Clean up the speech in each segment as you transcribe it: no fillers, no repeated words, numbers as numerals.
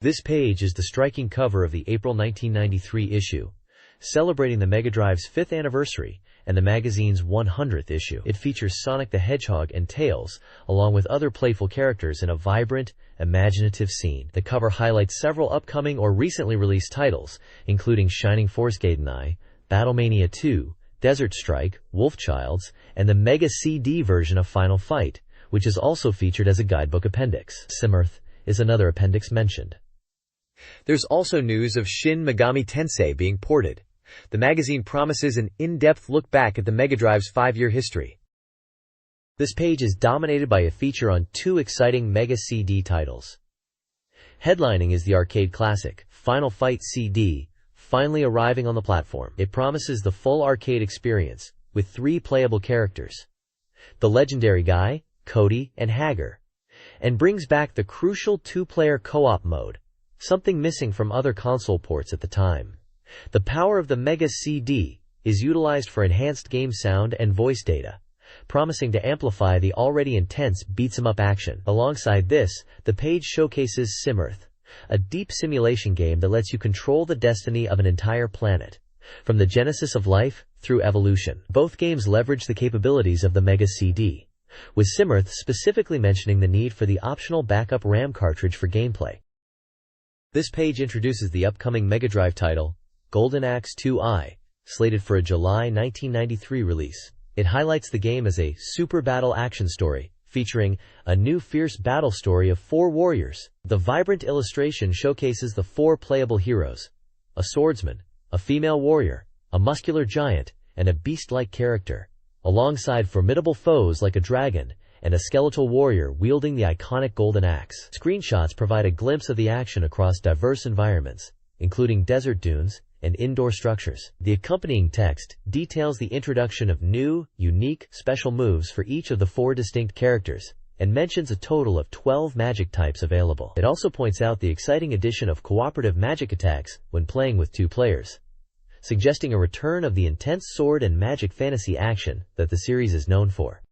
This page is the striking cover of the April 1993 issue, celebrating the Mega Drive's 5th anniversary and the magazine's 100th issue. It features Sonic the Hedgehog and Tails, along with other playful characters in a vibrant, imaginative scene. The cover highlights several upcoming or recently released titles, including Shining Force GoldenEye, Battlemania 2, Desert Strike, Wolfchilds, and the Mega CD version of Final Fight, which is also featured as a guidebook appendix. Simurth is another appendix mentioned. There's also news of Shin Megami Tensei being ported. The magazine promises an in-depth look back at the Mega Drive's 5-year history. This page is dominated by a feature on 2 exciting Mega CD titles. Headlining is the arcade classic, Final Fight CD, finally arriving on the platform. It promises the full arcade experience, with 3 playable characters: the legendary Guy, Cody, and Hager, and brings back the crucial 2-player co-op mode, something missing from other console ports at the time. The power of the Mega CD is utilized for enhanced game sound and voice data, promising to amplify the already intense beats-em-up action. Alongside this, the page showcases Simurth, a deep simulation game that lets you control the destiny of an entire planet, from the genesis of life through evolution. Both games leverage the capabilities of the Mega CD, with Simurth specifically mentioning the need for the optional backup RAM cartridge for gameplay. This page introduces the upcoming Mega Drive title, Golden Axe 2i, slated for a July 1993 release. It highlights the game as a super battle action story, featuring a new fierce battle story of 4 warriors. The vibrant illustration showcases the 4 playable heroes: a swordsman, a female warrior, a muscular giant, and a beast-like character, alongside formidable foes like a dragon and a skeletal warrior wielding the iconic golden axe. Screenshots provide a glimpse of the action across diverse environments, including desert dunes and indoor structures. The accompanying text details the introduction of new, unique, special moves for each of the 4 distinct characters, and mentions a total of 12 magic types available. It also points out the exciting addition of cooperative magic attacks when playing with 2 players, suggesting a return of the intense sword and magic fantasy action that the series is known for.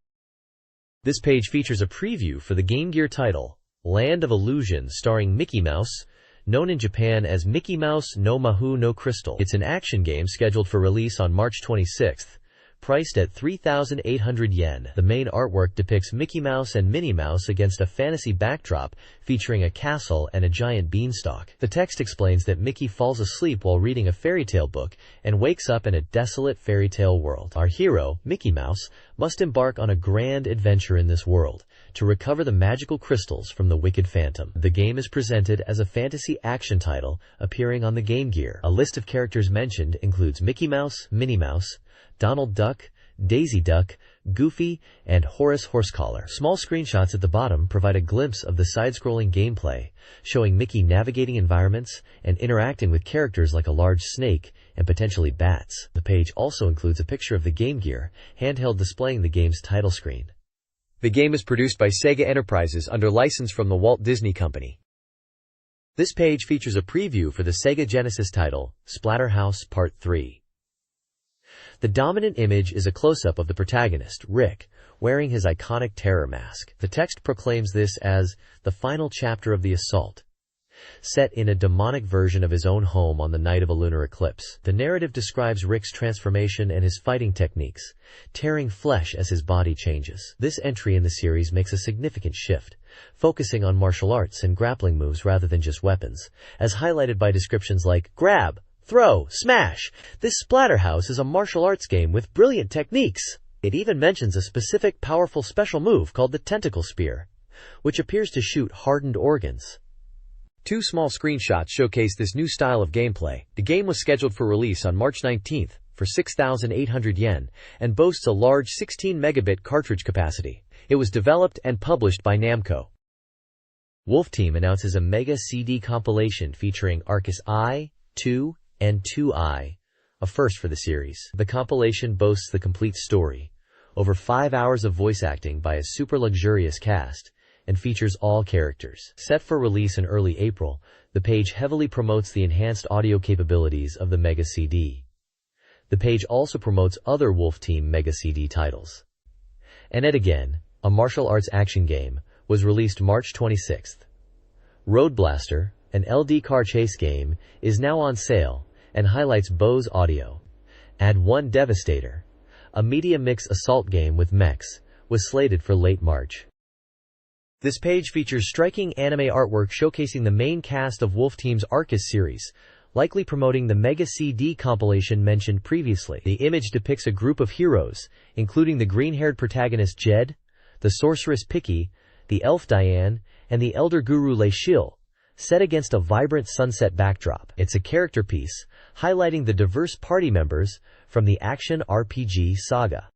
This page features a preview for the Game Gear title, Land of Illusion, starring Mickey Mouse, known in Japan as Mickey Mouse no Mahu no Crystal. It's an action game scheduled for release on March 26th, priced at 3,800 yen. The main artwork depicts Mickey Mouse and Minnie Mouse against a fantasy backdrop featuring a castle and a giant beanstalk. The text explains that Mickey falls asleep while reading a fairy tale book and wakes up in a desolate fairy tale world. Our hero, Mickey Mouse, must embark on a grand adventure in this world to recover the magical crystals from the wicked phantom. The game is presented as a fantasy action title appearing on the Game Gear. A list of characters mentioned includes Mickey Mouse, Minnie Mouse, Donald Duck, Daisy Duck, Goofy, and Horace Horsecollar. Small screenshots at the bottom provide a glimpse of the side-scrolling gameplay, showing Mickey navigating environments and interacting with characters like a large snake and potentially bats. The page also includes a picture of the Game Gear handheld displaying the game's title screen. The game is produced by Sega Enterprises under license from the Walt Disney Company. This page features a preview for the Sega Genesis title, Splatterhouse Part 3. The dominant image is a close-up of the protagonist, Rick, wearing his iconic terror mask. The text proclaims this as the final chapter of the assault, set in a demonic version of his own home on the night of a lunar eclipse. The narrative describes Rick's transformation and his fighting techniques, tearing flesh as his body changes. This entry in the series makes a significant shift, focusing on martial arts and grappling moves rather than just weapons, as highlighted by descriptions like grab, throw, smash. This Splatterhouse is a martial arts game with brilliant techniques. It even mentions a specific powerful special move called the Tentacle Spear, which appears to shoot hardened organs. 2 small screenshots showcase this new style of gameplay. The game was scheduled for release on March 19th for 6,800 yen and boasts a large 16 megabit cartridge capacity. It was developed and published by Namco. Wolf Team announces a Mega CD compilation featuring Arcus I, 2, and 2i, a first for the series. The compilation boasts the complete story, over 5 hours of voice acting by a super luxurious cast, and features all characters. Set for release in early April, the page heavily promotes the enhanced audio capabilities of the Mega CD. The page also promotes other Wolf Team Mega CD titles. And It Again, a martial arts action game, was released March 26th. Road Blaster, an LD car chase game, is now on sale and highlights Bose audio. Add 1 Devastator, a media mix assault game with mechs, was slated for late March. This page features striking anime artwork showcasing the main cast of Wolf Team's Arcus series, likely promoting the Mega CD compilation mentioned previously. The image depicts a group of heroes, including the green-haired protagonist Jed, the sorceress Piki, the elf Diane, and the elder guru Leishil, set against a vibrant sunset backdrop. It's a character piece, highlighting the diverse party members from the action RPG saga.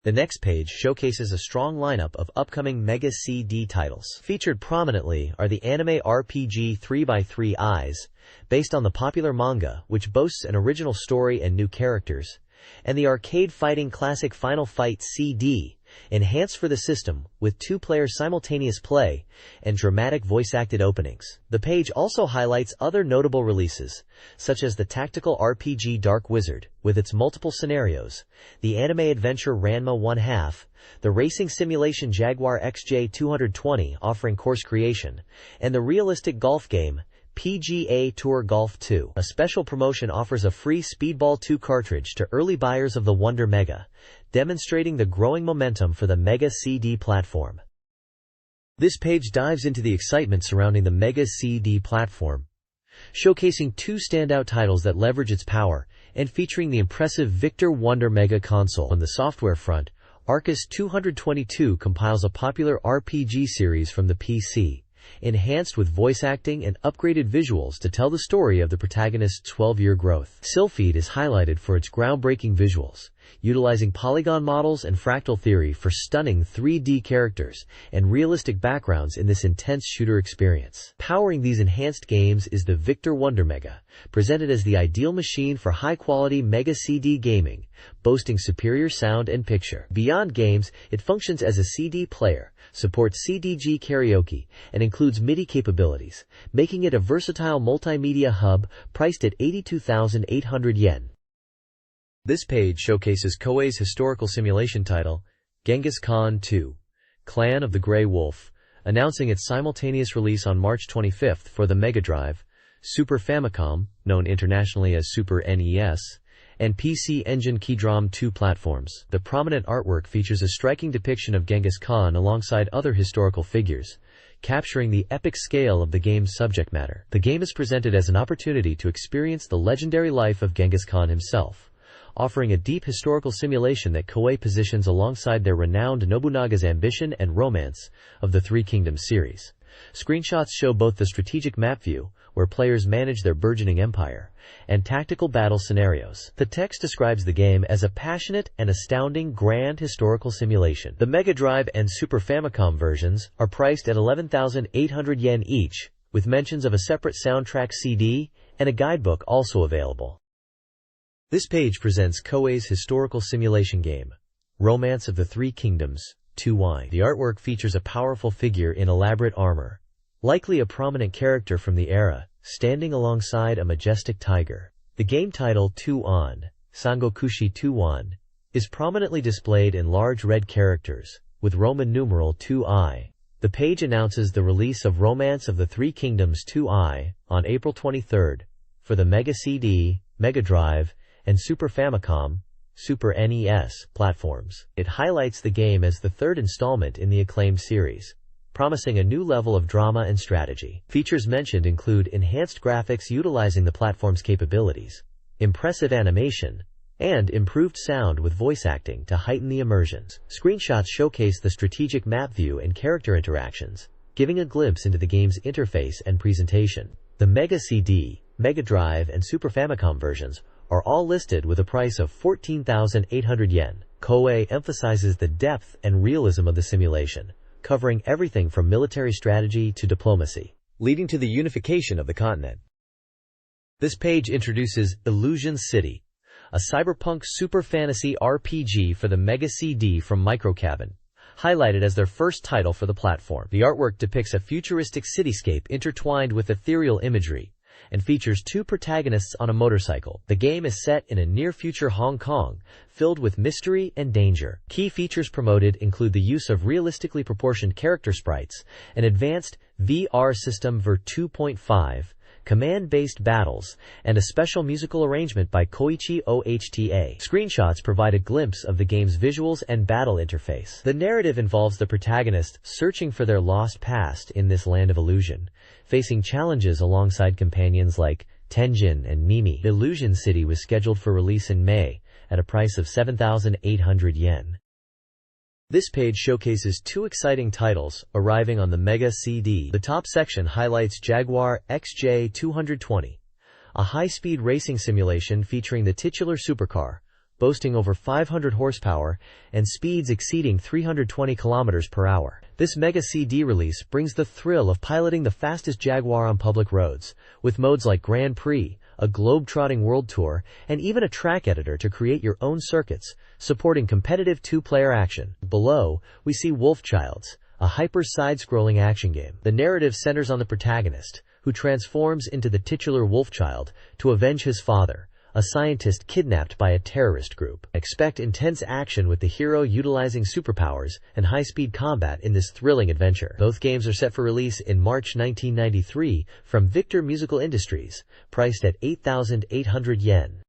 The next page showcases a strong lineup of upcoming Mega CD titles. Featured prominently are the anime RPG 3x3 Eyes, based on the popular manga, which boasts an original story and new characters, and the arcade fighting classic Final Fight CD, enhanced for the system with 2-player simultaneous play and dramatic voice-acted openings. The page also highlights other notable releases, such as the tactical RPG Dark Wizard, with its multiple scenarios, the anime adventure Ranma 1/2, the racing simulation Jaguar XJ220 offering course creation, and the realistic golf game PGA Tour Golf 2. A special promotion offers a free Speedball 2 cartridge to early buyers of the Wonder Mega, demonstrating the growing momentum for the Mega CD platform. This page dives into the excitement surrounding the Mega CD platform, showcasing 2 standout titles that leverage its power and featuring the impressive Victor Wonder Mega console. On the software front, Arcus 222 compiles a popular RPG series from the PC, enhanced with voice acting and upgraded visuals to tell the story of the protagonist's 12-year growth. Sylphid is highlighted for its groundbreaking visuals, utilizing polygon models and fractal theory for stunning 3D characters and realistic backgrounds in this intense shooter experience. Powering these enhanced games is the Victor Wonder Mega, presented as the ideal machine for high-quality Mega CD gaming, boasting superior sound and picture. Beyond games, it functions as a CD player, supports CDG karaoke, and includes MIDI capabilities, making it a versatile multimedia hub priced at 82,800 yen. This page showcases Koei's historical simulation title, Genghis Khan 2, Clan of the Grey Wolf, announcing its simultaneous release on March 25 for the Mega Drive, Super Famicom, known internationally as Super NES, and PC Engine Keydrom 2 platforms. The prominent artwork features a striking depiction of Genghis Khan alongside other historical figures, capturing the epic scale of the game's subject matter. The game is presented as an opportunity to experience the legendary life of Genghis Khan himself, offering a deep historical simulation that Koei positions alongside their renowned Nobunaga's Ambition and Romance of the Three Kingdoms series. Screenshots show both the strategic map view, where players manage their burgeoning empire, and tactical battle scenarios. The text describes the game as a passionate and astounding grand historical simulation. The Mega Drive and Super Famicom versions are priced at 11,800 yen each, with mentions of a separate soundtrack CD and a guidebook also available. This page presents Koei's historical simulation game, Romance of the Three Kingdoms 2Y. The artwork features a powerful figure in elaborate armor, likely a prominent character from the era, standing alongside a majestic tiger. The game title 2-on, Sangokushi 2-on, is prominently displayed in large red characters, with Roman numeral 2I. The page announces the release of Romance of the Three Kingdoms 2I on April 23 for the Mega CD, Mega Drive, and Super Famicom, Super NES platforms. It highlights the game as the third installment in the acclaimed series, promising a new level of drama and strategy. Features mentioned include enhanced graphics utilizing the platform's capabilities, impressive animation, and improved sound with voice acting to heighten the immersion. Screenshots showcase the strategic map view and character interactions, giving a glimpse into the game's interface and presentation. The Mega CD, Mega Drive, and Super Famicom versions are all listed with a price of 14,800 yen. Koei emphasizes the depth and realism of the simulation, covering everything from military strategy to diplomacy, leading to the unification of the continent. This page introduces Illusion City, a cyberpunk super fantasy RPG for the Mega CD from Microcabin, highlighted as their first title for the platform. The artwork depicts a futuristic cityscape intertwined with ethereal imagery, and features two protagonists on a motorcycle. The game is set in a near-future Hong Kong, filled with mystery and danger. Key features promoted include the use of realistically proportioned character sprites, an advanced VR system VR 2.5, command-based battles, and a special musical arrangement by Koichi Ohta. Screenshots provide a glimpse of the game's visuals and battle interface. The narrative involves the protagonist searching for their lost past in this land of illusion, facing challenges alongside companions like Tenjin and Mimi. Illusion City was scheduled for release in May at a price of 7,800 yen. This page showcases two exciting titles arriving on the Mega CD. The top section highlights Jaguar XJ220, a high-speed racing simulation featuring the titular supercar, boasting over 500 horsepower and speeds exceeding 320 km per hour. This Mega CD release brings the thrill of piloting the fastest Jaguar on public roads, with modes like Grand Prix, a globe-trotting world tour, and even a track editor to create your own circuits, supporting competitive two-player action. Below, we see Wolfchilds, a hyper-side-scrolling action game. The narrative centers on the protagonist, who transforms into the titular Wolfchild to avenge his father, a scientist kidnapped by a terrorist group. Expect intense action with the hero utilizing superpowers and high-speed combat in this thrilling adventure. Both games are set for release in March 1993 from Victor Musical Industries, priced at 8,800 yen.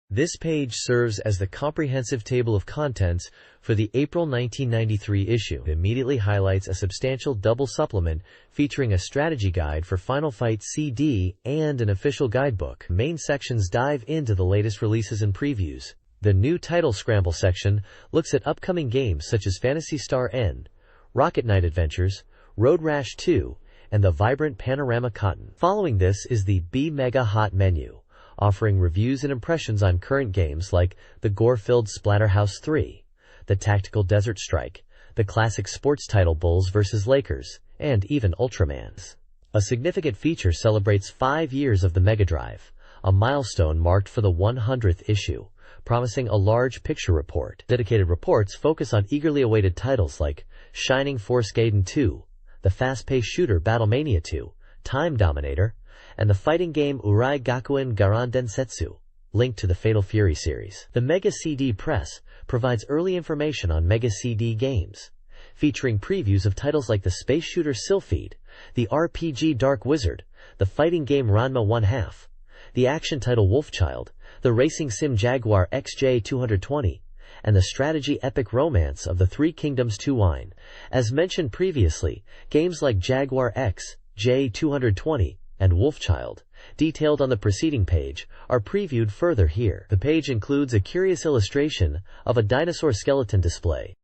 This page serves as the comprehensive table of contents for the April 1993 issue. It immediately highlights a substantial double supplement featuring a strategy guide for Final Fight CD and an official guidebook. Main sections dive into the latest releases and previews. The new Title Scramble section looks at upcoming games such as Phantasy Star N, Rocket Knight Adventures, Road Rash 2, and the vibrant Panorama Cotton. Following this is the B-Mega Hot menu, offering reviews and impressions on current games like the gore-filled Splatterhouse 3, the tactical Desert Strike, the classic sports title Bulls vs. Lakers, and even Ultramans. A significant feature celebrates 5 years of the Mega Drive, a milestone marked for the 100th issue, promising a large picture report. Dedicated reports focus on eagerly awaited titles like Shining Force Gaiden 2, the fast-paced shooter Battlemania 2, Time Dominator, and the fighting game Urai Gakuen Garan Densetsu, linked to the Fatal Fury series. The Mega CD Press provides early information on Mega CD games, featuring previews of titles like the space shooter Sylphid, the RPG Dark Wizard, the fighting game Ranma 1/2, the action title Wolfchild, the racing sim Jaguar XJ220, and the strategy epic romance of the Three Kingdoms 2 Wine. As mentioned previously, games like Jaguar XJ220 and Wolfchild, detailed on the preceding page, are previewed further here. The page includes a curious illustration of a dinosaur skeleton display.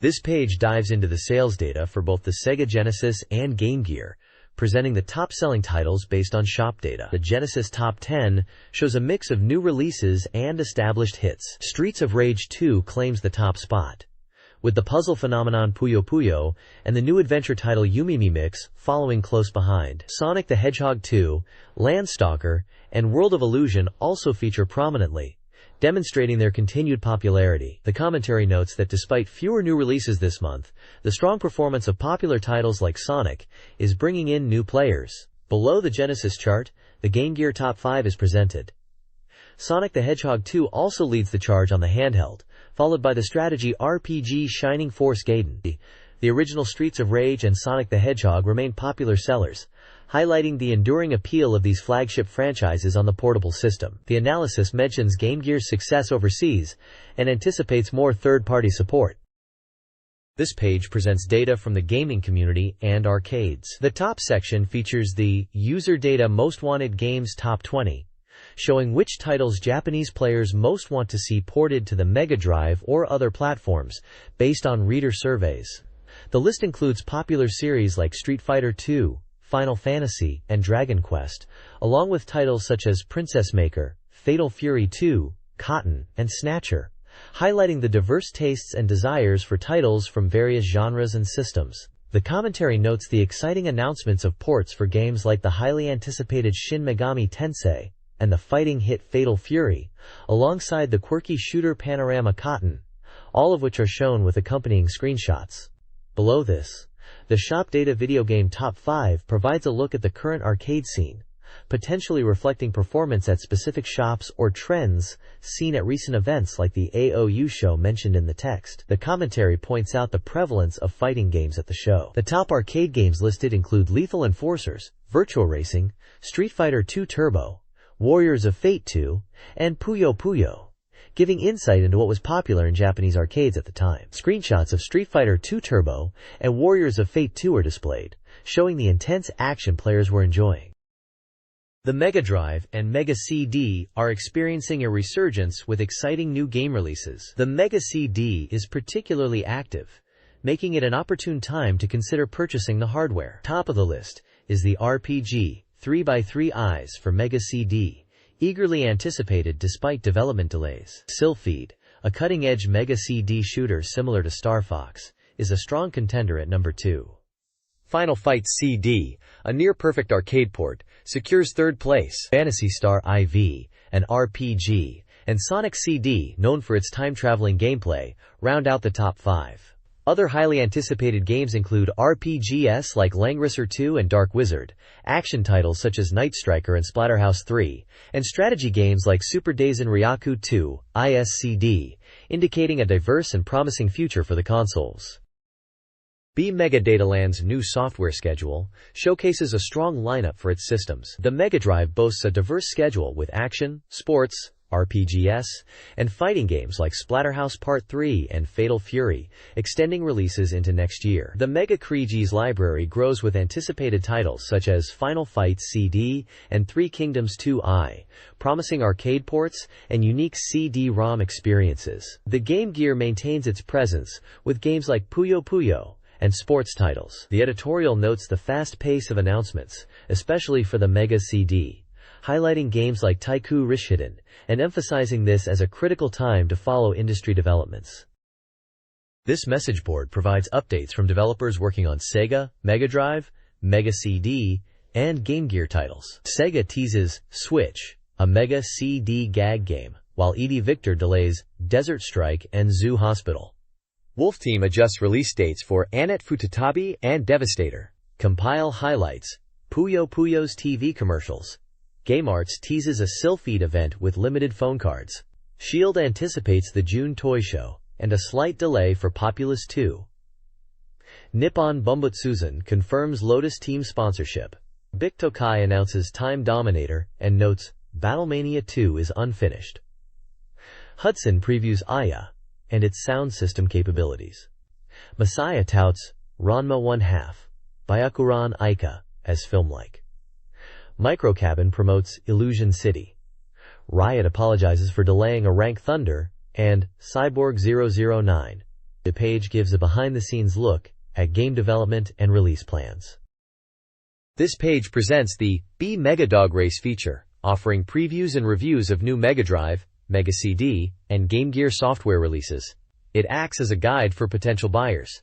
This page dives into the sales data for both the Sega Genesis and Game Gear, presenting the top-selling titles based on shop data. The Genesis Top 10 shows a mix of new releases and established hits. Streets of Rage 2 claims the top spot, with the puzzle phenomenon Puyo Puyo and the new adventure title Yumimi Mix following close behind. Sonic the Hedgehog 2, Landstalker, and World of Illusion also feature prominently, demonstrating their continued popularity. The commentary notes that despite fewer new releases this month, the strong performance of popular titles like Sonic is bringing in new players. Below the Genesis chart, the Game Gear Top 5 is presented. Sonic the Hedgehog 2 also leads the charge on the handheld, followed by the strategy RPG Shining Force Gaiden. The original Streets of Rage and Sonic the Hedgehog remain popular sellers, highlighting the enduring appeal of these flagship franchises on the portable system. The analysis mentions Game Gear's success overseas and anticipates more third-party support. This page presents data from the gaming community and arcades. The top section features the User Data Most Wanted Games Top 20, showing which titles Japanese players most want to see ported to the Mega Drive or other platforms, based on reader surveys. The list includes popular series like Street Fighter II, Final Fantasy, and Dragon Quest, along with titles such as Princess Maker, Fatal Fury 2, Cotton, and Snatcher, highlighting the diverse tastes and desires for titles from various genres and systems. The commentary notes the exciting announcements of ports for games like the highly anticipated Shin Megami Tensei and the fighting hit Fatal Fury, alongside the quirky shooter Panorama Cotton, all of which are shown with accompanying screenshots. Below this, The Shop Data Video Game Top 5 provides a look at the current arcade scene, potentially reflecting performance at specific shops or trends seen at recent events like the AOU show mentioned in the text. The commentary points out the prevalence of fighting games at the show. The top arcade games listed include Lethal Enforcers, Virtua Racing, Street Fighter II Turbo, Warriors of Fate 2, and Puyo Puyo, giving insight into what was popular in Japanese arcades at the time. Screenshots of Street Fighter II Turbo and Warriors of Fate 2 are displayed, showing the intense action players were enjoying. The Mega Drive and Mega CD are experiencing a resurgence with exciting new game releases. The Mega CD is particularly active, making it an opportune time to consider purchasing the hardware. Top of the list is the RPG 3x3 Eyes for Mega CD, eagerly anticipated despite development delays. Sylpheed, a cutting-edge Mega CD shooter similar to Star Fox, is a strong contender at number 2. Final Fight CD, a near-perfect arcade port, secures third place. Phantasy Star IV, an RPG, and Sonic CD, known for its time-traveling gameplay, round out the top 5. Other highly anticipated games include RPGs like Langrisser 2 and Dark Wizard, action titles such as Night Striker and Splatterhouse 3, and strategy games like Super Daisen Ryaku 2, ISCD, indicating a diverse and promising future for the consoles. Mega Dataland's new software schedule showcases a strong lineup for its systems. The Mega Drive boasts a diverse schedule with action, sports, RPGs, and fighting games like Splatterhouse Part 3 and Fatal Fury, extending releases into next year. The Mega Creegee's library grows with anticipated titles such as Final Fight CD and Three Kingdoms 2i, promising arcade ports and unique CD-ROM experiences. The Game Gear maintains its presence with games like Puyo Puyo and sports titles. The editorial notes the fast pace of announcements, especially for the Mega CD, highlighting games like Taiku Rishiden and emphasizing this as a critical time to follow industry developments. This message board provides updates from developers working on Sega, Mega Drive, Mega CD, and Game Gear titles. Sega teases Switch, a Mega CD gag game, while Edie Victor delays Desert Strike and Zoo Hospital. Wolf Team adjusts release dates for Annette Futatabi and Devastator. Compile highlights Puyo Puyo's TV commercials. Game Arts teases a Sylpheed event with limited phone cards. Shield anticipates the June Toy Show, and a slight delay for Populous 2. Nippon Bumbutsuzan confirms Lotus Team sponsorship. Big Tokai announces Time Dominator and notes Battlemania 2 is unfinished. Hudson previews Aya and its sound system capabilities. Messiah touts Ranma 1/2, Byakuran Aika as film-like. Microcabin promotes Illusion City. Riot apologizes for delaying a Rank Thunder and Cyborg 009. The page gives a behind-the-scenes look at game development and release plans. This page presents the Mega Dog Race feature, offering previews and reviews of new Mega Drive, Mega CD, and Game Gear software releases. It acts as a guide for potential buyers.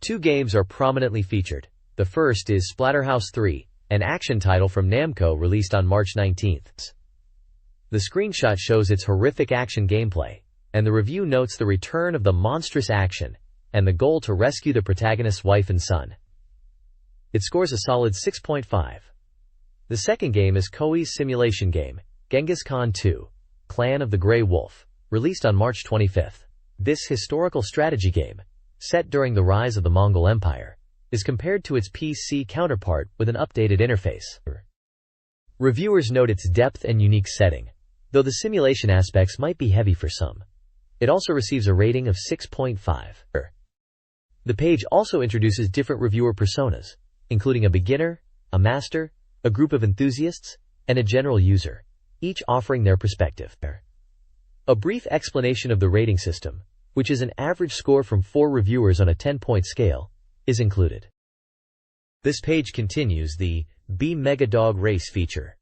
2 games are prominently featured. The first is Splatterhouse 3, an action title from Namco released on March 19th. The screenshot shows its horrific action gameplay, and the review notes the return of the monstrous action and the goal to rescue the protagonist's wife and son. It scores a solid 6.5. The second game is Koei's simulation game, Genghis Khan 2. Clan of the Grey Wolf, released on March 25th. This historical strategy game, set during the rise of the Mongol Empire, is compared to its PC counterpart with an updated interface. Reviewers note its depth and unique setting, though the simulation aspects might be heavy for some. It also receives a rating of 6.5. The page also introduces different reviewer personas, including a beginner, a master, a group of enthusiasts, and a general user, each offering their perspective. A brief explanation of the rating system, which is an average score from 4 reviewers on a 10-point scale, is included. This page continues the Mega Dog Race feature,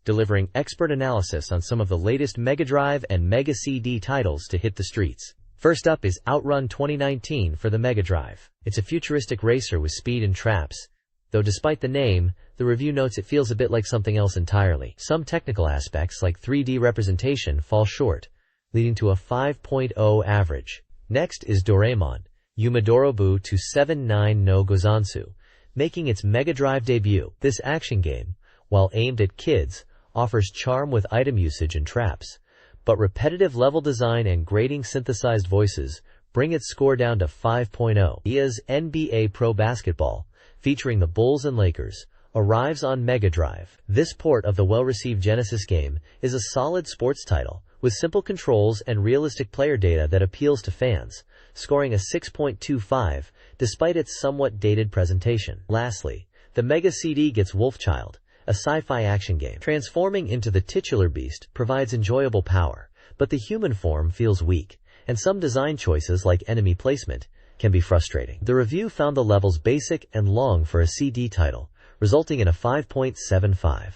delivering expert analysis on some of the latest Mega Drive and Mega CD titles to hit the streets. First up is Outrun 2019 for the Mega Drive. It's a futuristic racer with speed and traps, though despite the name, the review notes it feels a bit like something else entirely. Some technical aspects like 3D representation fall short, leading to a 5.0 average. Next is Doraemon, Yumedorobu to 79 no Gozansu, making its Mega Drive debut. This action game, while aimed at kids, offers charm with item usage and traps, but repetitive level design and grating synthesized voices bring its score down to 5.0. SEGA's NBA Pro Basketball, featuring the Bulls and Lakers, arrives on Mega Drive. This port of the well-received Genesis game is a solid sports title, with simple controls and realistic player data that appeals to fans, scoring a 6.25 despite its somewhat dated presentation. Lastly, the Mega CD gets Wolfchild, a sci-fi action game. Transforming into the titular beast provides enjoyable power, but the human form feels weak, and some design choices like enemy placement can be frustrating. The review found the levels basic and long for a CD title, resulting in a 5.75.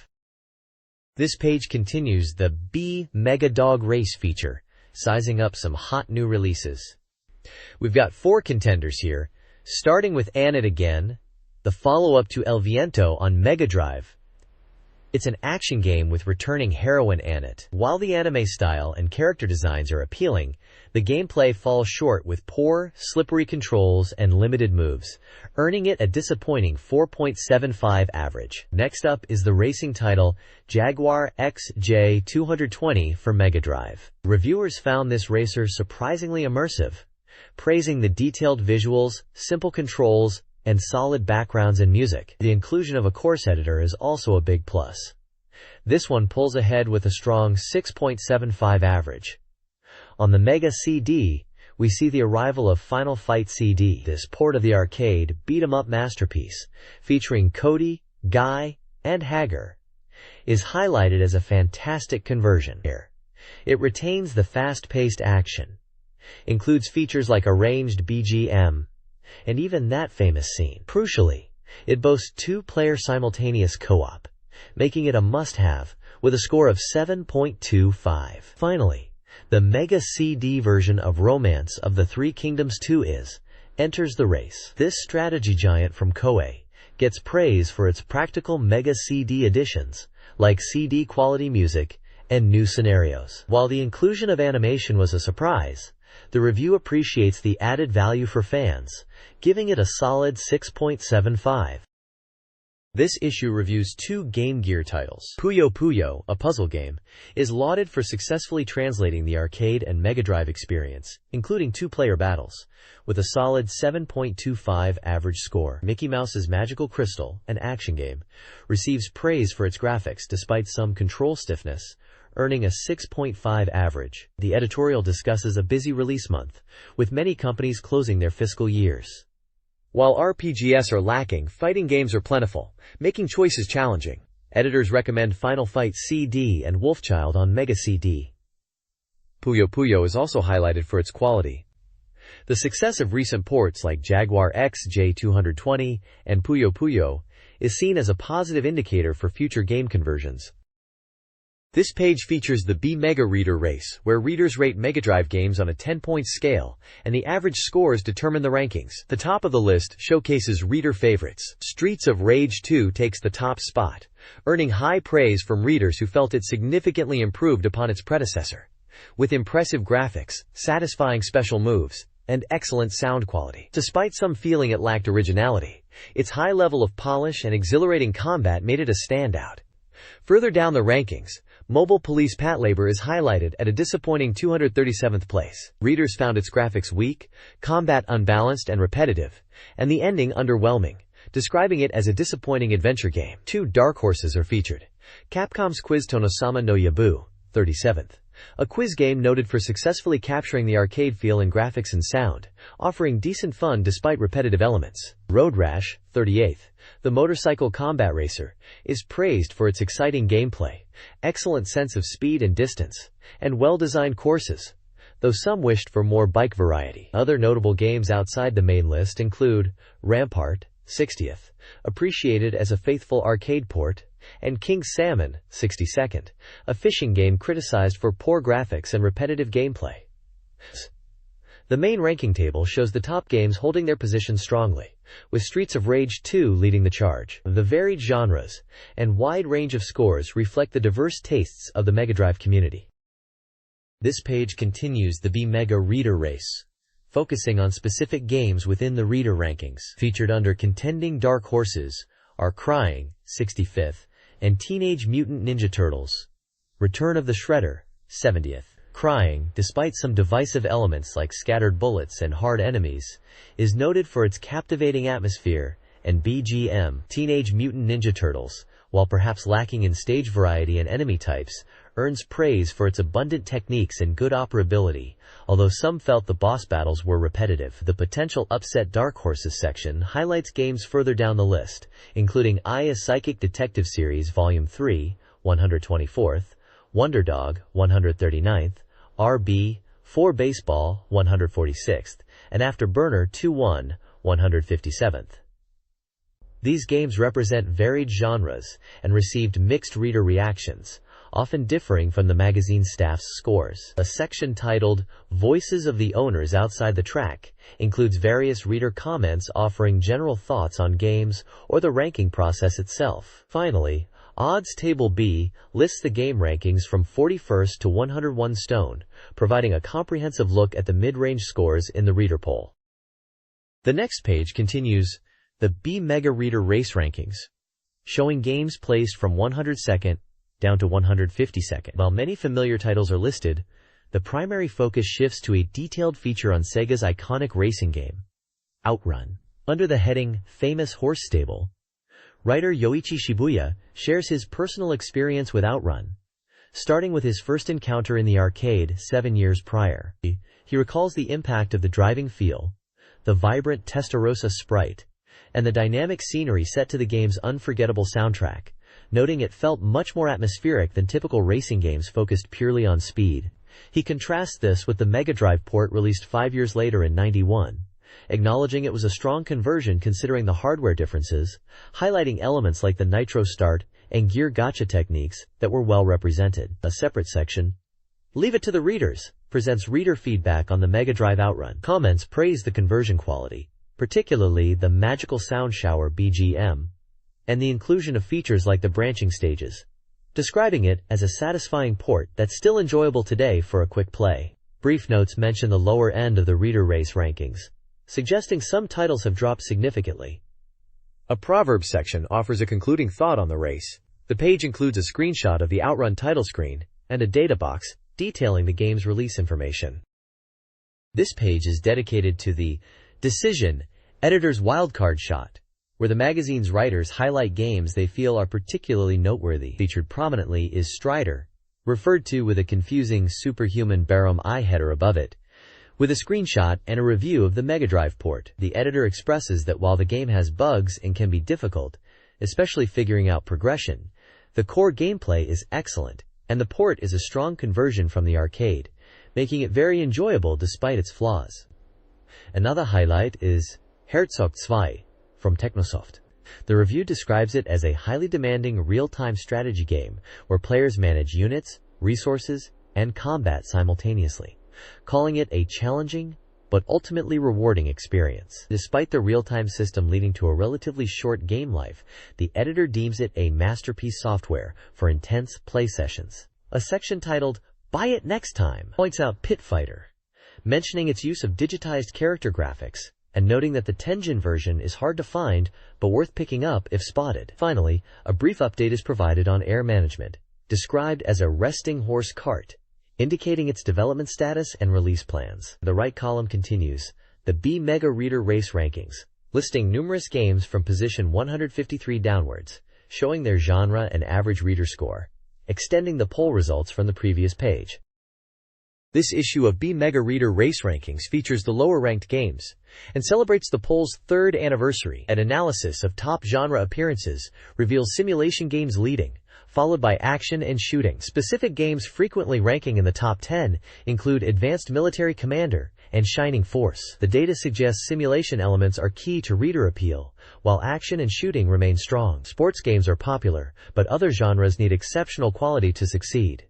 This page continues the BeepMD race feature, sizing up some hot new releases. We've got 4 contenders here, starting with Narrated again, the follow-up to El Viento on Mega Drive. It's an action game with returning heroine Annette. While the anime style and character designs are appealing, the gameplay falls short with poor, slippery controls and limited moves, earning it a disappointing 4.75 average. Next up is the racing title Jaguar XJ220 for Mega Drive. Reviewers found this racer surprisingly immersive, praising the detailed visuals, simple controls, and solid backgrounds and music. The inclusion of a course editor is also a big plus. This one pulls ahead with a strong 6.75 average. On the Mega CD, we see the arrival of Final Fight CD. This port of the arcade beat-em-up masterpiece, featuring Cody, Guy, and Hager, is highlighted as a fantastic conversion. It retains the fast-paced action, includes features like arranged BGM, and even that famous scene. Crucially, it boasts 2-player simultaneous co-op, making it a must-have, with a score of 7.25. Finally, the Mega CD version of Romance of the Three Kingdoms 2 enters the race. This strategy giant from Koei gets praise for its practical Mega CD editions, like CD-quality music and new scenarios. While the inclusion of animation was a surprise, the review appreciates the added value for fans, giving it a solid 6.75. This issue reviews 2 Game Gear titles. Puyo Puyo, a puzzle game, is lauded for successfully translating the arcade and Mega Drive experience, including 2-player battles, with a solid 7.25 average score. Mickey Mouse's Magical Crystal, an action game, receives praise for its graphics despite some control stiffness, earning a 6.5 average. The editorial discusses a busy release month, with many companies closing their fiscal years. While RPGs are lacking, fighting games are plentiful, making choices challenging. Editors recommend Final Fight CD and Wolfchild on Mega CD. Puyo Puyo is also highlighted for its quality. The success of recent ports like Jaguar XJ220 and Puyo Puyo is seen as a positive indicator for future game conversions. This page features the BeepMD Reader Race, where readers rate Mega Drive games on a 10-point scale, and the average scores determine the rankings. The top of the list showcases reader favorites. Streets of Rage 2 takes the top spot, earning high praise from readers who felt it significantly improved upon its predecessor, with impressive graphics, satisfying special moves, and excellent sound quality. Despite some feeling it lacked originality, its high level of polish and exhilarating combat made it a standout. Further down the rankings, Mobile Police Patlabor is highlighted at a disappointing 237th place. Readers found its graphics weak, combat unbalanced and repetitive, and the ending underwhelming, describing it as a disappointing adventure game. 2 dark horses are featured. Capcom's Quiz Tonosama no Yabu, 37th, a quiz game noted for successfully capturing the arcade feel in graphics and sound, offering decent fun despite repetitive elements. Road Rash, 38th, the motorcycle combat racer, is praised for its exciting gameplay, excellent sense of speed and distance, and well-designed courses, though some wished for more bike variety. Other notable games outside the main list include Rampart, 60th, appreciated as a faithful arcade port, and King Salmon, 62nd, a fishing game criticized for poor graphics and repetitive gameplay. The main ranking table shows the top games holding their position strongly, with Streets of Rage 2 leading the charge. The varied genres and wide range of scores reflect the diverse tastes of the Mega Drive community. This page continues the BeepMD Reader Race, focusing on specific games within the reader rankings. Featured under Contending Dark Horses are Crying, 65th, and Teenage Mutant Ninja Turtles: Return of the Shredder, 70th. Crying, despite some divisive elements like scattered bullets and hard enemies, is noted for its captivating atmosphere and BGM. Teenage Mutant Ninja Turtles, while perhaps lacking in stage variety and enemy types, earns praise for its abundant techniques and good operability, although some felt the boss battles were repetitive. The potential upset Dark Horses section highlights games further down the list, including A Psychic Detective Series Volume 3, 124th, Wonder Dog, 139th, RB 4 Baseball, 146th, and Afterburner 2-1, 157th. These games represent varied genres and received mixed reader reactions, often differing from the magazine staff's scores. A section titled Voices of the Owners Outside the Track includes various reader comments offering general thoughts on games or the ranking process itself. Finally, Odds Table B lists the game rankings from 41st to 101 stone, providing a comprehensive look at the mid-range scores in the reader poll. The next page continues the B Mega Reader Race Rankings, showing games placed from 102nd down to 152nd. While many familiar titles are listed, the primary focus shifts to a detailed feature on Sega's iconic racing game, Outrun. Under the heading Famous Horse Stable, writer Yoichi Shibuya shares his personal experience with Outrun. Starting with his first encounter in the arcade 7 years prior, he recalls the impact of the driving feel, the vibrant Testarossa sprite, and the dynamic scenery set to the game's unforgettable soundtrack, noting it felt much more atmospheric than typical racing games focused purely on speed. He contrasts this with the Mega Drive port released 5 years later in '91. Acknowledging it was a strong conversion considering the hardware differences, highlighting elements like the Nitro Start and Gear Gotcha techniques that were well represented. A separate section, Leave It to the Readers, presents reader feedback on the Mega Drive Outrun. Comments praise the conversion quality, particularly the Magical Sound Shower BGM, and the inclusion of features like the branching stages, describing it as a satisfying port that's still enjoyable today for a quick play. Brief notes mention the lower end of the reader race rankings, suggesting some titles have dropped significantly. A Proverbs section offers a concluding thought on the race. The page includes a screenshot of the Outrun title screen and a data box detailing the game's release information. This page is dedicated to the Decision Editor's Wildcard Shot, where the magazine's writers highlight games they feel are particularly noteworthy. Featured prominently is Strider, referred to with a confusing superhuman Barum I header above it, with a screenshot and a review of the Mega Drive port. The editor expresses that while the game has bugs and can be difficult, especially figuring out progression, the core gameplay is excellent, and the port is a strong conversion from the arcade, making it very enjoyable despite its flaws. Another highlight is Herzog 2 from Technosoft. The review describes it as a highly demanding real-time strategy game where players manage units, resources, and combat simultaneously, calling it a challenging but ultimately rewarding experience. Despite the real-time system leading to a relatively short game life, the editor deems it a masterpiece software for intense play sessions. A section titled Buy It Next Time points out Pit Fighter, mentioning its use of digitized character graphics and noting that the Tenjin version is hard to find but worth picking up if spotted. Finally, a brief update is provided on Air Management, described as a resting horse cart, indicating its development status and release plans. The right column continues the B Mega Reader Race Rankings, listing numerous games from position 153 downwards, showing their genre and average reader score, extending the poll results from the previous page. This issue of B Mega Reader Race Rankings features the lower-ranked games and celebrates the poll's 3rd anniversary. An analysis of top genre appearances reveals simulation games leading, followed by action and shooting. Specific games frequently ranking in the top 10 include Advanced Military Commander and Shining Force. The data suggests simulation elements are key to reader appeal, while action and shooting remain strong. Sports games are popular, but other genres need exceptional quality to succeed.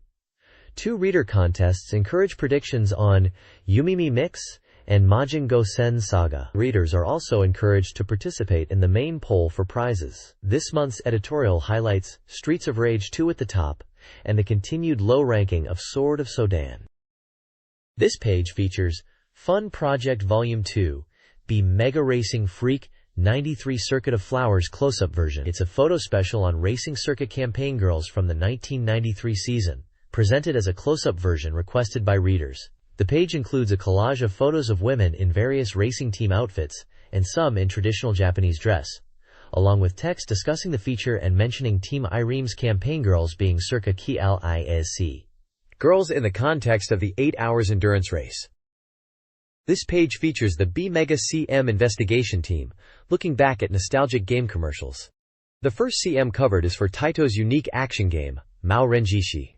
2 reader contests encourage predictions on Yumimi Mix and Majin Go-Sen Saga. Readers are also encouraged to participate in the main poll for prizes. This month's editorial highlights Streets of Rage 2 at the top and the continued low ranking of Sword of Sodan. This page features Fun Project Volume 2, Be Mega Racing Freak 93 Circuit of Flowers close-up version. It's a photo special on racing circuit campaign girls from the 1993 season, presented as a close-up version requested by readers. The page includes a collage of photos of women in various racing team outfits, and some in traditional Japanese dress, along with text discussing the feature and mentioning Team Irene's campaign girls being circa Ki Lisc. Girls in the context of the 8 hours endurance race. This page features the B-Mega CM investigation team, looking back at nostalgic game commercials. The first CM covered is for Taito's unique action game, Mao Renjishi.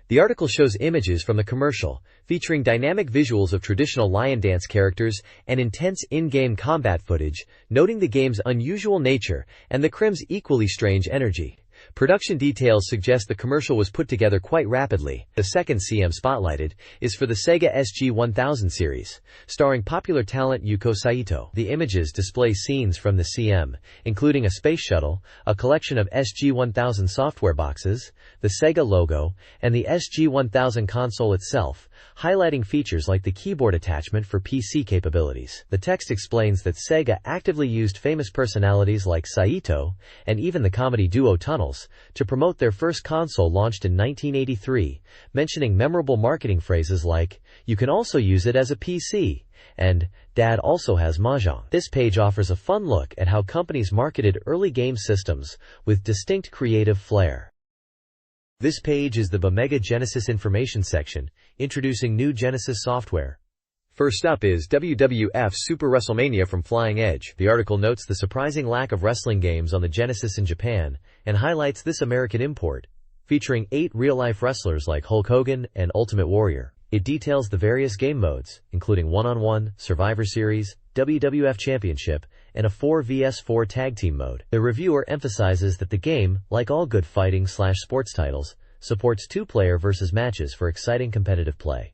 The article shows images from the commercial, featuring dynamic visuals of traditional lion dance characters and intense in-game combat footage, noting the game's unusual nature and the Crim's equally strange energy. Production details suggest the commercial was put together quite rapidly. The second CM spotlighted is for the Sega SG-1000 series, starring popular talent Yuko Saito. The images display scenes from the CM, including a space shuttle, a collection of SG-1000 software boxes, the Sega logo, and the SG-1000 console itself, highlighting features like the keyboard attachment for PC capabilities. The text explains that Sega actively used famous personalities like Saito, and even the comedy duo Tunnels, to promote their first console launched in 1983, mentioning memorable marketing phrases like, "You can also use it as a PC," and "Dad also has Mahjong." This page offers a fun look at how companies marketed early game systems with distinct creative flair. This page is the BeepMD Genesis information section, introducing new Genesis software. First up is WWF Super WrestleMania from Flying Edge. The article notes the surprising lack of wrestling games on the Genesis in Japan, and highlights this American import, featuring 8 real-life wrestlers like Hulk Hogan and Ultimate Warrior. It details the various game modes, including one-on-one, Survivor Series, WWF Championship, and a 4vs4 tag team mode. The reviewer emphasizes that the game, like all good fighting/sports titles, supports 2-player versus matches for exciting competitive play.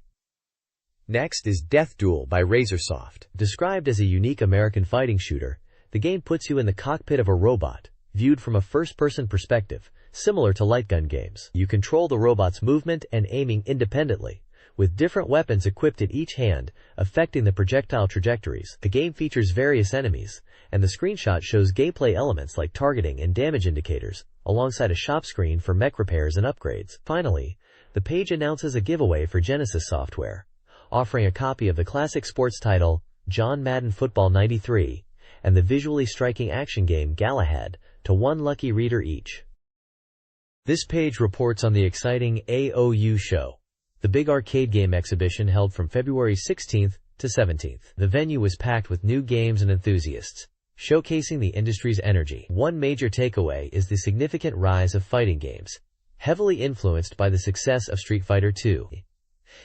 Next is Death Duel by Razorsoft. Described as a unique American fighting shooter, the game puts you in the cockpit of a robot, viewed from a first-person perspective, similar to light gun games. You control the robot's movement and aiming independently, with different weapons equipped at each hand, affecting the projectile trajectories. The game features various enemies, and the screenshot shows gameplay elements like targeting and damage indicators, alongside a shop screen for mech repairs and upgrades. Finally, the page announces a giveaway for Genesis software, offering a copy of the classic sports title, John Madden Football 93, and the visually striking action game Galahad, to one lucky reader each. This page reports on the exciting AOU show, the big arcade game exhibition held from February 16th to 17th. The venue was packed with new games and enthusiasts, showcasing the industry's energy. One major takeaway is the significant rise of fighting games, heavily influenced by the success of Street Fighter II.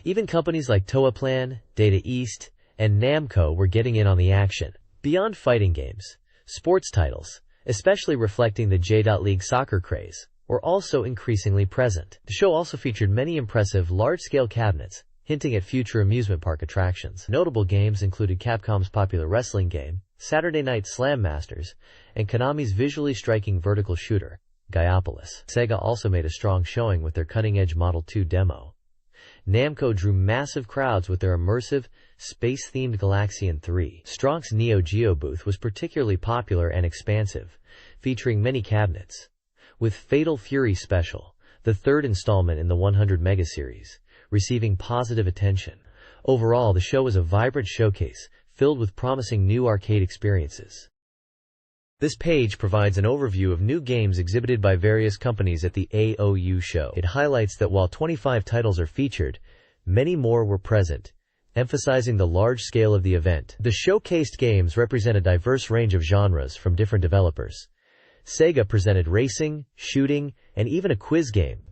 Even companies like Toa Plan, Data East, and Namco were getting in on the action. Beyond fighting games, sports titles, especially reflecting the J.League soccer craze, were also increasingly present. The show also featured many impressive large-scale cabinets, hinting at future amusement park attractions. Notable games included Capcom's popular wrestling game, Saturday Night Slam Masters, and Konami's visually striking vertical shooter, Gaiopolis. Sega also made a strong showing with their cutting-edge Model 2 demo. Namco drew massive crowds with their immersive, space-themed Galaxian 3. Stronk's Neo Geo booth was particularly popular and expansive, featuring many cabinets. With Fatal Fury Special, the third installment in the 100 Mega series, receiving positive attention. Overall, the show was a vibrant showcase, filled with promising new arcade experiences. This page provides an overview of new games exhibited by various companies at the AOU show. It highlights that while 25 titles are featured, many more were present, emphasizing the large scale of the event. The showcased games represent a diverse range of genres from different developers. Sega presented racing, shooting, and even a quiz game.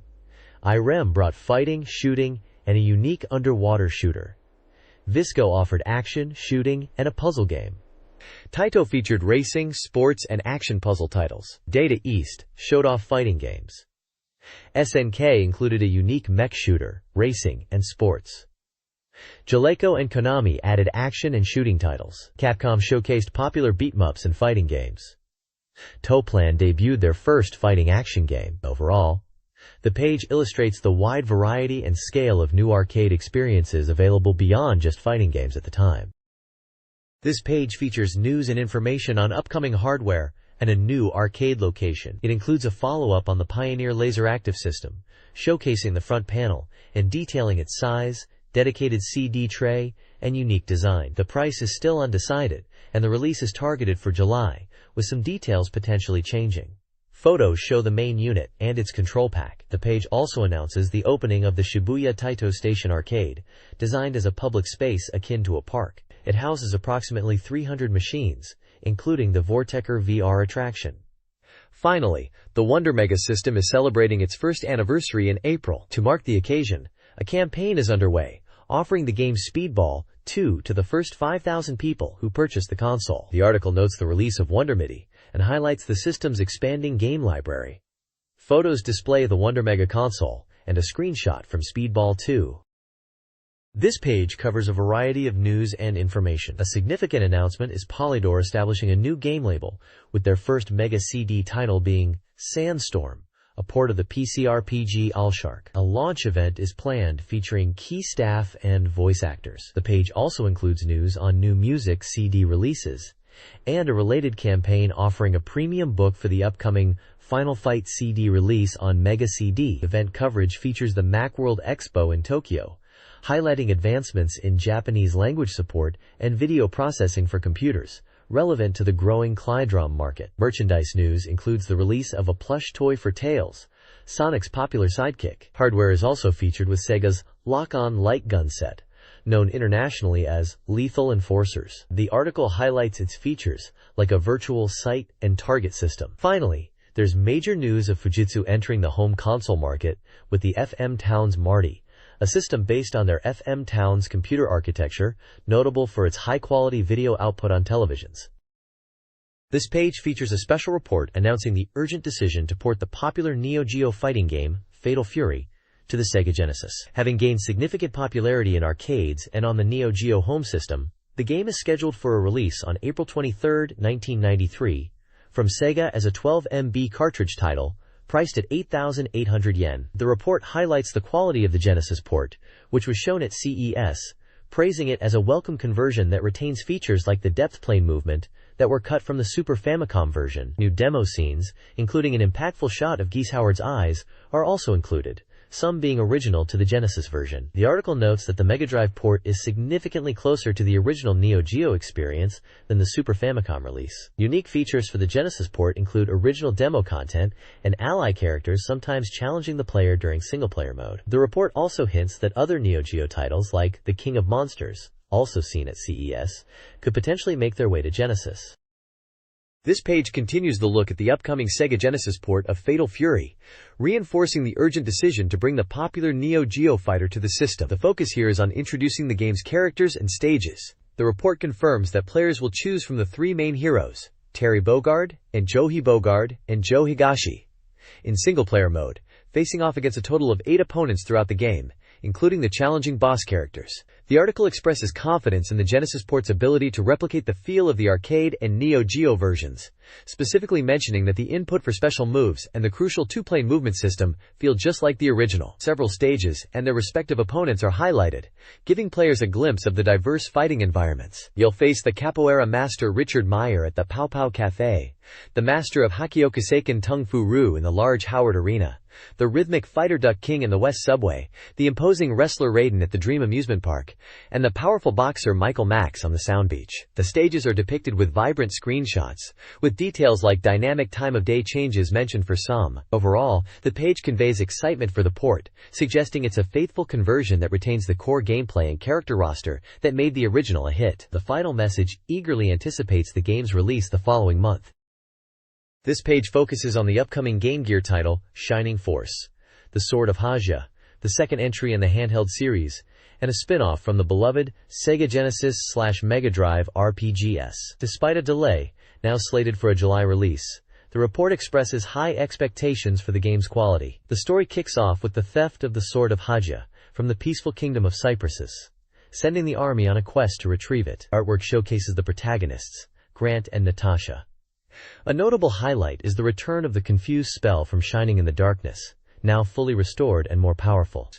Irem brought fighting, shooting, and a unique underwater shooter. Visco offered action, shooting, and a puzzle game. Taito featured racing, sports, and action puzzle titles. Data East showed off fighting games. SNK included a unique mech shooter, racing, and sports. Jaleco and Konami added action and shooting titles. Capcom showcased popular beat-em-ups and fighting games. Toplan debuted their first fighting action game. Overall, The page illustrates the wide variety and scale of new arcade experiences available beyond just fighting games at the time. This page features news and information on upcoming hardware and a new arcade location. It includes a follow-up on the Pioneer Laser Active System, showcasing the front panel and detailing its size, dedicated CD tray, and unique design. The price is still undecided, and the release is targeted for July, with some details potentially changing. Photos show the main unit and its control pack. The page also announces the opening of the Shibuya Taito Station Arcade, designed as a public space akin to a park. It houses approximately 300 machines, including the Vortecker VR attraction. Finally, the Wonder Mega system is celebrating its first anniversary in April. To mark the occasion, a campaign is underway, offering the game Speedball 2 to the first 5,000 people who purchase the console. The article notes the release of Wonder MIDI and highlights the system's expanding game library. Photos display the Wonder Mega console and a screenshot from Speedball 2. This page covers a variety of news and information. A significant announcement is Polydor establishing a new game label, with their first Mega CD title being Sandstorm, a port of the PC RPG Allshark. A launch event is planned featuring key staff and voice actors. The page also includes news on new music CD releases, and a related campaign offering a premium book for the upcoming Final Fight CD release on Mega CD. Event coverage features the Macworld Expo in Tokyo, highlighting advancements in Japanese language support and video processing for computers, relevant to the growing Klydrom market. Merchandise news includes the release of a plush toy for Tails, Sonic's popular sidekick. Hardware is also featured with Sega's Lock-On Light Gun set, known internationally as Lethal Enforcers. The article highlights its features, like a virtual sight and target system. Finally, there's major news of Fujitsu entering the home console market with the FM Towns Marty, a system based on their FM Towns computer architecture, notable for its high-quality video output on televisions. This page features a special report announcing the urgent decision to port the popular Neo Geo fighting game, Fatal Fury, to the Sega Genesis. Having gained significant popularity in arcades and on the Neo Geo home system, the game is scheduled for a release on April 23, 1993, from Sega as a 12 MB cartridge title, priced at 8,800 yen. The report highlights the quality of the Genesis port, which was shown at CES, praising it as a welcome conversion that retains features like the depth plane movement that were cut from the Super Famicom version. New demo scenes, including an impactful shot of Geese Howard's eyes, are also included, some being original to the Genesis version. The article notes that the Mega Drive port is significantly closer to the original Neo Geo experience than the Super Famicom release. Unique features for the Genesis port include original demo content and ally characters sometimes challenging the player during single-player mode. The report also hints that other Neo Geo titles like The King of Monsters, also seen at CES, could potentially make their way to Genesis. This page continues the look at the upcoming Sega Genesis port of Fatal Fury, reinforcing the urgent decision to bring the popular Neo Geo fighter to the system. The focus here is on introducing the game's characters and stages. The report confirms that players will choose from the three main heroes, Terry Bogard, and Johi Bogard, and Joe Higashi, in single-player mode, facing off against a total of 8 opponents throughout the game, including the challenging boss characters. The article expresses confidence in the Genesis port's ability to replicate the feel of the arcade and Neo Geo versions, specifically mentioning that the input for special moves and the crucial two-plane movement system feel just like the original. Several stages and their respective opponents are highlighted, giving players a glimpse of the diverse fighting environments. You'll face the capoeira master Richard Meyer at the Pow Pow Cafe, the master of Hakiokuseiken Tung Fu Ru in the large Howard Arena, the rhythmic fighter Duck King in the West Subway, the imposing wrestler Raiden at the Dream Amusement Park, and the powerful boxer Michael Max on the Sound Beach. The stages are depicted with vibrant screenshots, with details like dynamic time of day changes mentioned for some. Overall, the page conveys excitement for the port, suggesting it's a faithful conversion that retains the core gameplay and character roster that made the original a hit. The final message eagerly anticipates the game's release the following month. This page focuses on the upcoming Game Gear title, Shining Force, The Sword of Haja, the second entry in the handheld series, and a spin-off from the beloved Sega Genesis/Mega Drive RPGs. Despite a delay, now slated for a July release, the report expresses high expectations for the game's quality. The story kicks off with the theft of the Sword of Haja from the peaceful kingdom of Cypressus, sending the army on a quest to retrieve it. Artwork showcases the protagonists, Grant and Natasha. A notable highlight is the return of the confused spell from Shining in the Darkness, now fully restored and more powerful.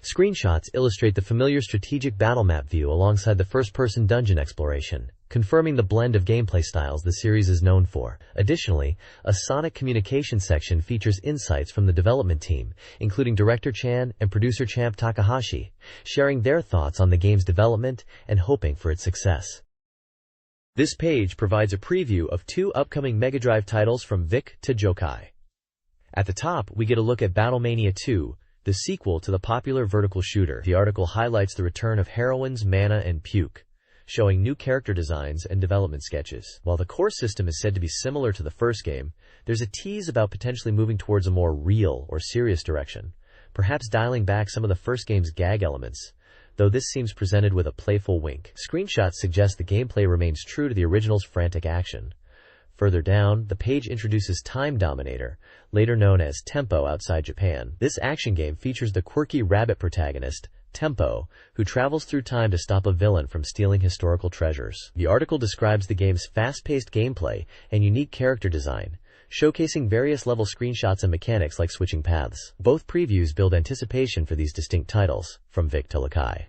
Screenshots illustrate the familiar strategic battle map view alongside the first-person dungeon exploration, confirming the blend of gameplay styles the series is known for. Additionally, a Sonic communication section features insights from the development team, including Director Chan and Producer Champ Takahashi, sharing their thoughts on the game's development and hoping for its success. This page provides a preview of 2 upcoming Mega Drive titles from Vic to Jokai. At the top, we get a look at Battlemania 2, the sequel to the popular vertical shooter. The article highlights the return of heroines Mana and Puke, showing new character designs and development sketches. While the core system is said to be similar to the first game, there's a tease about potentially moving towards a more real or serious direction, perhaps dialing back some of the first game's gag elements, though this seems presented with a playful wink. Screenshots suggest the gameplay remains true to the original's frantic action. Further down, the page introduces Time Dominator, later known as Tempo outside Japan. This action game features the quirky rabbit protagonist, Tempo, who travels through time to stop a villain from stealing historical treasures. The article describes the game's fast-paced gameplay and unique character design, showcasing various level screenshots and mechanics like switching paths. Both previews build anticipation for these distinct titles, from Vic to Lakai.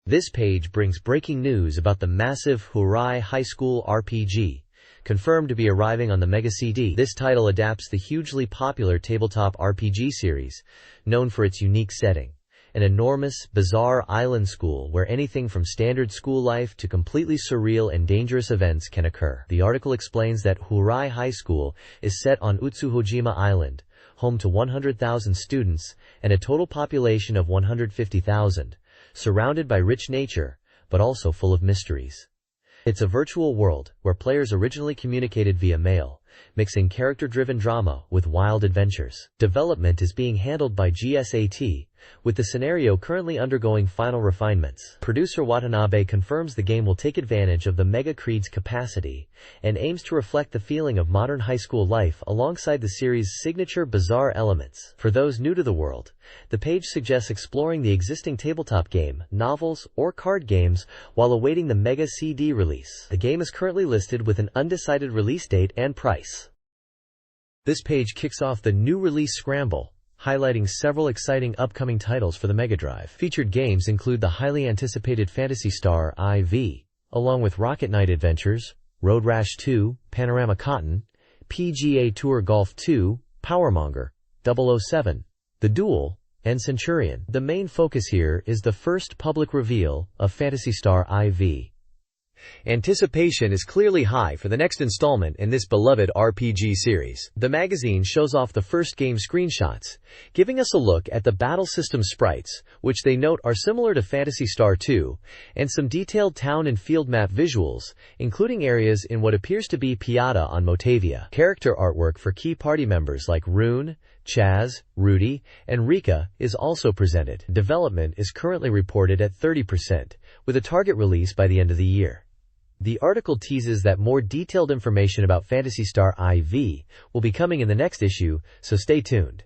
This page brings breaking news about the massive Hurai High School RPG, confirmed to be arriving on the Mega CD. This title adapts the hugely popular tabletop RPG series, known for its unique setting, an enormous, bizarre island school where anything from standard school life to completely surreal and dangerous events can occur. The article explains that Hurai High School is set on Utsuhojima Island, home to 100,000 students and a total population of 150,000, surrounded by rich nature, but also full of mysteries. It's a virtual world where players originally communicated via mail, mixing character-driven drama with wild adventures. Development is being handled by GSAT, with the scenario currently undergoing final refinements. Producer Watanabe confirms the game will take advantage of the Mega Creed's capacity and aims to reflect the feeling of modern high school life alongside the series' signature bizarre elements. For those new to the world, the page suggests exploring the existing tabletop game, novels, or card games while awaiting the Mega CD release. The game is currently listed with an undecided release date and price. This page kicks off the new release scramble, highlighting several exciting upcoming titles for the Mega Drive. Featured games include the highly anticipated Phantasy Star IV, along with Rocket Knight Adventures, Road Rash 2, Panorama Cotton, PGA Tour Golf 2, Powermonger, 007, The Duel, and Centurion. The main focus here is the first public reveal of Phantasy Star IV. Anticipation is clearly high for the next installment in this beloved RPG series. The magazine shows off the first game screenshots, giving us a look at the battle system sprites, which they note are similar to Phantasy Star II, and some detailed town and field map visuals, including areas in what appears to be Piata on Motavia. Character artwork for key party members like Rune, Chaz, Rudy, and Rika is also presented. Development is currently reported at 30%, with a target release by the end of the year. The article teases that more detailed information about Phantasy Star IV will be coming in the next issue, so stay tuned.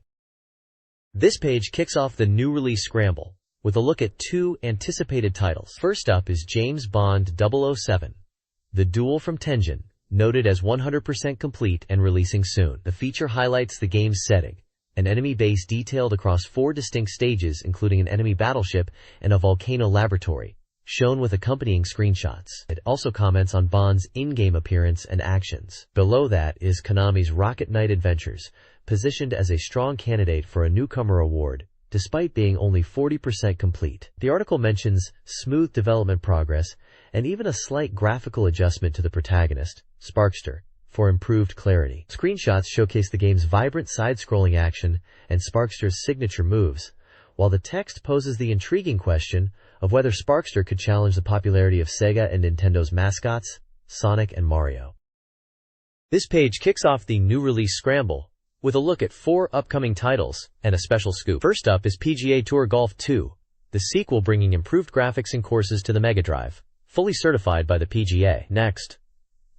This page kicks off the new release scramble, with a look at 2 anticipated titles. First up is James Bond 007, The Duel from Tenjin, noted as 100% complete and releasing soon. The feature highlights the game's setting, an enemy base detailed across 4 distinct stages including an enemy battleship and a volcano laboratory, shown with accompanying screenshots. It also comments on Bond's in-game appearance and actions. Below that is Konami's Rocket Knight Adventures, positioned as a strong candidate for a newcomer award, despite being only 40% complete. The article mentions smooth development progress and even a slight graphical adjustment to the protagonist, Sparkster, for improved clarity. Screenshots showcase the game's vibrant side-scrolling action and Sparkster's signature moves, while the text poses the intriguing question of whether Sparkster could challenge the popularity of Sega and Nintendo's mascots, Sonic and Mario. This page kicks off the new release scramble, with a look at 4 upcoming titles and a special scoop. First up is PGA Tour Golf 2, the sequel bringing improved graphics and courses to the Mega Drive, fully certified by the PGA. Next,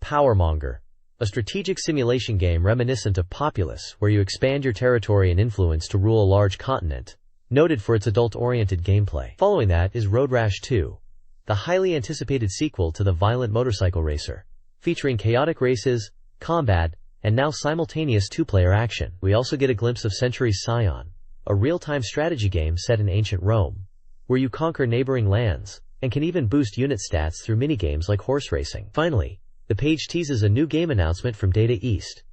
Powermonger, a strategic simulation game reminiscent of Populous, where you expand your territory and influence to rule a large continent, noted for its adult-oriented gameplay. Following that is Road Rash 2, the highly anticipated sequel to the violent motorcycle racer, featuring chaotic races, combat, and now simultaneous two-player action. We also get a glimpse of Century's Scion, a real-time strategy game set in ancient Rome, where you conquer neighboring lands, and can even boost unit stats through minigames like horse racing. Finally, the page teases a new game announcement from Data East.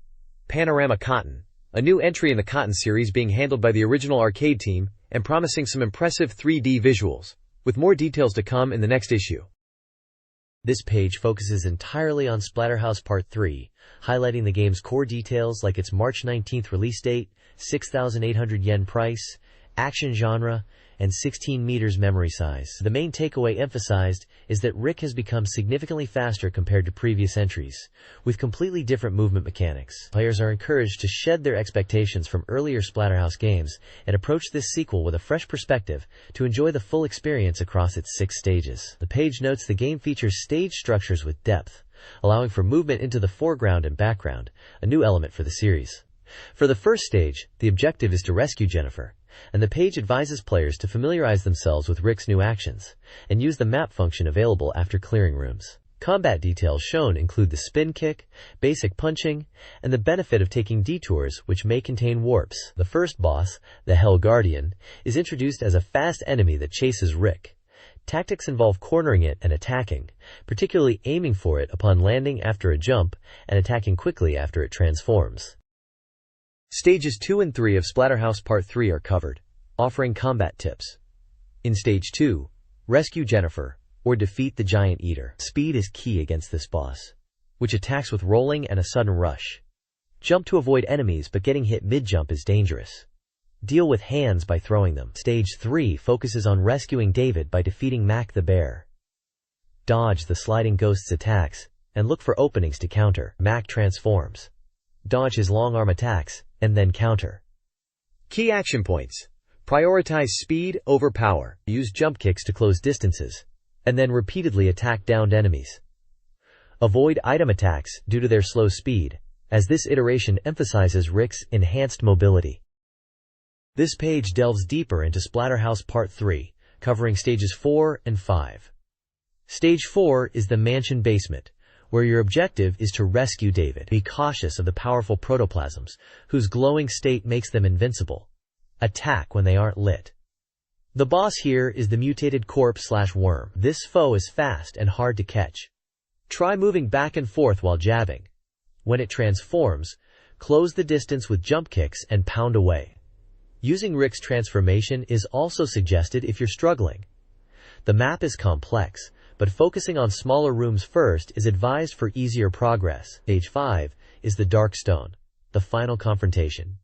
Panorama Cotton, a new entry in the Cotton series being handled by the original arcade team and promising some impressive 3D visuals, with more details to come in the next issue. This page focuses entirely on Splatterhouse Part 3, highlighting the game's core details like its March 19th release date, 6,800 yen price, action genre, and 16 meters memory size. The main takeaway emphasized is that Rick has become significantly faster compared to previous entries, with completely different movement mechanics. Players are encouraged to shed their expectations from earlier Splatterhouse games and approach this sequel with a fresh perspective to enjoy the full experience across its 6 stages. The page notes the game features stage structures with depth, allowing for movement into the foreground and background, a new element for the series. For the first stage, the objective is to rescue Jennifer, and the page advises players to familiarize themselves with Rick's new actions and use the map function available after clearing rooms. Combat details shown include the spin kick, basic punching, and the benefit of taking detours which may contain warps. The first boss, the Hell Guardian, is introduced as a fast enemy that chases Rick. Tactics involve cornering it and attacking, particularly aiming for it upon landing after a jump and attacking quickly after it transforms. Stages 2 and 3 of Splatterhouse Part 3 are covered, offering combat tips. In Stage 2, rescue Jennifer, or defeat the Giant Eater. Speed is key against this boss, which attacks with rolling and a sudden rush. Jump to avoid enemies, but getting hit mid-jump is dangerous. Deal with hands by throwing them. Stage 3 focuses on rescuing David by defeating Mac the Bear. Dodge the sliding ghost's attacks, and look for openings to counter. Mac transforms. Dodge his long arm attacks, and then counter. Key action points. Prioritize speed over power. Use jump kicks to close distances, and then repeatedly attack downed enemies. Avoid item attacks due to their slow speed, as this iteration emphasizes Rick's enhanced mobility. This page delves deeper into Splatterhouse Part 3, covering stages 4 and 5. Stage 4 is the mansion basement, where your objective is to rescue David. Be cautious of the powerful protoplasms, whose glowing state makes them invincible. Attack when they aren't lit. The boss here is the mutated corpse/worm. This foe is fast and hard to catch. Try moving back and forth while jabbing. When it transforms, close the distance with jump kicks and pound away. Using Rick's transformation is also suggested if you're struggling. The map is complex, but focusing on smaller rooms first is advised for easier progress. Stage 5 is the Dark Stone, the final confrontation.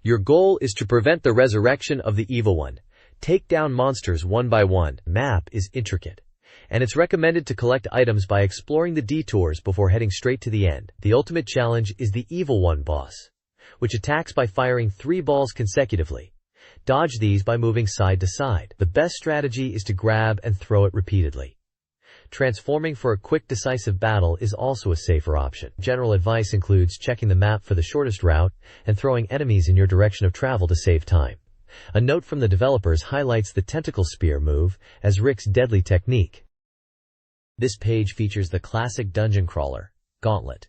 Your goal is to prevent the resurrection of the Evil One. Take down monsters one by one. The map is intricate, and it's recommended to collect items by exploring the detours before heading straight to the end. The ultimate challenge is the Evil One boss, which attacks by firing 3 balls consecutively. Dodge these by moving side to side. The best strategy is to grab and throw it repeatedly. Transforming for a quick, decisive battle is also a safer option. General advice includes checking the map for the shortest route and throwing enemies in your direction of travel to save time. A note from the developers highlights the tentacle spear move as Rick's deadly technique. This page features the classic dungeon crawler, Gauntlet,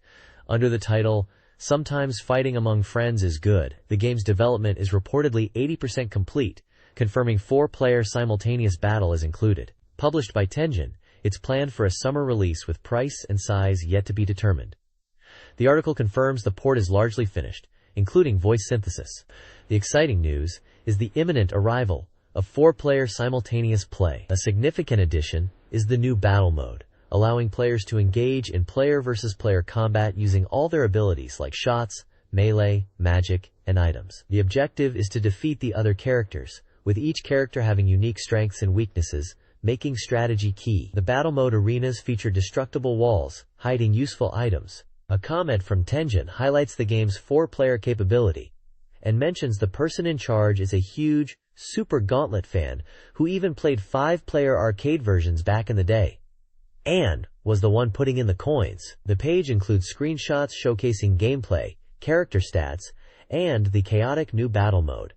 under the title, "Sometimes Fighting Among Friends is Good." The game's development is reportedly 80% complete, confirming 4-player simultaneous battle is included. Published by Tengen, it's planned for a summer release with price and size yet to be determined. The article confirms the port is largely finished, including voice synthesis. The exciting news is the imminent arrival of 4-player simultaneous play. A significant addition is the new battle mode, allowing players to engage in player-versus-player combat using all their abilities like shots, melee, magic, and items. The objective is to defeat the other characters, with each character having unique strengths and weaknesses, making strategy key. The battle mode arenas feature destructible walls, hiding useful items. A comment from Tengen highlights the game's 4-player capability, and mentions the person in charge is a huge, Super Gauntlet fan who even played 5-player arcade versions back in the day, and was the one putting in the coins. The page includes screenshots showcasing gameplay, character stats, and the chaotic new battle mode.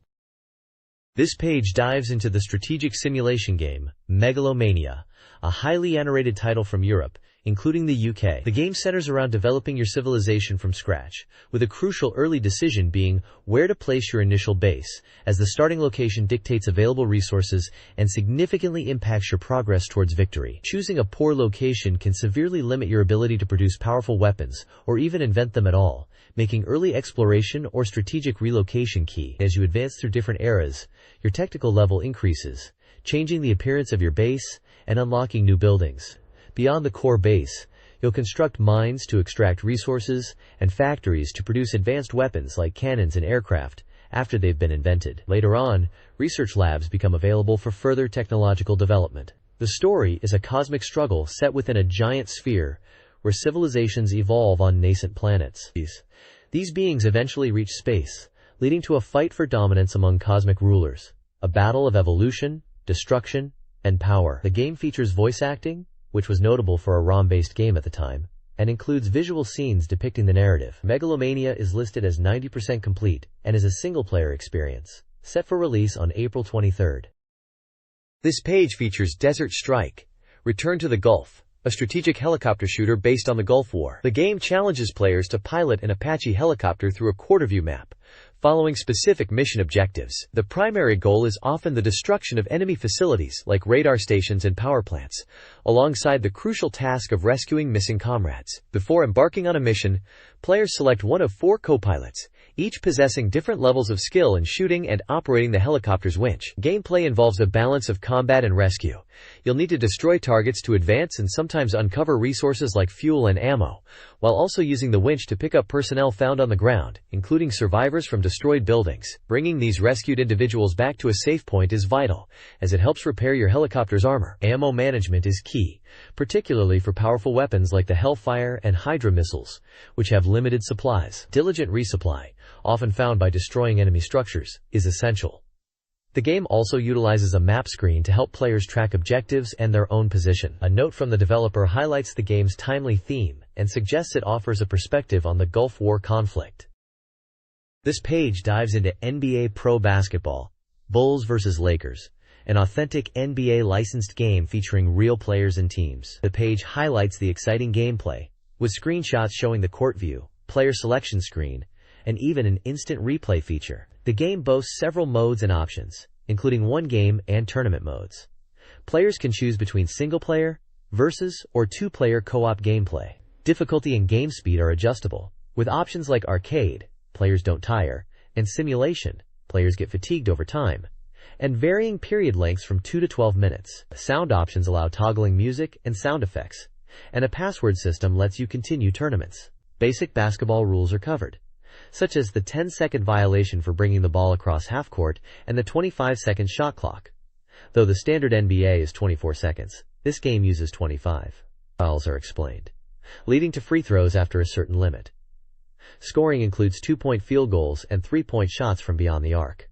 This page dives into the strategic simulation game, Megalomania, a highly annotated title from Europe, including the UK. The game centers around developing your civilization from scratch, with a crucial early decision being where to place your initial base, as the starting location dictates available resources and significantly impacts your progress towards victory. Choosing a poor location can severely limit your ability to produce powerful weapons, or even invent them at all, making early exploration or strategic relocation key. As you advance through different eras, your technical level increases, changing the appearance of your base and unlocking new buildings. Beyond the core base, you'll construct mines to extract resources and factories to produce advanced weapons like cannons and aircraft after they've been invented. Later on, research labs become available for further technological development. The story is a cosmic struggle set within a giant sphere where civilizations evolve on nascent planets. These beings eventually reach space, leading to a fight for dominance among cosmic rulers, a battle of evolution, destruction, and power. The game features voice acting, which was notable for a ROM-based game at the time, and includes visual scenes depicting the narrative. Megalomania is listed as 90% complete and is a single-player experience, set for release on April 23rd. This page features Desert Strike, Return to the Gulf, a strategic helicopter shooter based on the Gulf War. The game challenges players to pilot an Apache helicopter through a quarter-view map, following specific mission objectives. The primary goal is often the destruction of enemy facilities like radar stations and power plants, alongside the crucial task of rescuing missing comrades. Before embarking on a mission, players select one of 4 co-pilots, each possessing different levels of skill in shooting and operating the helicopter's winch. Gameplay involves a balance of combat and rescue. You'll need to destroy targets to advance and sometimes uncover resources like fuel and ammo, while also using the winch to pick up personnel found on the ground, including survivors from destroyed buildings. Bringing these rescued individuals back to a safe point is vital, as it helps repair your helicopter's armor. Ammo management is key, particularly for powerful weapons like the Hellfire and Hydra missiles, which have limited supplies. Diligent resupply, often found by destroying enemy structures, is essential. The game also utilizes a map screen to help players track objectives and their own position. A note from the developer highlights the game's timely theme and suggests it offers a perspective on the Gulf War conflict. This page dives into NBA Pro Basketball, Bulls vs. Lakers, an authentic NBA licensed game featuring real players and teams. The page highlights the exciting gameplay, with screenshots showing the court view, player selection screen, and even an instant replay feature. The game boasts several modes and options, including one-game and tournament modes. Players can choose between single-player, versus, or two-player co-op gameplay. Difficulty and game speed are adjustable, with options like arcade, players don't tire, and simulation, players get fatigued over time, and varying period lengths from 2 to 12 minutes. Sound options allow toggling music and sound effects, and a password system lets you continue tournaments. Basic basketball rules are covered, such as the 10-second violation for bringing the ball across half-court and the 25-second shot clock. Though the standard NBA is 24 seconds, this game uses 25. Fouls are explained, leading to free throws after a certain limit. Scoring includes 2-point field goals and 3-point shots from beyond the arc.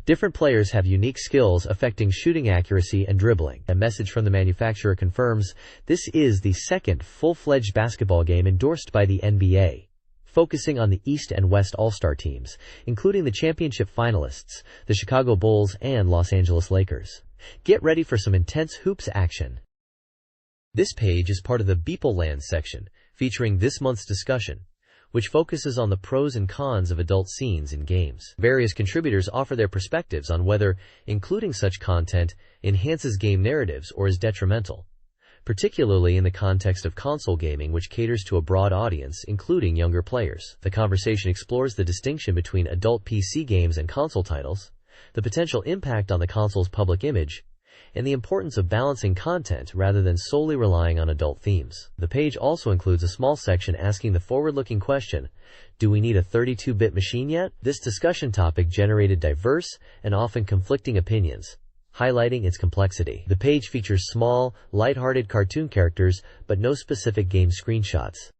Different players have unique skills affecting shooting accuracy and dribbling. A message from the manufacturer confirms this is the second full-fledged basketball game endorsed by the NBA, focusing on the East and West All-Star teams, including the championship finalists, the Chicago Bulls and Los Angeles Lakers. Get ready for some intense hoops action. This page is part of the BeepMD section, featuring this month's discussion, which focuses on the pros and cons of adult scenes in games. Various contributors offer their perspectives on whether including such content enhances game narratives or is detrimental, particularly in the context of console gaming, which caters to a broad audience, including younger players. The conversation explores the distinction between adult PC games and console titles, the potential impact on the console's public image, and the importance of balancing content rather than solely relying on adult themes. The page also includes a small section asking the forward-looking question, do we need a 32-bit machine yet? This discussion topic generated diverse and often conflicting opinions, highlighting its complexity. The page features small, light-hearted cartoon characters, but no specific game screenshots.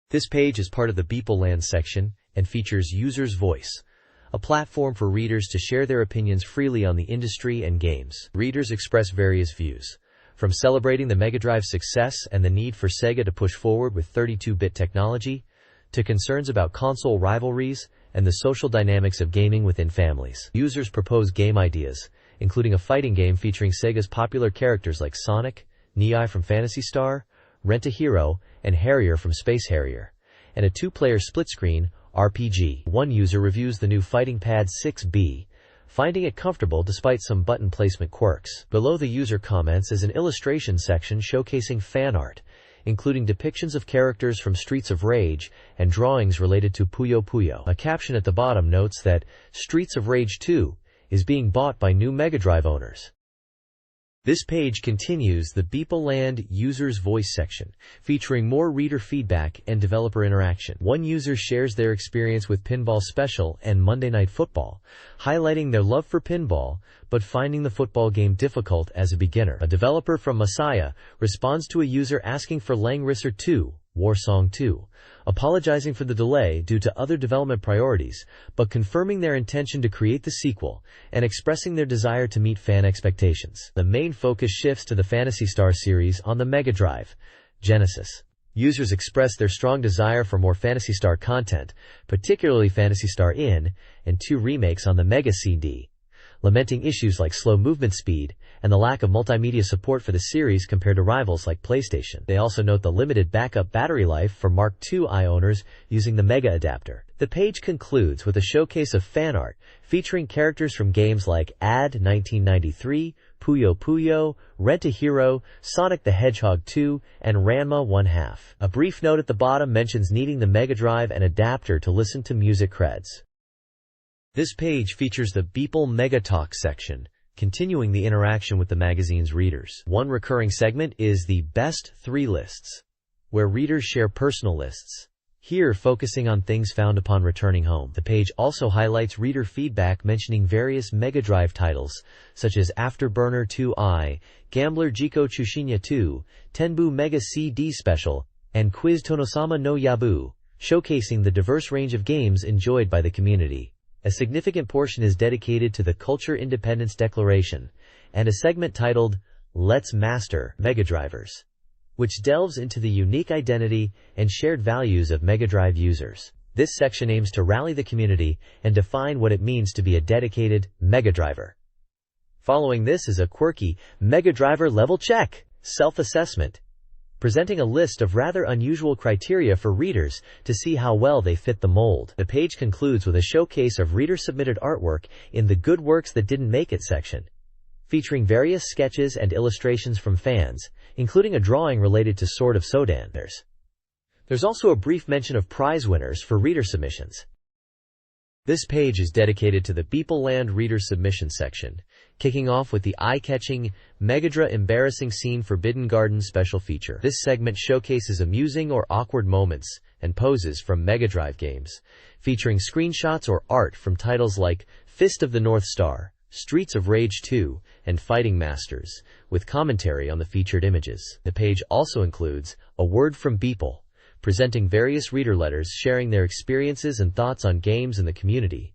This page is part of the BeepMD section and features User's Voice, a platform for readers to share their opinions freely on the industry and games. Readers express various views, from celebrating the Mega Drive's success and the need for Sega to push forward with 32-bit technology, to concerns about console rivalries and the social dynamics of gaming within families. Users propose game ideas, including a fighting game featuring Sega's popular characters like Sonic, Neo from Phantasy Star, Rent-A-Hero, and Harrier from Space Harrier, and a 2-player split-screen RPG. One user reviews the new Fighting Pad 6B, finding it comfortable despite some button placement quirks. Below the user comments is an illustration section showcasing fan art, including depictions of characters from Streets of Rage and drawings related to Puyo Puyo. A caption at the bottom notes that Streets of Rage 2 is being bought by new Mega Drive owners. This page continues the BeepMD User's Voice section, featuring more reader feedback and developer interaction. One user shares their experience with Pinball Special and Monday Night Football, highlighting their love for pinball, but finding the football game difficult as a beginner. A developer from Messiah responds to a user asking for Langrisser 2, Warsong 2, apologizing for the delay due to other development priorities, but confirming their intention to create the sequel and expressing their desire to meet fan expectations. The main focus shifts to the Phantasy Star series on the Mega Drive, Genesis. Users express their strong desire for more Phantasy Star content, particularly Phantasy Star In and 2 remakes on the Mega CD, lamenting issues like slow movement speed and the lack of multimedia support for the series compared to rivals like PlayStation. They also note the limited backup battery life for Mark II owners using the Mega adapter. The page concludes with a showcase of fan art featuring characters from games like AD 1993, Puyo Puyo, Rent-A-Hero, Sonic the Hedgehog 2, and Ranma 1/2. A brief note at the bottom mentions needing the Mega Drive and adapter to listen to music creds. This page features the BeepMD Mega Talk section, continuing the interaction with the magazine's readers. One recurring segment is the Best 3 lists, where readers share personal lists, here focusing on things found upon returning home. The page also highlights reader feedback mentioning various Mega Drive titles, such as Afterburner 2i, Gambler Jiko Chushinya 2, Tenbu Mega CD Special, and Quiz Tonosama no Yabu, showcasing the diverse range of games enjoyed by the community. A significant portion is dedicated to the Culture Independence Declaration, and a segment titled, Let's Master Mega Drivers, which delves into the unique identity and shared values of Mega Drive users. This section aims to rally the community and define what it means to be a dedicated Mega Driver. Following this is a quirky Mega Driver level check, self-assessment, presenting a list of rather unusual criteria for readers to see how well they fit the mold. The page concludes with a showcase of reader-submitted artwork in the Good Works That Didn't Make It section, featuring various sketches and illustrations from fans, including a drawing related to Sword of Sodan. There's also a brief mention of prize winners for reader submissions. This page is dedicated to the BeepMD Reader Submission section, kicking off with the eye-catching Megadra Embarrassing Scene Forbidden Garden special feature. This segment showcases amusing or awkward moments and poses from Mega Drive games, featuring screenshots or art from titles like Fist of the North Star, Streets of Rage 2, and Fighting Masters, with commentary on the featured images. The page also includes a word from BeepMD, presenting various reader letters sharing their experiences and thoughts on games in the community,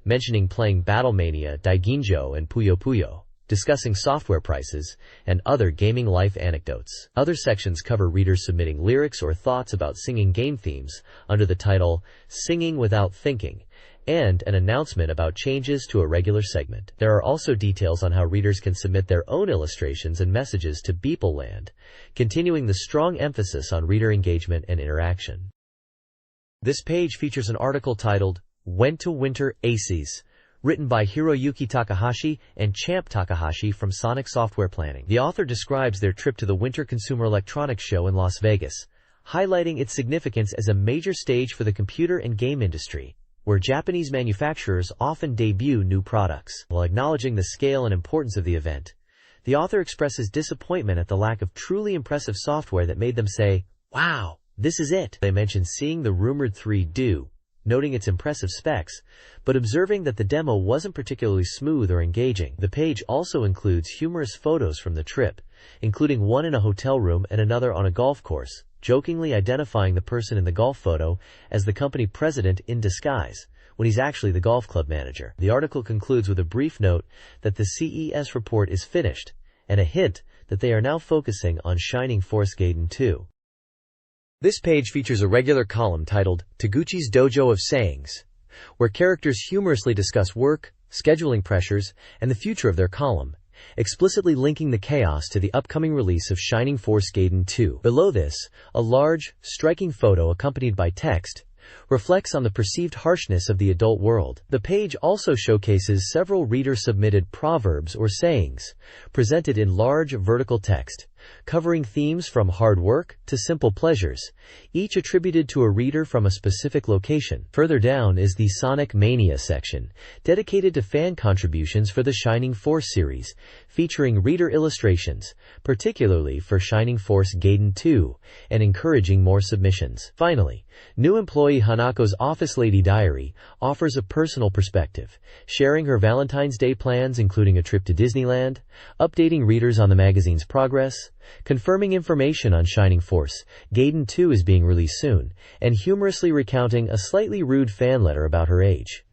mentioning playing Battlemania, Daiginjo, and Puyo Puyo, discussing software prices, and other gaming life anecdotes. Other sections cover readers submitting lyrics or thoughts about singing game themes under the title Singing Without Thinking, and an announcement about changes to a regular segment. There are also details on how readers can submit their own illustrations and messages to BeepMD, continuing the strong emphasis on reader engagement and interaction. This page features an article titled Went to Winter Aces, written by Hiroyuki Takahashi and Champ Takahashi from Sonic Software Planning. The author describes their trip to the Winter Consumer Electronics Show in Las Vegas, highlighting its significance as a major stage for the computer and game industry, where Japanese manufacturers often debut new products. While acknowledging the scale and importance of the event, the author expresses disappointment at the lack of truly impressive software that made them say, "Wow, this is it." They mention seeing the rumored 3Do, noting its impressive specs, but observing that the demo wasn't particularly smooth or engaging. The page also includes humorous photos from the trip, including one in a hotel room and another on a golf course, jokingly identifying the person in the golf photo as the company president in disguise, when he's actually the golf club manager. The article concludes with a brief note that the CES report is finished, and a hint that they are now focusing on Shining Force Gaiden 2. This page features a regular column titled Taguchi's Dojo of Sayings, where characters humorously discuss work, scheduling pressures, and the future of their column, explicitly linking the chaos to the upcoming release of Shining Force Gaiden 2. Below this, a large, striking photo accompanied by text reflects on the perceived harshness of the adult world. The page also showcases several reader-submitted proverbs or sayings, presented in large vertical text, covering themes from hard work to simple pleasures, each attributed to a reader from a specific location. Further down is the Sonic Mania section, dedicated to fan contributions for the Shining Force series, featuring reader illustrations, particularly for Shining Force Gaiden 2, and encouraging more submissions. Finally, new employee Hanako's Office Lady Diary offers a personal perspective, sharing her Valentine's Day plans including a trip to Disneyland, updating readers on the magazine's progress, confirming information on Shining Force Gaiden 2 is being released soon, and humorously recounting a slightly rude fan letter about her age.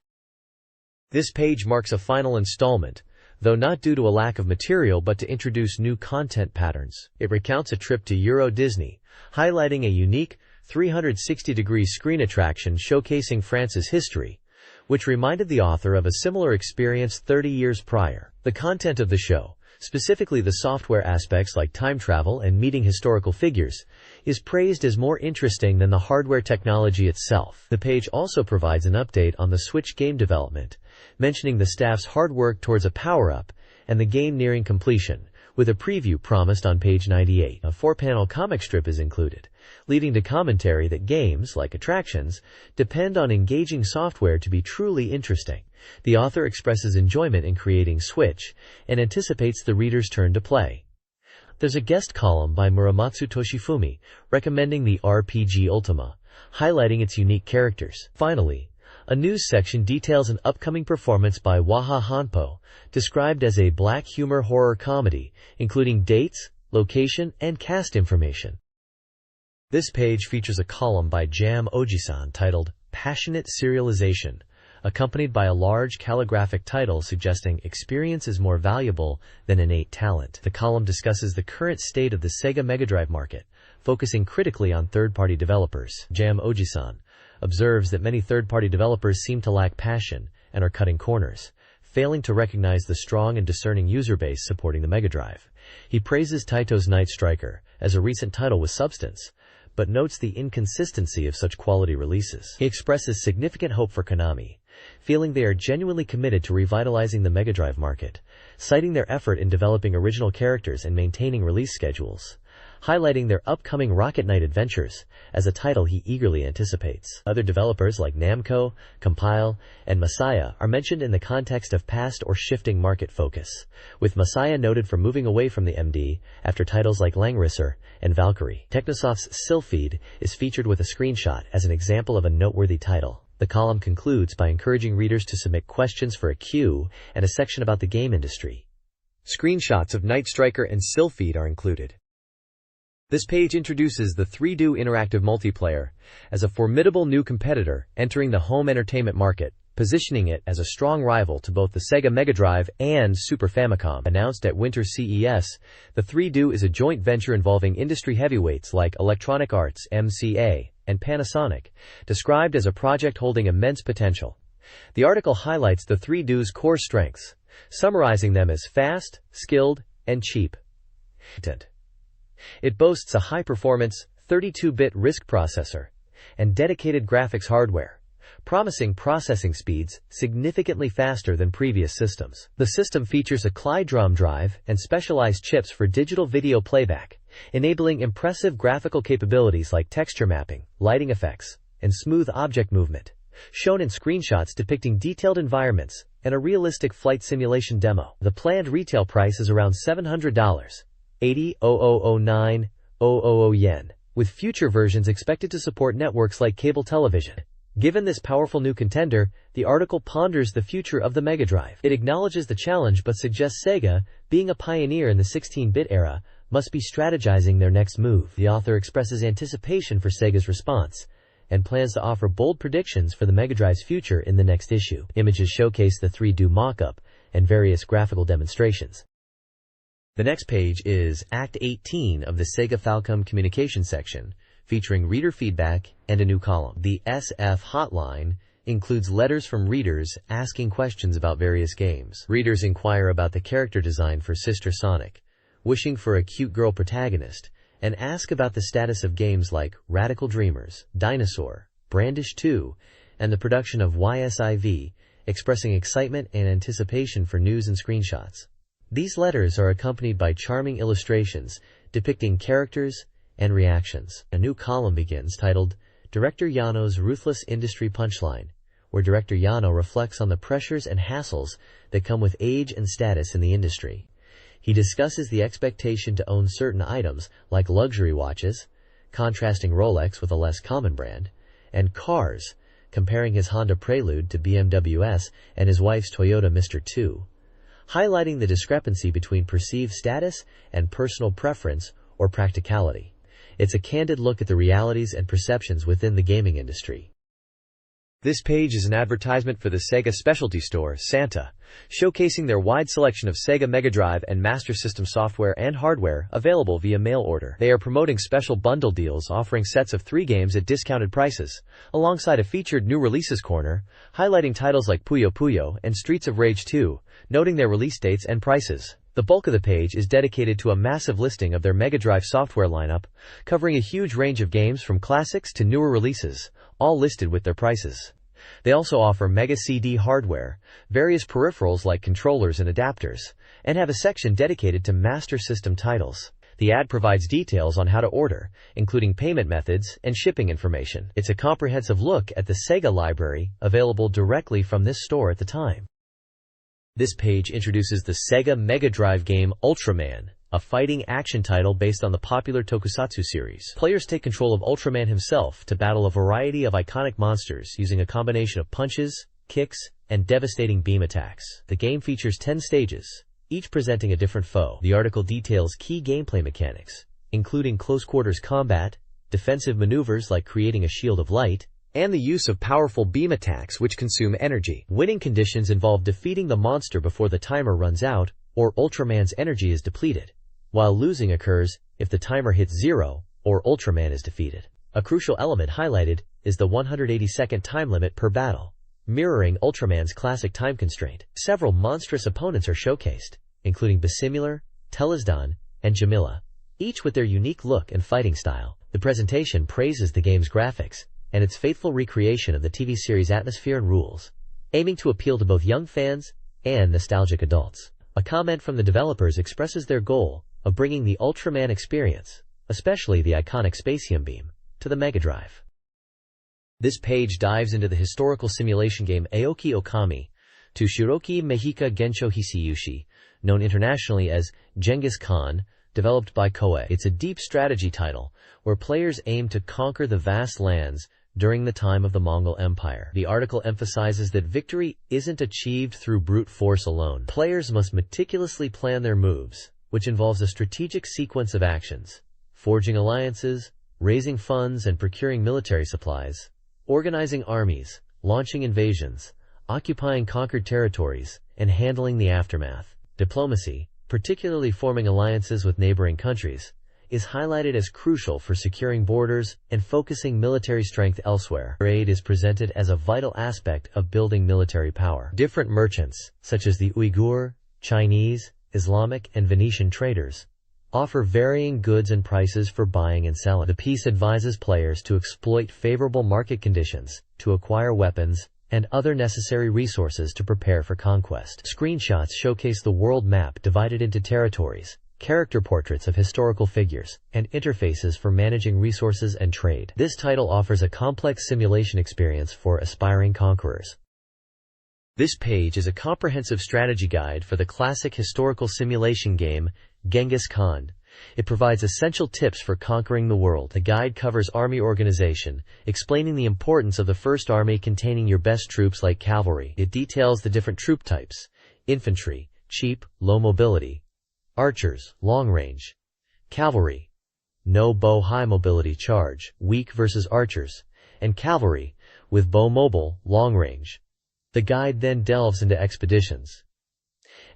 This page marks a final installment, though not due to a lack of material but to introduce new content patterns. It recounts a trip to Euro Disney, highlighting a unique 360-degree screen attraction showcasing France's history, which reminded the author of a similar experience 30 years prior. The content of the show, specifically the software aspects like time travel and meeting historical figures, is praised as more interesting than the hardware technology itself. The page also provides an update on the Switch game development, mentioning the staff's hard work towards a power-up and the game nearing completion, with a preview promised on page 98. A 4-panel comic strip is included, leading to commentary that games, like attractions, depend on engaging software to be truly interesting. The author expresses enjoyment in creating Switch and anticipates the reader's turn to play. There's a guest column by Muramatsu Toshifumi recommending the RPG Ultima, highlighting its unique characters. Finally, a news section details an upcoming performance by Waha Hanpo, described as a black humor horror comedy, including dates, location, and cast information. This page features a column by Jam Ojisan titled Passionate Serialization, accompanied by a large calligraphic title suggesting experience is more valuable than innate talent. The column discusses the current state of the Sega Mega Drive market, focusing critically on third-party developers. Jam Ojisan observes that many third-party developers seem to lack passion and are cutting corners, failing to recognize the strong and discerning user base supporting the Mega Drive. He praises Taito's Night Striker as a recent title with substance, but notes the inconsistency of such quality releases. He expresses significant hope for Konami, feeling they are genuinely committed to revitalizing the Mega Drive market, citing their effort in developing original characters and maintaining release schedules, highlighting their upcoming Rocket Knight adventures as a title he eagerly anticipates. Other developers like Namco, Compile, and Masaya are mentioned in the context of past or shifting market focus, with Masaya noted for moving away from the MD after titles like Langrisser and Valkyrie. Technosoft's Sylpheed is featured with a screenshot as an example of a noteworthy title. The column concludes by encouraging readers to submit questions for a Q and a section about the game industry. Screenshots of Night Striker and Sylpheed are included. This page introduces the 3Do Interactive Multiplayer as a formidable new competitor entering the home entertainment market, positioning it as a strong rival to both the Sega Mega Drive and Super Famicom. Announced at Winter CES, the 3Do is a joint venture involving industry heavyweights like Electronic Arts (MCA) and Panasonic, described as a project holding immense potential. The article highlights the 3Do's core strengths, summarizing them as fast, skilled, and cheap. It boasts a high-performance, 32-bit RISC processor and dedicated graphics hardware, promising processing speeds significantly faster than previous systems. The system features a Clydrom drive and specialized chips for digital video playback, enabling impressive graphical capabilities like texture mapping, lighting effects, and smooth object movement, shown in screenshots depicting detailed environments and a realistic flight simulation demo. The planned retail price is around $700. 80,009,000 yen, with future versions expected to support networks like cable television. Given this powerful new contender, the article ponders the future of the Mega Drive. It acknowledges the challenge but suggests Sega, being a pioneer in the 16-bit era, must be strategizing their next move. The author expresses anticipation for Sega's response and plans to offer bold predictions for the Mega Drive's future in the next issue. Images showcase the 3Do mock-up and various graphical demonstrations. The next page is Act 18 of the Sega Falcom Communication section, featuring reader feedback and a new column. The SF Hotline includes letters from readers asking questions about various games. Readers inquire about the character design for Sister Sonic, wishing for a cute girl protagonist, and ask about the status of games like Radical Dreamers, Dinosaur, Brandish 2, and the production of YSIV, expressing excitement and anticipation for news and screenshots. These letters are accompanied by charming illustrations depicting characters and reactions. A new column begins titled Director Yano's Ruthless Industry Punchline, where Director Yano reflects on the pressures and hassles that come with age and status in the industry. He discusses the expectation to own certain items like luxury watches, contrasting Rolex with a less common brand, and cars, comparing his Honda Prelude to BMW S and his wife's Toyota Mr. 2, highlighting the discrepancy between perceived status and personal preference or practicality. It's a candid look at the realities and perceptions within the gaming industry. This page is an advertisement for the Sega specialty store, Santa, showcasing their wide selection of Sega Mega Drive and Master System software and hardware available via mail order. They are promoting special bundle deals offering sets of 3 games at discounted prices, alongside a featured new releases corner, highlighting titles like Puyo Puyo and Streets of Rage 2, noting their release dates and prices. The bulk of the page is dedicated to a massive listing of their Mega Drive software lineup, covering a huge range of games from classics to newer releases, all listed with their prices. They also offer Mega CD hardware, various peripherals like controllers and adapters, and have a section dedicated to Master System titles. The ad provides details on how to order, including payment methods and shipping information. It's a comprehensive look at the Sega library, available directly from this store at the time. This page introduces the Sega Mega Drive game Ultraman, a fighting action title based on the popular tokusatsu series. Players take control of Ultraman himself to battle a variety of iconic monsters using a combination of punches, kicks, and devastating beam attacks. The game features 10 stages, each presenting a different foe. The article details key gameplay mechanics, including close-quarters combat, defensive maneuvers like creating a shield of light, and the use of powerful beam attacks which consume energy. Winning conditions involve defeating the monster before the timer runs out or Ultraman's energy is depleted, while losing occurs if the timer hits 0 or Ultraman is defeated. A crucial element highlighted is the 180-second time limit per battle, mirroring Ultraman's classic time constraint. Several monstrous opponents are showcased, including Basimular, Telesdan, and Jamila, each with their unique look and fighting style. The presentation praises the game's graphics and its faithful recreation of the TV series' atmosphere and rules, aiming to appeal to both young fans and nostalgic adults. A comment from the developers expresses their goal of bringing the Ultraman experience, especially the iconic Spacium Beam, to the Mega Drive. This page dives into the historical simulation game Aoki Okami to Shiroki Meihika Gensho Hisayushi, known internationally as Genghis Khan, developed by Koei. It's a deep strategy title where players aim to conquer the vast lands during the time of the Mongol Empire. The article emphasizes that victory isn't achieved through brute force alone. Players must meticulously plan their moves, which involves a strategic sequence of actions: forging alliances, raising funds and procuring military supplies, organizing armies, launching invasions, occupying conquered territories, and handling the aftermath. Diplomacy, particularly forming alliances with neighboring countries, is highlighted as crucial for securing borders and focusing military strength elsewhere. Trade is presented as a vital aspect of building military power. Different merchants, such as the Uyghur, Chinese, Islamic, and Venetian traders, offer varying goods and prices for buying and selling. The piece advises players to exploit favorable market conditions, to acquire weapons, and other necessary resources to prepare for conquest. Screenshots showcase the world map divided into territories, character portraits of historical figures, and interfaces for managing resources and trade. This title offers a complex simulation experience for aspiring conquerors. This page is a comprehensive strategy guide for the classic historical simulation game Genghis Khan. It provides essential tips for conquering the world. The guide covers army organization, explaining the importance of the first army containing your best troops like cavalry. It details the different troop types: infantry, cheap, low mobility; archers, long range; cavalry, no bow, high mobility charge, weak versus archers; and cavalry, with bow mobile, long range. The guide then delves into expeditions,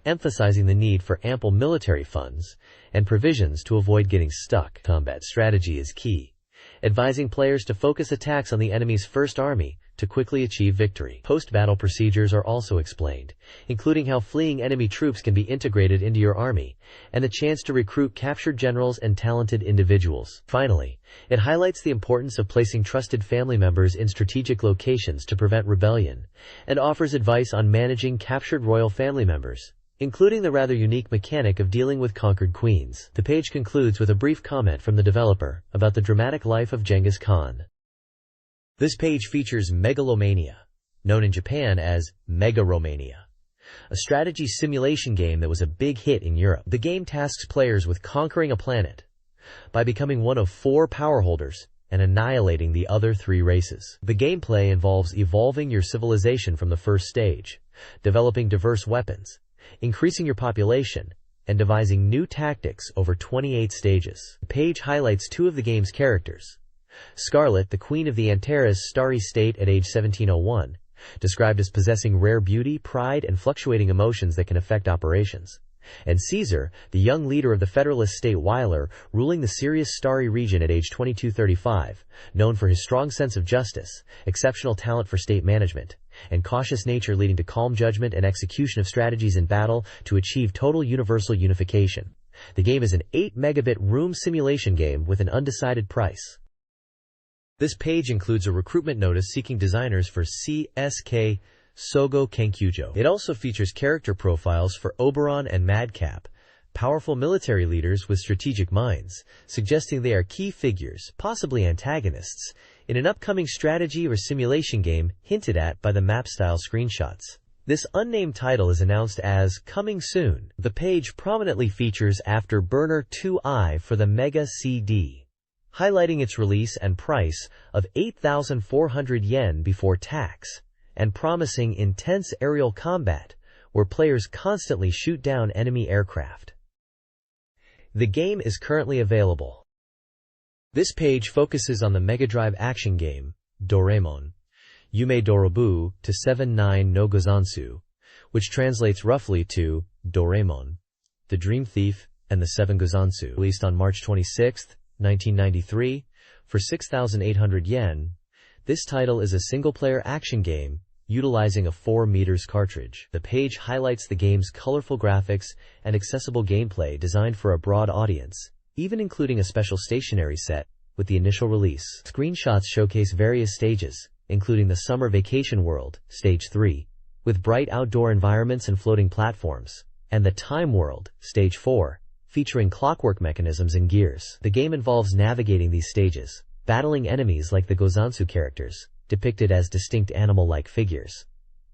emphasizing the need for ample military funds and provisions to avoid getting stuck. Combat strategy is key, advising players to focus attacks on the enemy's first army to quickly achieve victory. Post-battle procedures are also explained, including how fleeing enemy troops can be integrated into your army, and the chance to recruit captured generals and talented individuals. Finally, it highlights the importance of placing trusted family members in strategic locations to prevent rebellion, and offers advice on managing captured royal family members, including the rather unique mechanic of dealing with conquered queens. The page concludes with a brief comment from the developer about the dramatic life of Genghis Khan. This page features Megalomania, known in Japan as Mega Romania, a strategy simulation game that was a big hit in Europe. The game tasks players with conquering a planet by becoming one of 4 power holders and annihilating the other 3 races. The gameplay involves evolving your civilization from the first stage, developing diverse weapons, increasing your population, and devising new tactics over 28 stages. The page highlights 2 of the game's characters. Scarlet, the queen of the Antares starry state at age 1701, described as possessing rare beauty, pride, and fluctuating emotions that can affect operations. And Caesar, the young leader of the Federalist state Weiler, ruling the Sirius starry region at age 2235, known for his strong sense of justice, exceptional talent for state management, and cautious nature leading to calm judgment and execution of strategies in battle to achieve total universal unification. The game is an 8-megabit room simulation game with an undecided price. This page includes a recruitment notice seeking designers for CSK Sogo Kenkyujo. It also features character profiles for Oberon and Madcap, powerful military leaders with strategic minds, suggesting they are key figures, possibly antagonists, in an upcoming strategy or simulation game hinted at by the map-style screenshots. This unnamed title is announced as coming soon. The page prominently features Afterburner 2i for the Mega CD, highlighting its release and price of 8,400 yen before tax, and promising intense aerial combat, where players constantly shoot down enemy aircraft. The game is currently available. This page focuses on the Mega Drive action game, Doraemon, Yume Dorobu to 79 no Gozansu, which translates roughly to Doraemon, the Dream Thief, and the 7 Gozansu. Released on March 26, 1993, for 6,800 yen, this title is a single-player action game utilizing a 4 meters cartridge. The page highlights the game's colorful graphics and accessible gameplay designed for a broad audience, even including a special stationery set with the initial release. Screenshots showcase various stages, including the Summer Vacation World, Stage 3, with bright outdoor environments and floating platforms, and the Time World, Stage 4, featuring clockwork mechanisms and gears. The game involves navigating these stages, battling enemies like the Gozansu characters, depicted as distinct animal-like figures,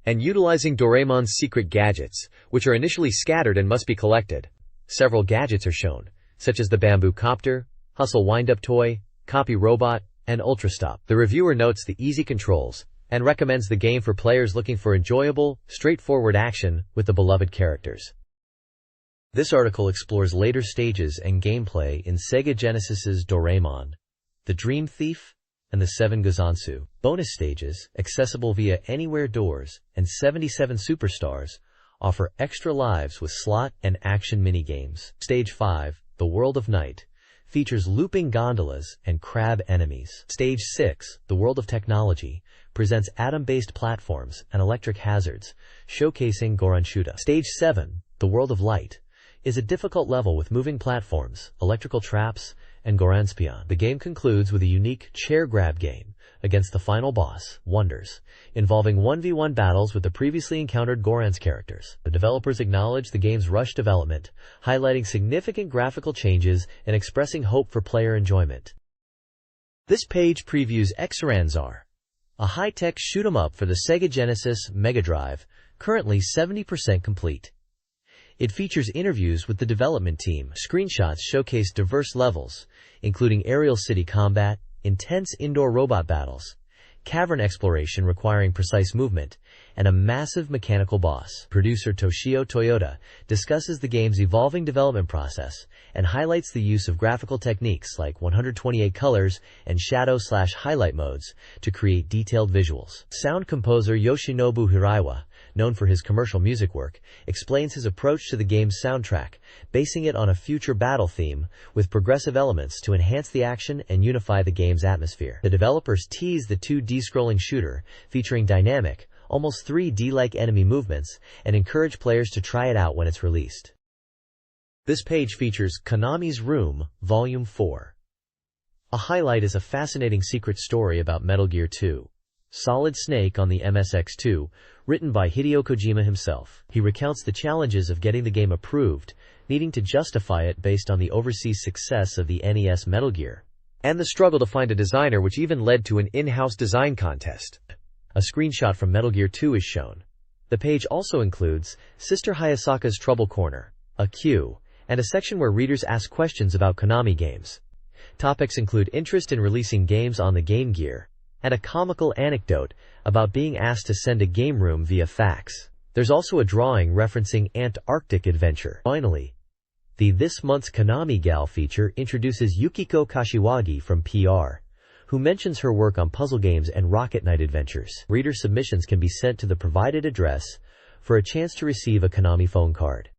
and utilizing Doraemon's secret gadgets, which are initially scattered and must be collected. Several gadgets are shown, such as the bamboo copter, hustle wind-up toy, copy robot, and ultra stop. The reviewer notes the easy controls and recommends the game for players looking for enjoyable, straightforward action with the beloved characters. This article explores later stages and gameplay in Sega Genesis's Doraemon, the Dream Thief, and the 7 Gozansu. Bonus stages, accessible via Anywhere doors and 77 Superstars, offer extra lives with slot and action minigames. Stage 5, The World of Night, features looping gondolas and crab enemies. Stage 6, The World of Technology, presents atom-based platforms and electric hazards, showcasing Goranshuta. Stage 7, The World of Light, is a difficult level with moving platforms, electrical traps, and Goranspion. The game concludes with a unique chair grab game against the final boss, Wonders, involving 1v1 battles with the previously encountered Gorans characters. The developers acknowledge the game's rushed development, highlighting significant graphical changes and expressing hope for player enjoyment. This page previews Exoranzar, a high-tech shoot-'em-up for the Sega Genesis Mega Drive, currently 70% complete. It features interviews with the development team. Screenshots showcase diverse levels, including aerial city combat, intense indoor robot battles, cavern exploration requiring precise movement, and a massive mechanical boss. Producer Toshio Toyota discusses the game's evolving development process and highlights the use of graphical techniques like 128 colors and shadow/highlight modes to create detailed visuals. Sound composer Yoshinobu Hiraiwa known for his commercial music work, explains his approach to the game's soundtrack, basing it on a future battle theme, with progressive elements to enhance the action and unify the game's atmosphere. The developers tease the 2D scrolling shooter, featuring dynamic, almost 3D-like enemy movements, and encourage players to try it out when it's released. This page features Konami's Room, Volume 4. A highlight is a fascinating secret story about Metal Gear 2. Solid Snake on the MSX2, written by Hideo Kojima himself. He recounts the challenges of getting the game approved, needing to justify it based on the overseas success of the NES Metal Gear, and the struggle to find a designer, which even led to an in-house design contest. A screenshot from Metal Gear 2 is shown. The page also includes Sister Hayasaka's Trouble Corner, a queue, and a section where readers ask questions about Konami games. Topics include interest in releasing games on the Game Gear, and a comical anecdote about being asked to send a game room via fax. There's also a drawing referencing Antarctic Adventure. Finally, the This Month's Konami Gal feature introduces Yukiko Kashiwagi from PR, who mentions her work on puzzle games and Rocket Knight adventures. Reader submissions can be sent to the provided address for a chance to receive a Konami phone card.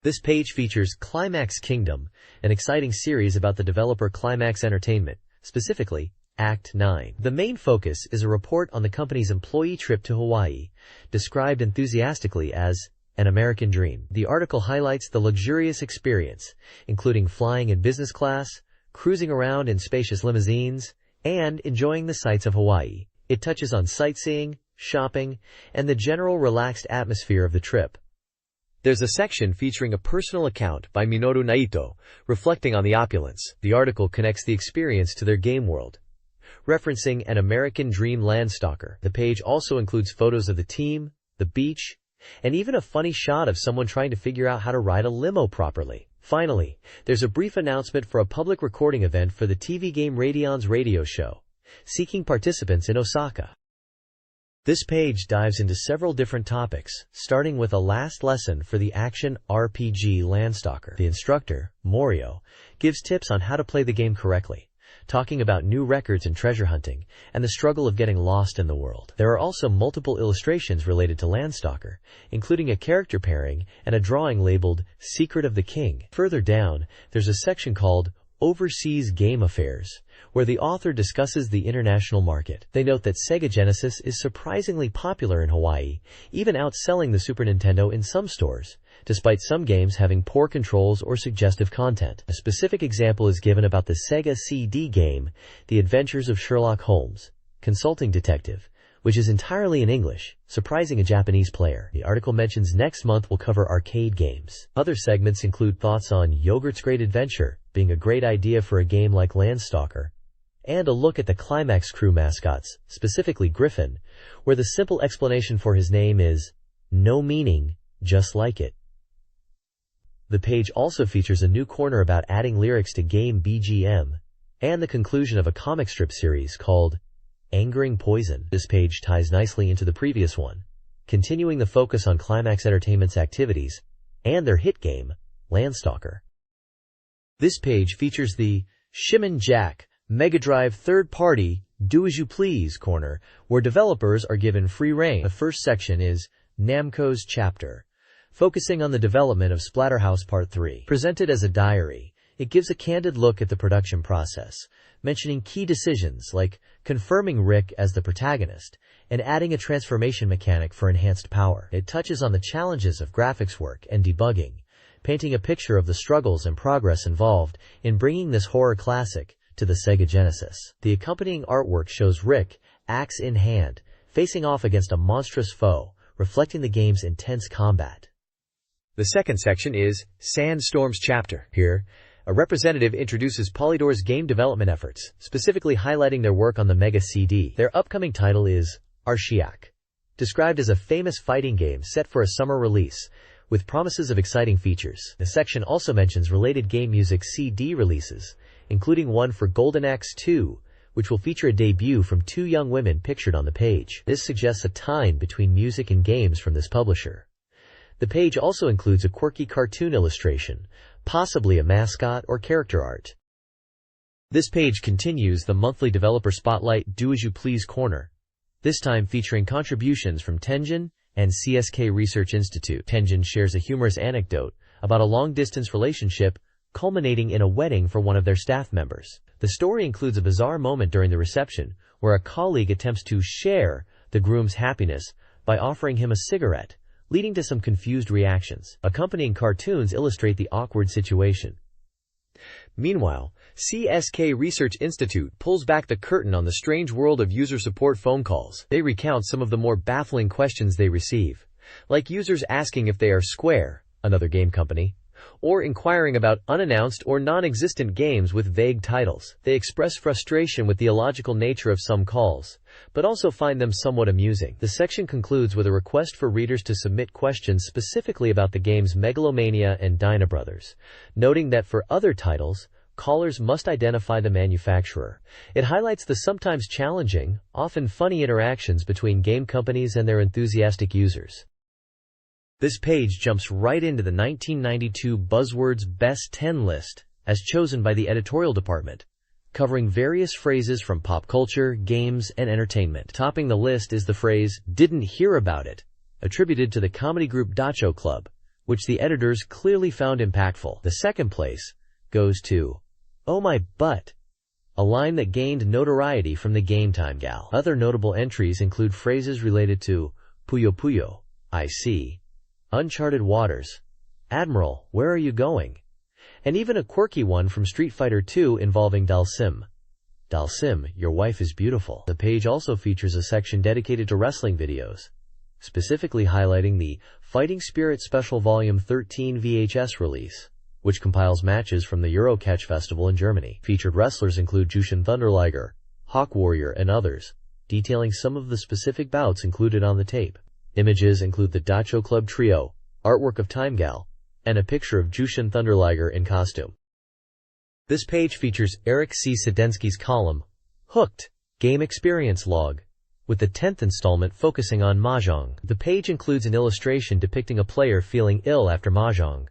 This page features Climax Kingdom, an exciting series about the developer Climax Entertainment, specifically Act 9. The main focus is a report on the company's employee trip to Hawaii, described enthusiastically as an American dream. The article highlights the luxurious experience, including flying in business class, cruising around in spacious limousines, and enjoying the sights of Hawaii. It touches on sightseeing, shopping, and the general relaxed atmosphere of the trip. There's a section featuring a personal account by Minoru Naito, reflecting on the opulence. The article connects the experience to their game world, referencing an American dream landstalker. The page also includes photos of the team, the beach, and even a funny shot of someone trying to figure out how to ride a limo properly. Finally, there's a brief announcement for a public recording event for the TV game Radion's radio show, seeking participants in Osaka. This page dives into several different topics, starting with a last lesson for the action RPG Landstalker. The instructor, Morio, gives tips on how to play the game correctly, talking about new records in treasure hunting, and the struggle of getting lost in the world. There are also multiple illustrations related to Landstalker, including a character pairing and a drawing labeled Secret of the King. Further down, there's a section called Overseas Game Affairs, where the author discusses the international market. They note that Sega Genesis is surprisingly popular in Hawaii, even outselling the Super Nintendo in some stores, despite some games having poor controls or suggestive content. A specific example is given about the Sega CD game, The Adventures of Sherlock Holmes, Consulting Detective, which is entirely in English, surprising a Japanese player. The article mentions next month will cover arcade games. Other segments include thoughts on Yogurt's Great Adventure, being a great idea for a game like Landstalker, and a look at the Climax crew mascots, specifically Griffin, where the simple explanation for his name is, no meaning, just like it. The page also features a new corner about adding lyrics to game BGM, and the conclusion of a comic strip series called Angering Poison. This page ties nicely into the previous one, continuing the focus on Climax Entertainment's activities, and their hit game, Landstalker. This page features the Shimon Jack Mega Drive third-party do-as-you-please corner, where developers are given free rein. The first section is Namco's chapter, focusing on the development of Splatterhouse Part 3. Presented as a diary, it gives a candid look at the production process, mentioning key decisions like confirming Rick as the protagonist and adding a transformation mechanic for enhanced power. It touches on the challenges of graphics work and debugging, painting a picture of the struggles and progress involved in bringing this horror classic to the Sega Genesis. The accompanying artwork shows Rick, axe in hand, facing off against a monstrous foe, reflecting the game's intense combat. The second section is Sandstorm's chapter. Here, a representative introduces Polydor's game development efforts, specifically highlighting their work on the Mega CD. Their upcoming title is Arshiak, described as a famous fighting game set for a summer release, with promises of exciting features. The section also mentions related game music CD releases, including one for Golden Axe 2, which will feature a debut from two young women pictured on the page. This suggests a tie between music and games from this publisher. The page also includes a quirky cartoon illustration, possibly a mascot or character art. This page continues the monthly Developer Spotlight Do-As-You-Please corner, this time featuring contributions from Tenjin, and CSK Research Institute. Tenjin shares a humorous anecdote about a long-distance relationship culminating in a wedding for one of their staff members. The story includes a bizarre moment during the reception where a colleague attempts to share the groom's happiness by offering him a cigarette, leading to some confused reactions. Accompanying cartoons illustrate the awkward situation. Meanwhile, CSK Research Institute pulls back the curtain on the strange world of user support phone calls. They recount some of the more baffling questions they receive, like users asking if they are Square, another game company, or inquiring about unannounced or non-existent games with vague titles. They express frustration with the illogical nature of some calls, but also find them somewhat amusing. The section concludes with a request for readers to submit questions specifically about the games Megalomania and Dyna Brothers, noting that for other titles, callers must identify the manufacturer. It highlights the sometimes challenging, often funny interactions between game companies and their enthusiastic users. This page jumps right into the 1992 Buzzwords Best 10 list, as chosen by the editorial department, covering various phrases from pop culture, games, and entertainment. Topping the list is the phrase, "didn't hear about it," attributed to the comedy group Dacho Club, which the editors clearly found impactful. The second place goes to, "Oh my butt," a line that gained notoriety from the Game Time Gal. Other notable entries include phrases related to Puyo Puyo, I see, Uncharted Waters, Admiral, where are you going? And even a quirky one from Street Fighter II involving Dalsim. Dalsim, your wife is beautiful. The page also features a section dedicated to wrestling videos, specifically highlighting the Fighting Spirit Special Volume 13 VHS release, which compiles matches from the Eurocatch Festival in Germany. Featured wrestlers include Jushin Thunder Liger, Hawk Warrior, and others, detailing some of the specific bouts included on the tape. Images include the Dacho Club trio, artwork of Time Gal, and a picture of Jushin Thunder Liger in costume. This page features Eric C. Sedensky's column, Hooked, Game Experience Log, with the 10th installment focusing on Mahjong. The page includes an illustration depicting a player feeling ill after Mahjong,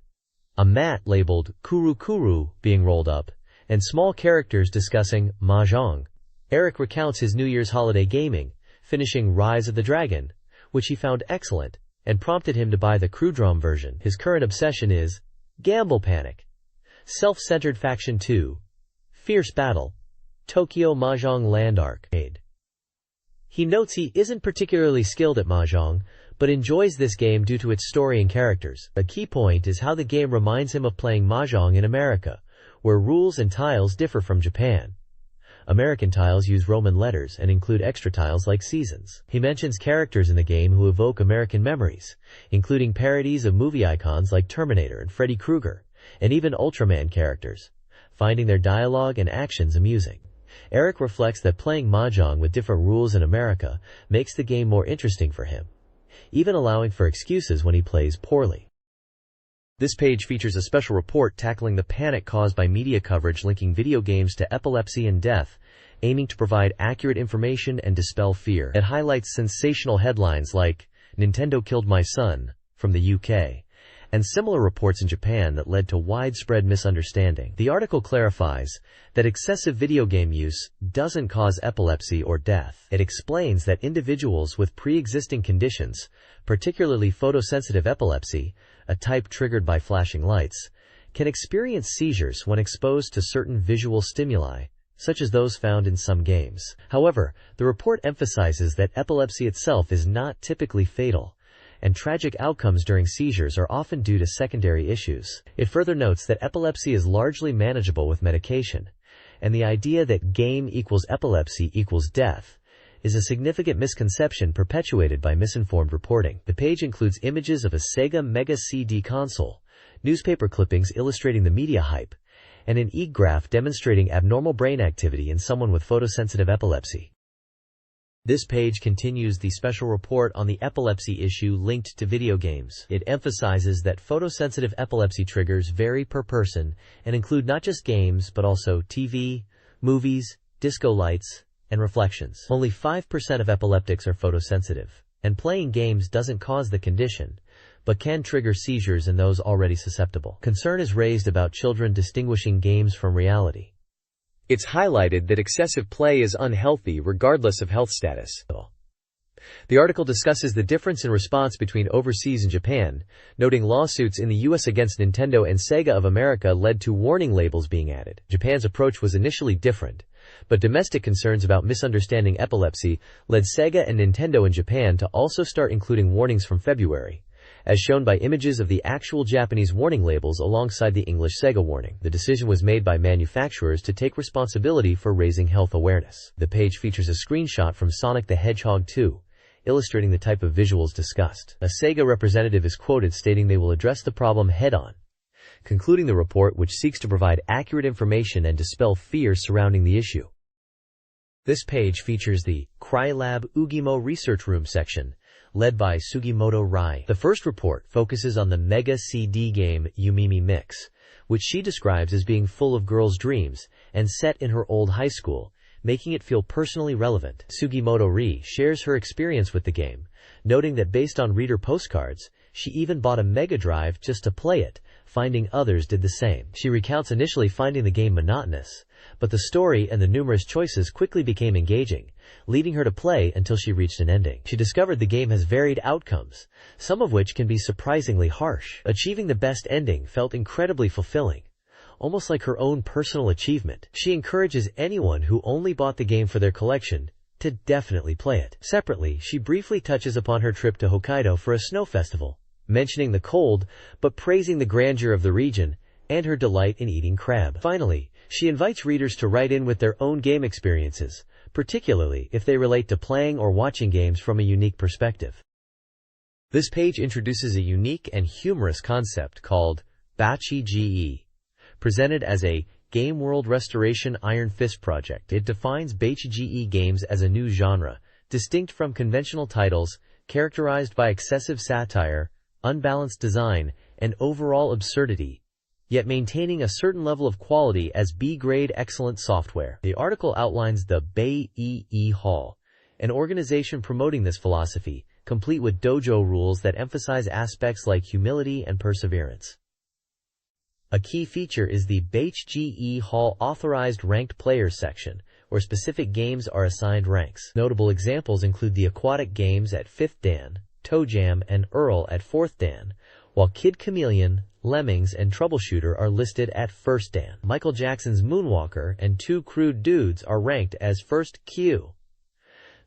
a mat labeled Kuru Kuru being rolled up, and small characters discussing Mahjong. Eric recounts his New Year's holiday gaming, finishing Rise of the Dragon, which he found excellent, and prompted him to buy the Crudrom version. His current obsession is Gamble Panic, Self-Centered Faction 2, Fierce Battle, Tokyo Mahjong Land Arcade. He notes he isn't particularly skilled at Mahjong, but enjoys this game due to its story and characters. A key point is how the game reminds him of playing Mahjong in America, where rules and tiles differ from Japan. American tiles use Roman letters and include extra tiles like seasons. He mentions characters in the game who evoke American memories, including parodies of movie icons like Terminator and Freddy Krueger, and even Ultraman characters, finding their dialogue and actions amusing. Eric reflects that playing Mahjong with different rules in America makes the game more interesting for him, even allowing for excuses when he plays poorly. This page features a special report tackling the panic caused by media coverage linking video games to epilepsy and death, aiming to provide accurate information and dispel fear. It highlights sensational headlines like, "Nintendo killed my son," from the UK, and similar reports in Japan that led to widespread misunderstanding. The article clarifies that excessive video game use doesn't cause epilepsy or death. It explains that individuals with pre-existing conditions, particularly photosensitive epilepsy, a type triggered by flashing lights, can experience seizures when exposed to certain visual stimuli, such as those found in some games. However, the report emphasizes that epilepsy itself is not typically fatal, and tragic outcomes during seizures are often due to secondary issues. It further notes that epilepsy is largely manageable with medication, and the idea that game equals epilepsy equals death is a significant misconception perpetuated by misinformed reporting. The page includes images of a Sega Mega CD console, newspaper clippings illustrating the media hype, and an e-graph demonstrating abnormal brain activity in someone with photosensitive epilepsy. This page continues the special report on the epilepsy issue linked to video games. It emphasizes that photosensitive epilepsy triggers vary per person and include not just games but also TV, movies, disco lights, and reflections. Only 5% of epileptics are photosensitive, and playing games doesn't cause the condition, but can trigger seizures in those already susceptible. Concern is raised about children distinguishing games from reality. It's highlighted that excessive play is unhealthy regardless of health status. The article discusses the difference in response between overseas and Japan, noting lawsuits in the US against Nintendo and Sega of America led to warning labels being added. Japan's approach was initially different, but domestic concerns about misunderstanding epilepsy led Sega and Nintendo in Japan to also start including warnings from February, as shown by images of the actual Japanese warning labels alongside the English Sega warning. The decision was made by manufacturers to take responsibility for raising health awareness. The page features a screenshot from Sonic the Hedgehog 2, illustrating the type of visuals discussed. A Sega representative is quoted stating they will address the problem head-on, concluding the report, which seeks to provide accurate information and dispel fears surrounding the issue. This page features the Crylab Ugimo Research Room section, led by Sugimoto Rai. The first report focuses on the Mega CD game Yumimi Mix, which she describes as being full of girls' dreams and set in her old high school, making it feel personally relevant. Sugimoto Rai shares her experience with the game, noting that based on reader postcards, she even bought a Mega Drive just to play it, finding others did the same. She recounts initially finding the game monotonous, but the story and the numerous choices quickly became engaging, leading her to play until she reached an ending. She discovered the game has varied outcomes, some of which can be surprisingly harsh. Achieving the best ending felt incredibly fulfilling, almost like her own personal achievement. She encourages anyone who only bought the game for their collection to definitely play it. Separately, she briefly touches upon her trip to Hokkaido for a snow festival, mentioning the cold but praising the grandeur of the region and her delight in eating crab. Finally, she invites readers to write in with their own game experiences, particularly if they relate to playing or watching games from a unique perspective. This page introduces a unique and humorous concept called Bachi GE, presented as a Game World Restoration Iron Fist project. It defines Bachi GE games as a new genre, distinct from conventional titles, characterized by excessive satire, unbalanced design, and overall absurdity, yet maintaining a certain level of quality as B-grade excellent software. The article outlines the Bei Hall, an organization promoting this philosophy, complete with dojo rules that emphasize aspects like humility and perseverance. A key feature is the Bei Hall authorized ranked players section, where specific games are assigned ranks. Notable examples include the aquatic games at 5th Dan, Toe Jam, and Earl at 4th Dan, while Kid Chameleon, Lemmings, and Troubleshooter are listed at 1st Dan. Michael Jackson's Moonwalker and Two Crude Dudes are ranked as 1st Q.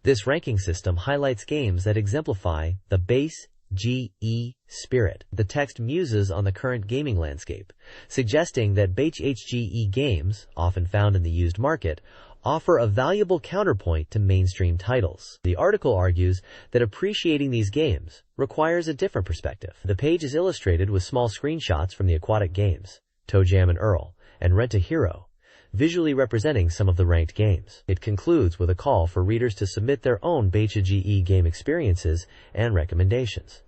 This ranking system highlights games that exemplify the base GE spirit. The text muses on the current gaming landscape, suggesting that HGE games, often found in the used market, offer a valuable counterpoint to mainstream titles. The article argues that appreciating these games requires a different perspective. The page is illustrated with small screenshots from the aquatic games, Toe Jam and Earl, and Rent a Hero, visually representing some of the ranked games. It concludes with a call for readers to submit their own HGE game experiences and recommendations.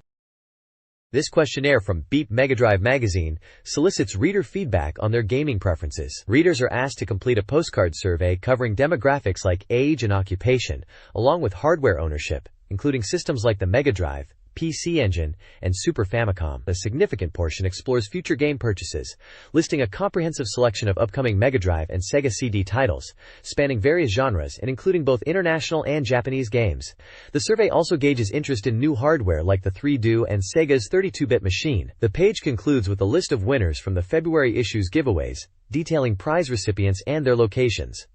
This questionnaire from BeepMD magazine solicits reader feedback on their gaming preferences. Readers are asked to complete a postcard survey covering demographics like age and occupation, along with hardware ownership, including systems like the Mega Drive, PC Engine, and Super Famicom. A significant portion explores future game purchases, listing a comprehensive selection of upcoming Mega Drive and Sega CD titles, spanning various genres and including both international and Japanese games. The survey also gauges interest in new hardware like the 3DO and Sega's 32-bit machine. The page concludes with a list of winners from the February issue's giveaways, detailing prize recipients and their locations.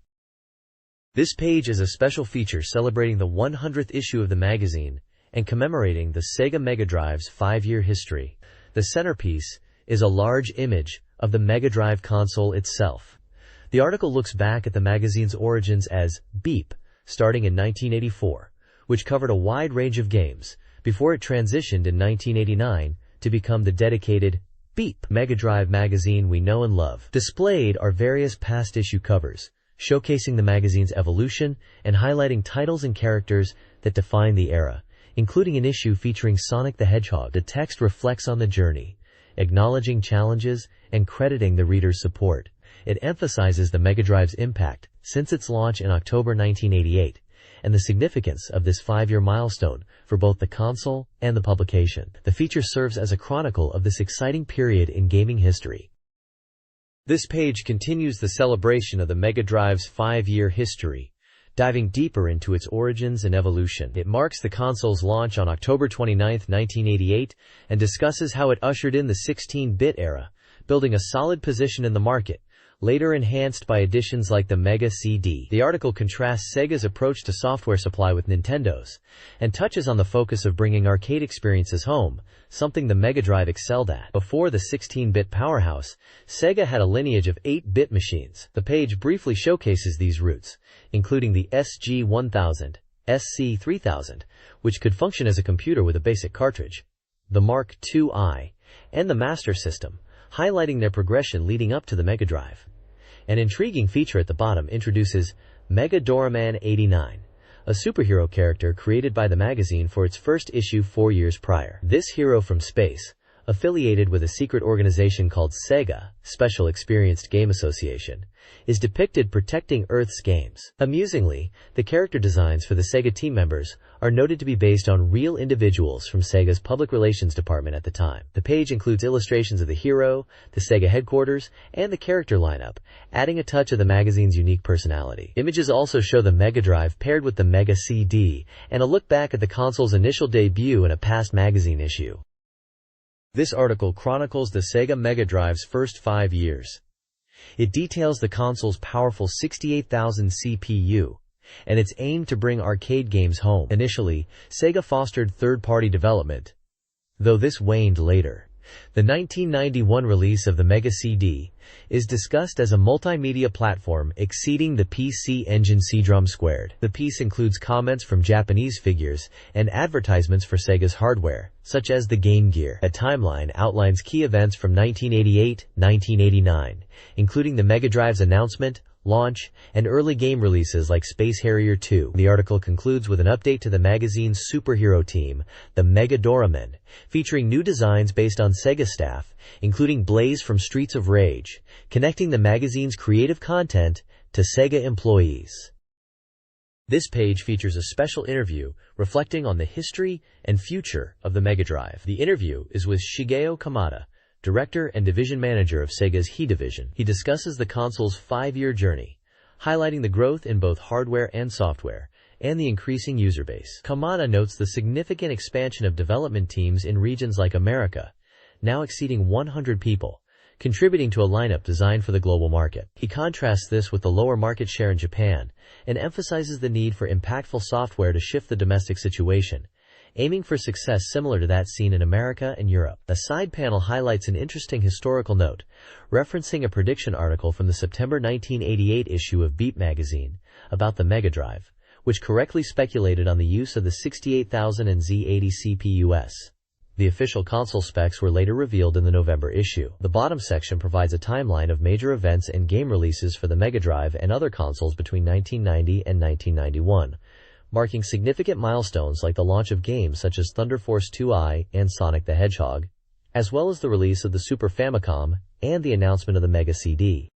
This page is a special feature celebrating the 100th issue of the magazine and commemorating the Sega Mega Drive's 5-year history. The centerpiece is a large image of the Mega Drive console itself. The article looks back at the magazine's origins as Beep, starting in 1984, which covered a wide range of games, before it transitioned in 1989 to become the dedicated Beep Mega Drive magazine we know and love. Displayed are various past issue covers, showcasing the magazine's evolution and highlighting titles and characters that define the era, including an issue featuring Sonic the Hedgehog. The text reflects on the journey, acknowledging challenges and crediting the reader's support. It emphasizes the Mega Drive's impact since its launch in October 1988 and the significance of this 5-year milestone for both the console and the publication. The feature serves as a chronicle of this exciting period in gaming history. This page continues the celebration of the Mega Drive's 5-year history, diving deeper into its origins and evolution. It marks the console's launch on October 29, 1988, and discusses how it ushered in the 16-bit era, building a solid position in the market, later enhanced by additions like the Mega CD. The article contrasts Sega's approach to software supply with Nintendo's, and touches on the focus of bringing arcade experiences home, something the Mega Drive excelled at. Before the 16-bit powerhouse, Sega had a lineage of 8-bit machines. The page briefly showcases these roots, including the SG-1000, SC-3000, which could function as a computer with a basic cartridge, the Mark II-I, and the Master System, highlighting their progression leading up to the Mega Drive. An intriguing feature at the bottom introduces Mega Doraemon 89, a superhero character created by the magazine for its first issue 4 years prior. This hero from space, affiliated with a secret organization called SEGA, Special Experienced Game Association, is depicted protecting Earth's games. Amusingly, the character designs for the Sega team members are noted to be based on real individuals from Sega's public relations department at the time. The page includes illustrations of the hero, the Sega headquarters, and the character lineup, adding a touch of the magazine's unique personality. Images also show the Mega Drive paired with the Mega CD, and a look back at the console's initial debut in a past magazine issue. This article chronicles the Sega Mega Drive's first 5 years. It details the console's powerful 68,000 CPU and its aim to bring arcade games home. Initially, Sega fostered third-party development, though this waned later. The 1991 release of the Mega CD is discussed as a multimedia platform exceeding the PC Engine CD-ROM². The piece includes comments from Japanese figures and advertisements for Sega's hardware, such as the Game Gear. A timeline outlines key events from 1988-1989, including the Mega Drive's announcement, launch, and early game releases like Space Harrier 2. The article concludes with an update to the magazine's superhero team, the Mega Doraemon, featuring new designs based on Sega staff, including Blaze from Streets of Rage, connecting the magazine's creative content to Sega employees. This page features a special interview reflecting on the history and future of the Mega Drive. The interview is with Shigeo Kamada, Director and Division Manager of Sega's He Division. He discusses the console's 5-year journey, highlighting the growth in both hardware and software, and the increasing user base. Kamada notes the significant expansion of development teams in regions like America, now exceeding 100 people, contributing to a lineup designed for the global market. He contrasts this with the lower market share in Japan, and emphasizes the need for impactful software to shift the domestic situation, aiming for success similar to that seen in America and Europe. A side panel highlights an interesting historical note, referencing a prediction article from the September 1988 issue of Beep magazine about the Mega Drive, which correctly speculated on the use of the 68,000 and Z80 CPUs. The official console specs were later revealed in the November issue. The bottom section provides a timeline of major events and game releases for the Mega Drive and other consoles between 1990 and 1991. Marking significant milestones like the launch of games such as Thunder Force II-I and Sonic the Hedgehog, as well as the release of the Super Famicom and the announcement of the Mega CD.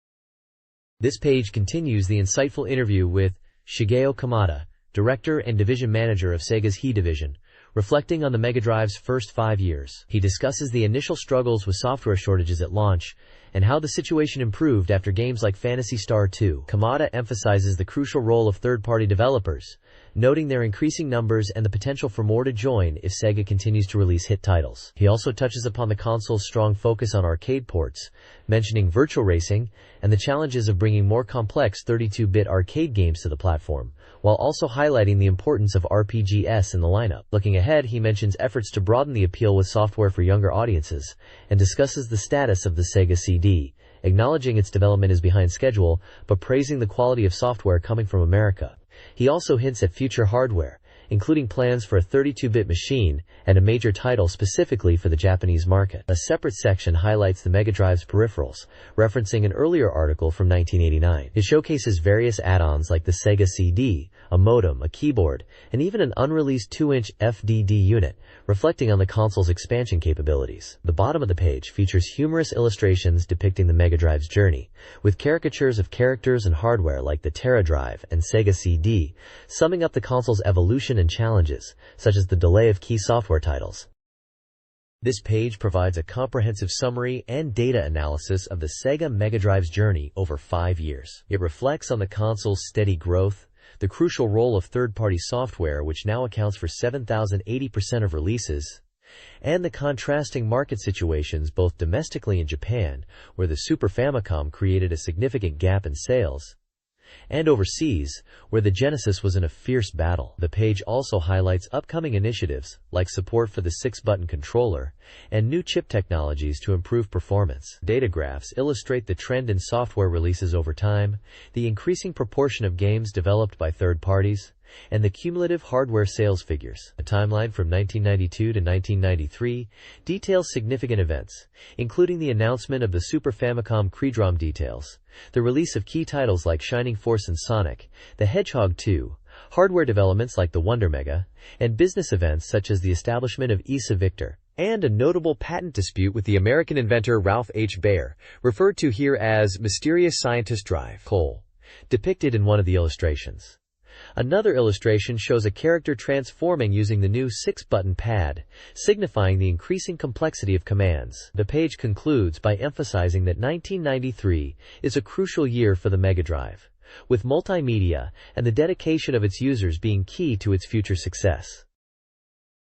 This page continues the insightful interview with Shigeo Kamada, Director and Division Manager of Sega's He Division, reflecting on the Mega Drive's first 5 years. He discusses the initial struggles with software shortages at launch, and how the situation improved after games like Phantasy Star IV. Kamada emphasizes the crucial role of third-party developers, noting their increasing numbers and the potential for more to join if Sega continues to release hit titles. He also touches upon the console's strong focus on arcade ports, mentioning virtual racing and the challenges of bringing more complex 32-bit arcade games to the platform, while also highlighting the importance of RPGs in the lineup. Looking ahead, he mentions efforts to broaden the appeal with software for younger audiences, and discusses the status of the Sega CD, acknowledging its development is behind schedule, but praising the quality of software coming from America. He also hints at future hardware, including plans for a 32-bit machine and a major title specifically for the Japanese market. A separate section highlights the Mega Drive's peripherals, referencing an earlier article from 1989. It showcases various add-ons like the Sega CD, a modem, a keyboard, and even an unreleased 2-inch FDD unit, reflecting on the console's expansion capabilities. The bottom of the page features humorous illustrations depicting the Mega Drive's journey, with caricatures of characters and hardware like the Terra Drive and Sega CD, summing up the console's evolution and challenges, such as the delay of key software titles. This page provides a comprehensive summary and data analysis of the Sega Mega Drive's journey over 5 years. It reflects on the console's steady growth, the crucial role of third-party software which now accounts for 7,080% of releases, and the contrasting market situations both domestically in Japan, where the Super Famicom created a significant gap in sales, and overseas, where the Genesis was in a fierce battle. The page also highlights upcoming initiatives, like support for the 6-button controller, and new chip technologies to improve performance. Data graphs illustrate the trend in software releases over time, the increasing proportion of games developed by third parties, and the cumulative hardware sales figures. A timeline from 1992 to 1993 details significant events, including the announcement of the Super Famicom Credrom details, the release of key titles like Shining Force and Sonic the Hedgehog 2, hardware developments like the Wonder Mega, and business events such as the establishment of ESA Victor, and a notable patent dispute with the American inventor Ralph H. Baer, referred to here as Mysterious Scientist Drive, depicted in one of the illustrations. Another illustration shows a character transforming using the new 6-button pad, signifying the increasing complexity of commands. The page concludes by emphasizing that 1993 is a crucial year for the Mega Drive, with multimedia and the dedication of its users being key to its future success.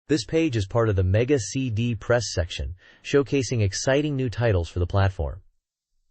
This page is part of the Mega CD Press section, showcasing exciting new titles for the platform.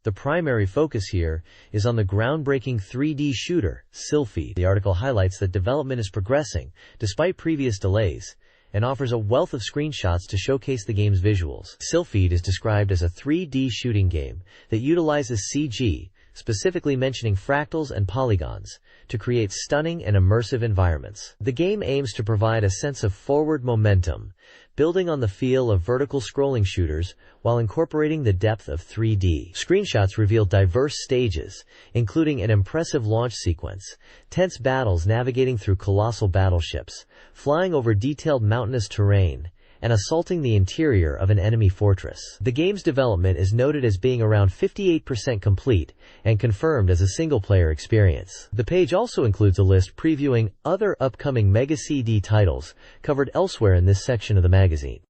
The primary focus here is on the groundbreaking 3D shooter, Sylphid. The article highlights that development is progressing, despite previous delays, and offers a wealth of screenshots to showcase the game's visuals. Sylphid is described as a 3D shooting game that utilizes CG, specifically mentioning fractals and polygons, to create stunning and immersive environments. The game aims to provide a sense of forward momentum, building on the feel of vertical scrolling shooters while incorporating the depth of 3D. Screenshots reveal diverse stages, including an impressive launch sequence, tense battles navigating through colossal battleships, flying over detailed mountainous terrain, and assaulting the interior of an enemy fortress. The game's development is noted as being around 58% complete and confirmed as a single-player experience. The page also includes a list previewing other upcoming Mega CD titles covered elsewhere in this section of the magazine.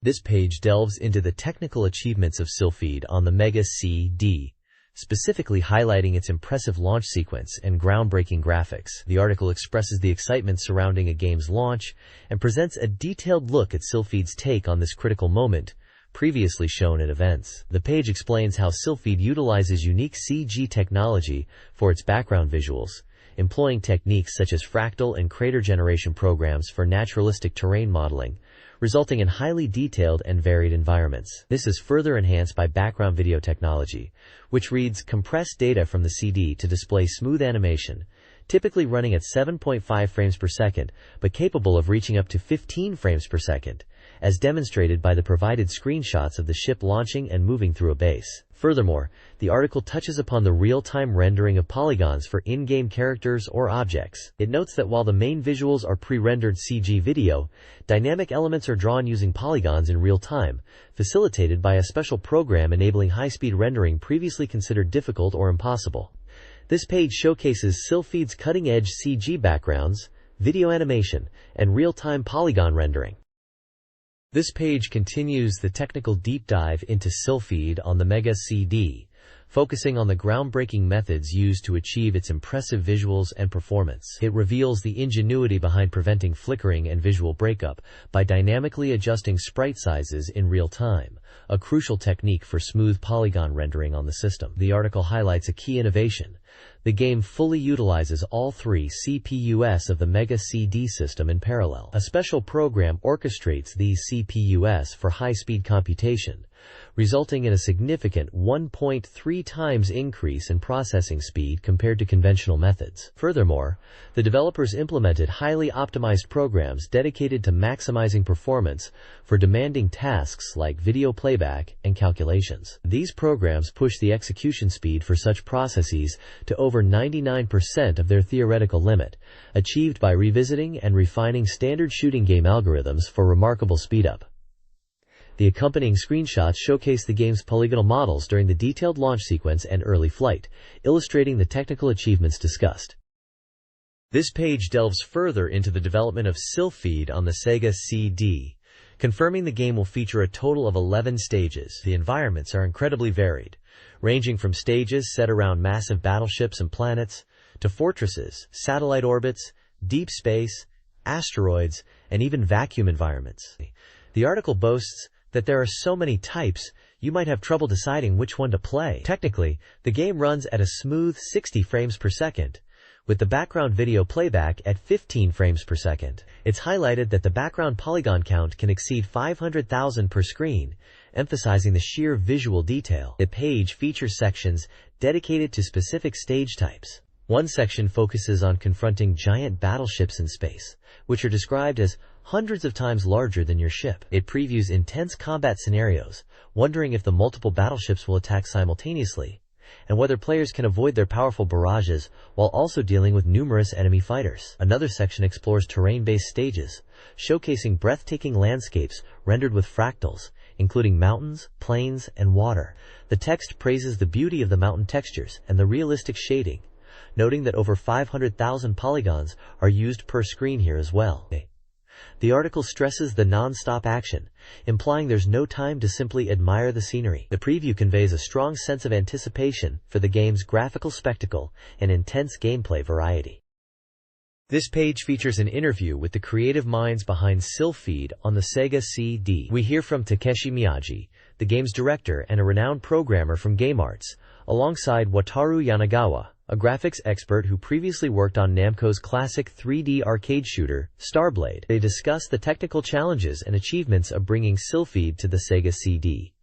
This page delves into the technical achievements of Sylphid on the Mega CD, specifically highlighting its impressive launch sequence and groundbreaking graphics. The article expresses the excitement surrounding a game's launch and presents a detailed look at Sylphid's take on this critical moment, previously shown at events. The page explains how Sylphid utilizes unique CG technology for its background visuals, employing techniques such as fractal and crater generation programs for naturalistic terrain modeling, resulting in highly detailed and varied environments. This is further enhanced by background video technology, which reads compressed data from the CD to display smooth animation, typically running at 7.5 frames per second, but capable of reaching up to 15 frames per second, as demonstrated by the provided screenshots of the ship launching and moving through a base. Furthermore, the article touches upon the real-time rendering of polygons for in-game characters or objects. It notes that while the main visuals are pre-rendered CG video, dynamic elements are drawn using polygons in real time, facilitated by a special program enabling high-speed rendering previously considered difficult or impossible. This page showcases Sylphid's cutting-edge CG backgrounds, video animation, and real-time polygon rendering. This page continues the technical deep dive into Sylphid on the Mega CD, focusing on the groundbreaking methods used to achieve its impressive visuals and performance. It reveals the ingenuity behind preventing flickering and visual breakup by dynamically adjusting sprite sizes in real time, a crucial technique for smooth polygon rendering on the system. The article highlights a key innovation. The game fully utilizes all 3 CPUs of the Mega CD system in parallel. A special program orchestrates these CPUs for high-speed computation, resulting in a significant 1.3 times increase in processing speed compared to conventional methods. Furthermore, the developers implemented highly optimized programs dedicated to maximizing performance for demanding tasks like video playback and calculations. These programs push the execution speed for such processes to over 99% of their theoretical limit, achieved by revisiting and refining standard shooting game algorithms for remarkable speedup. The accompanying screenshots showcase the game's polygonal models during the detailed launch sequence and early flight, illustrating the technical achievements discussed. This page delves further into the development of Sylphid on the Sega CD, confirming the game will feature a total of 11 stages. The environments are incredibly varied, ranging from stages set around massive battleships and planets to fortresses, satellite orbits, deep space, asteroids, and even vacuum environments. The article boasts that there are so many types, you might have trouble deciding which one to play. Technically, the game runs at a smooth 60 frames per second, with the background video playback at 15 frames per second. It's highlighted that the background polygon count can exceed 500,000 per screen, emphasizing the sheer visual detail. The page features sections dedicated to specific stage types. One section focuses on confronting giant battleships in space, which are described as hundreds of times larger than your ship. It previews intense combat scenarios, wondering if the multiple battleships will attack simultaneously, and whether players can avoid their powerful barrages while also dealing with numerous enemy fighters. Another section explores terrain-based stages, showcasing breathtaking landscapes rendered with fractals, including mountains, plains, and water. The text praises the beauty of the mountain textures and the realistic shading, noting that over 500,000 polygons are used per screen here as well. The article stresses the non-stop action, implying there's no time to simply admire the scenery. The preview conveys a strong sense of anticipation for the game's graphical spectacle and intense gameplay variety. This page features an interview with the creative minds behind Sylpheed on the Sega CD. We hear from Takeshi Miyagi, the game's director and a renowned programmer from GameArts, alongside Wataru Yanagawa, a graphics expert who previously worked on Namco's classic 3D arcade shooter, Starblade. They discuss the technical challenges and achievements of bringing Sylpheed to the Sega CD,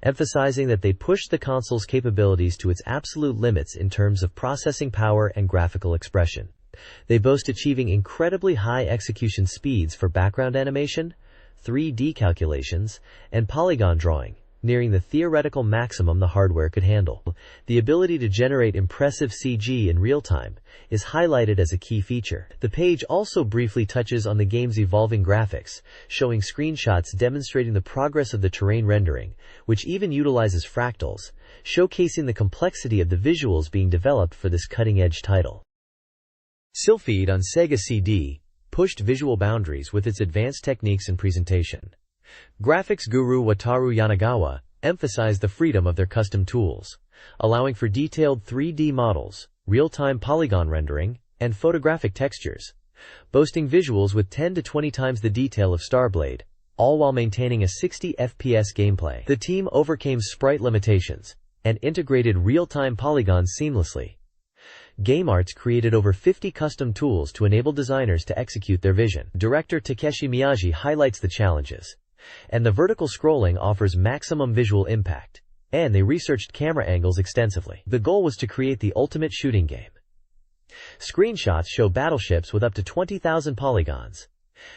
emphasizing that they pushed the console's capabilities to its absolute limits in terms of processing power and graphical expression. They boast achieving incredibly high execution speeds for background animation, 3D calculations, and polygon drawing, nearing the theoretical maximum the hardware could handle. The ability to generate impressive CG in real time is highlighted as a key feature. The page also briefly touches on the game's evolving graphics, showing screenshots demonstrating the progress of the terrain rendering, which even utilizes fractals, showcasing the complexity of the visuals being developed for this cutting-edge title. Sylpheed on Sega CD pushed visual boundaries with its advanced techniques and presentation. Graphics guru Wataru Yanagawa emphasized the freedom of their custom tools, allowing for detailed 3D models, real-time polygon rendering, and photographic textures, boasting visuals with 10 to 20 times the detail of Starblade, all while maintaining a 60 FPS gameplay. The team overcame sprite limitations and integrated real-time polygons seamlessly. GameArts created over 50 custom tools to enable designers to execute their vision. Director Takeshi Miyagi highlights the challenges, and the vertical scrolling offers maximum visual impact, and they researched camera angles extensively. The goal was to create the ultimate shooting game. Screenshots show battleships with up to 20,000 polygons.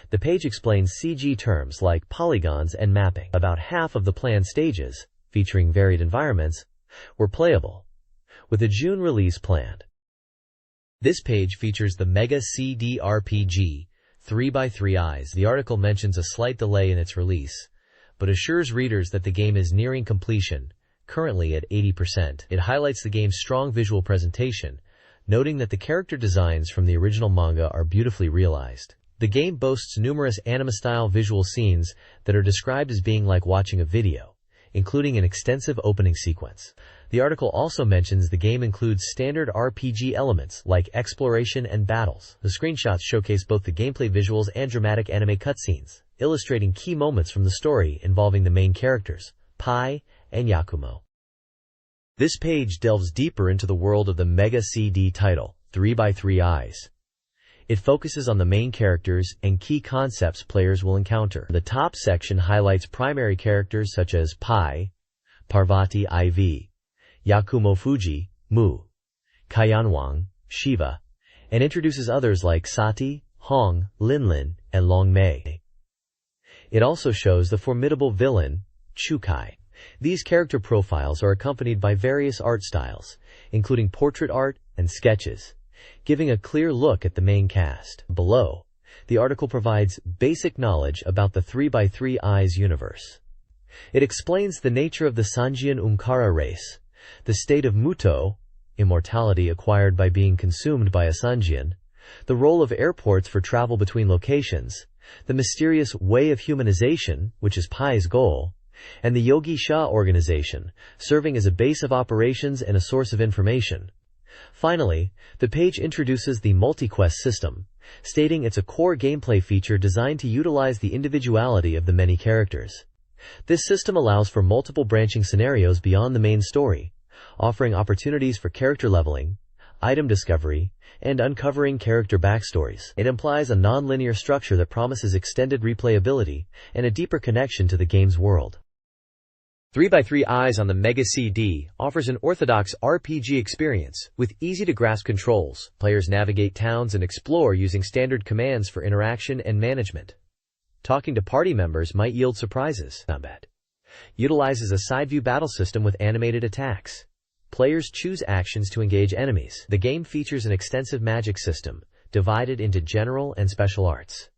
The page explains CG terms like polygons and mapping. About half of the planned stages, featuring varied environments, were playable, with a June release planned. This page features the Mega CD RPG 3x3 Eyes. The article mentions a slight delay in its release, but assures readers that the game is nearing completion, currently at 80%. It highlights the game's strong visual presentation, noting that the character designs from the original manga are beautifully realized. The game boasts numerous anime-style visual scenes that are described as being like watching a video, including an extensive opening sequence. The article also mentions the game includes standard RPG elements like exploration and battles. The screenshots showcase both the gameplay visuals and dramatic anime cutscenes, illustrating key moments from the story involving the main characters, Pai and Yakumo. This page delves deeper into the world of the Mega CD title, 3x3 Eyes. It focuses on the main characters and key concepts players will encounter. The top section highlights primary characters such as Pai, Parvati IV, Yakumo Fuji, Mu, Kaiyanwang, Shiva, and introduces others like Sati, Hong, Linlin, and Long Mei. It also shows the formidable villain, Chukai. These character profiles are accompanied by various art styles, including portrait art and sketches, giving a clear look at the main cast. Below, the article provides basic knowledge about the 3x3 Eyes universe. It explains the nature of the Sanjian Unkara race, the state of Muto, immortality acquired by being consumed by a Sanjian, the role of airports for travel between locations, the mysterious way of humanization, which is Pai's goal, and the Yogi Shah organization, serving as a base of operations and a source of information. Finally, the page introduces the multi-quest system, stating it's a core gameplay feature designed to utilize the individuality of the many characters. This system allows for multiple branching scenarios beyond the main story, offering opportunities for character leveling, item discovery, and uncovering character backstories. It implies a non-linear structure that promises extended replayability and a deeper connection to the game's world. 3x3 Eyes on the Mega CD offers an orthodox RPG experience with easy-to-grasp controls. Players navigate towns and explore using standard commands for interaction and management. Talking to party members might yield surprises. Combat utilizes a side-view battle system with animated attacks. Players choose actions to engage enemies. The game features an extensive magic system, divided into general and special arts.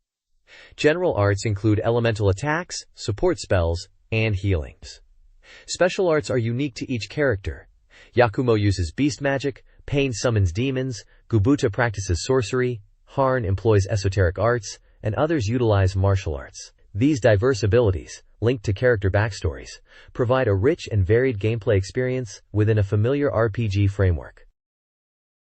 General arts include elemental attacks, support spells, and healings. Special arts are unique to each character. Yakumo uses beast magic, Pain summons demons, Gubuta practices sorcery, Harn employs esoteric arts, and others utilize martial arts. These diverse abilities, linked to character backstories, provide a rich and varied gameplay experience within a familiar RPG framework.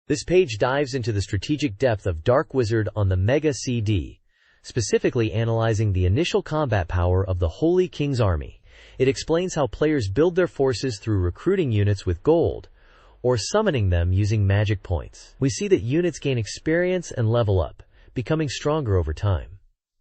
This page dives into the strategic depth of Dark Wizard on the Mega CD, specifically analyzing the initial combat power of the Holy King's army. It explains how players build their forces through recruiting units with gold, or summoning them using magic points. We see that units gain experience and level up, becoming stronger over time.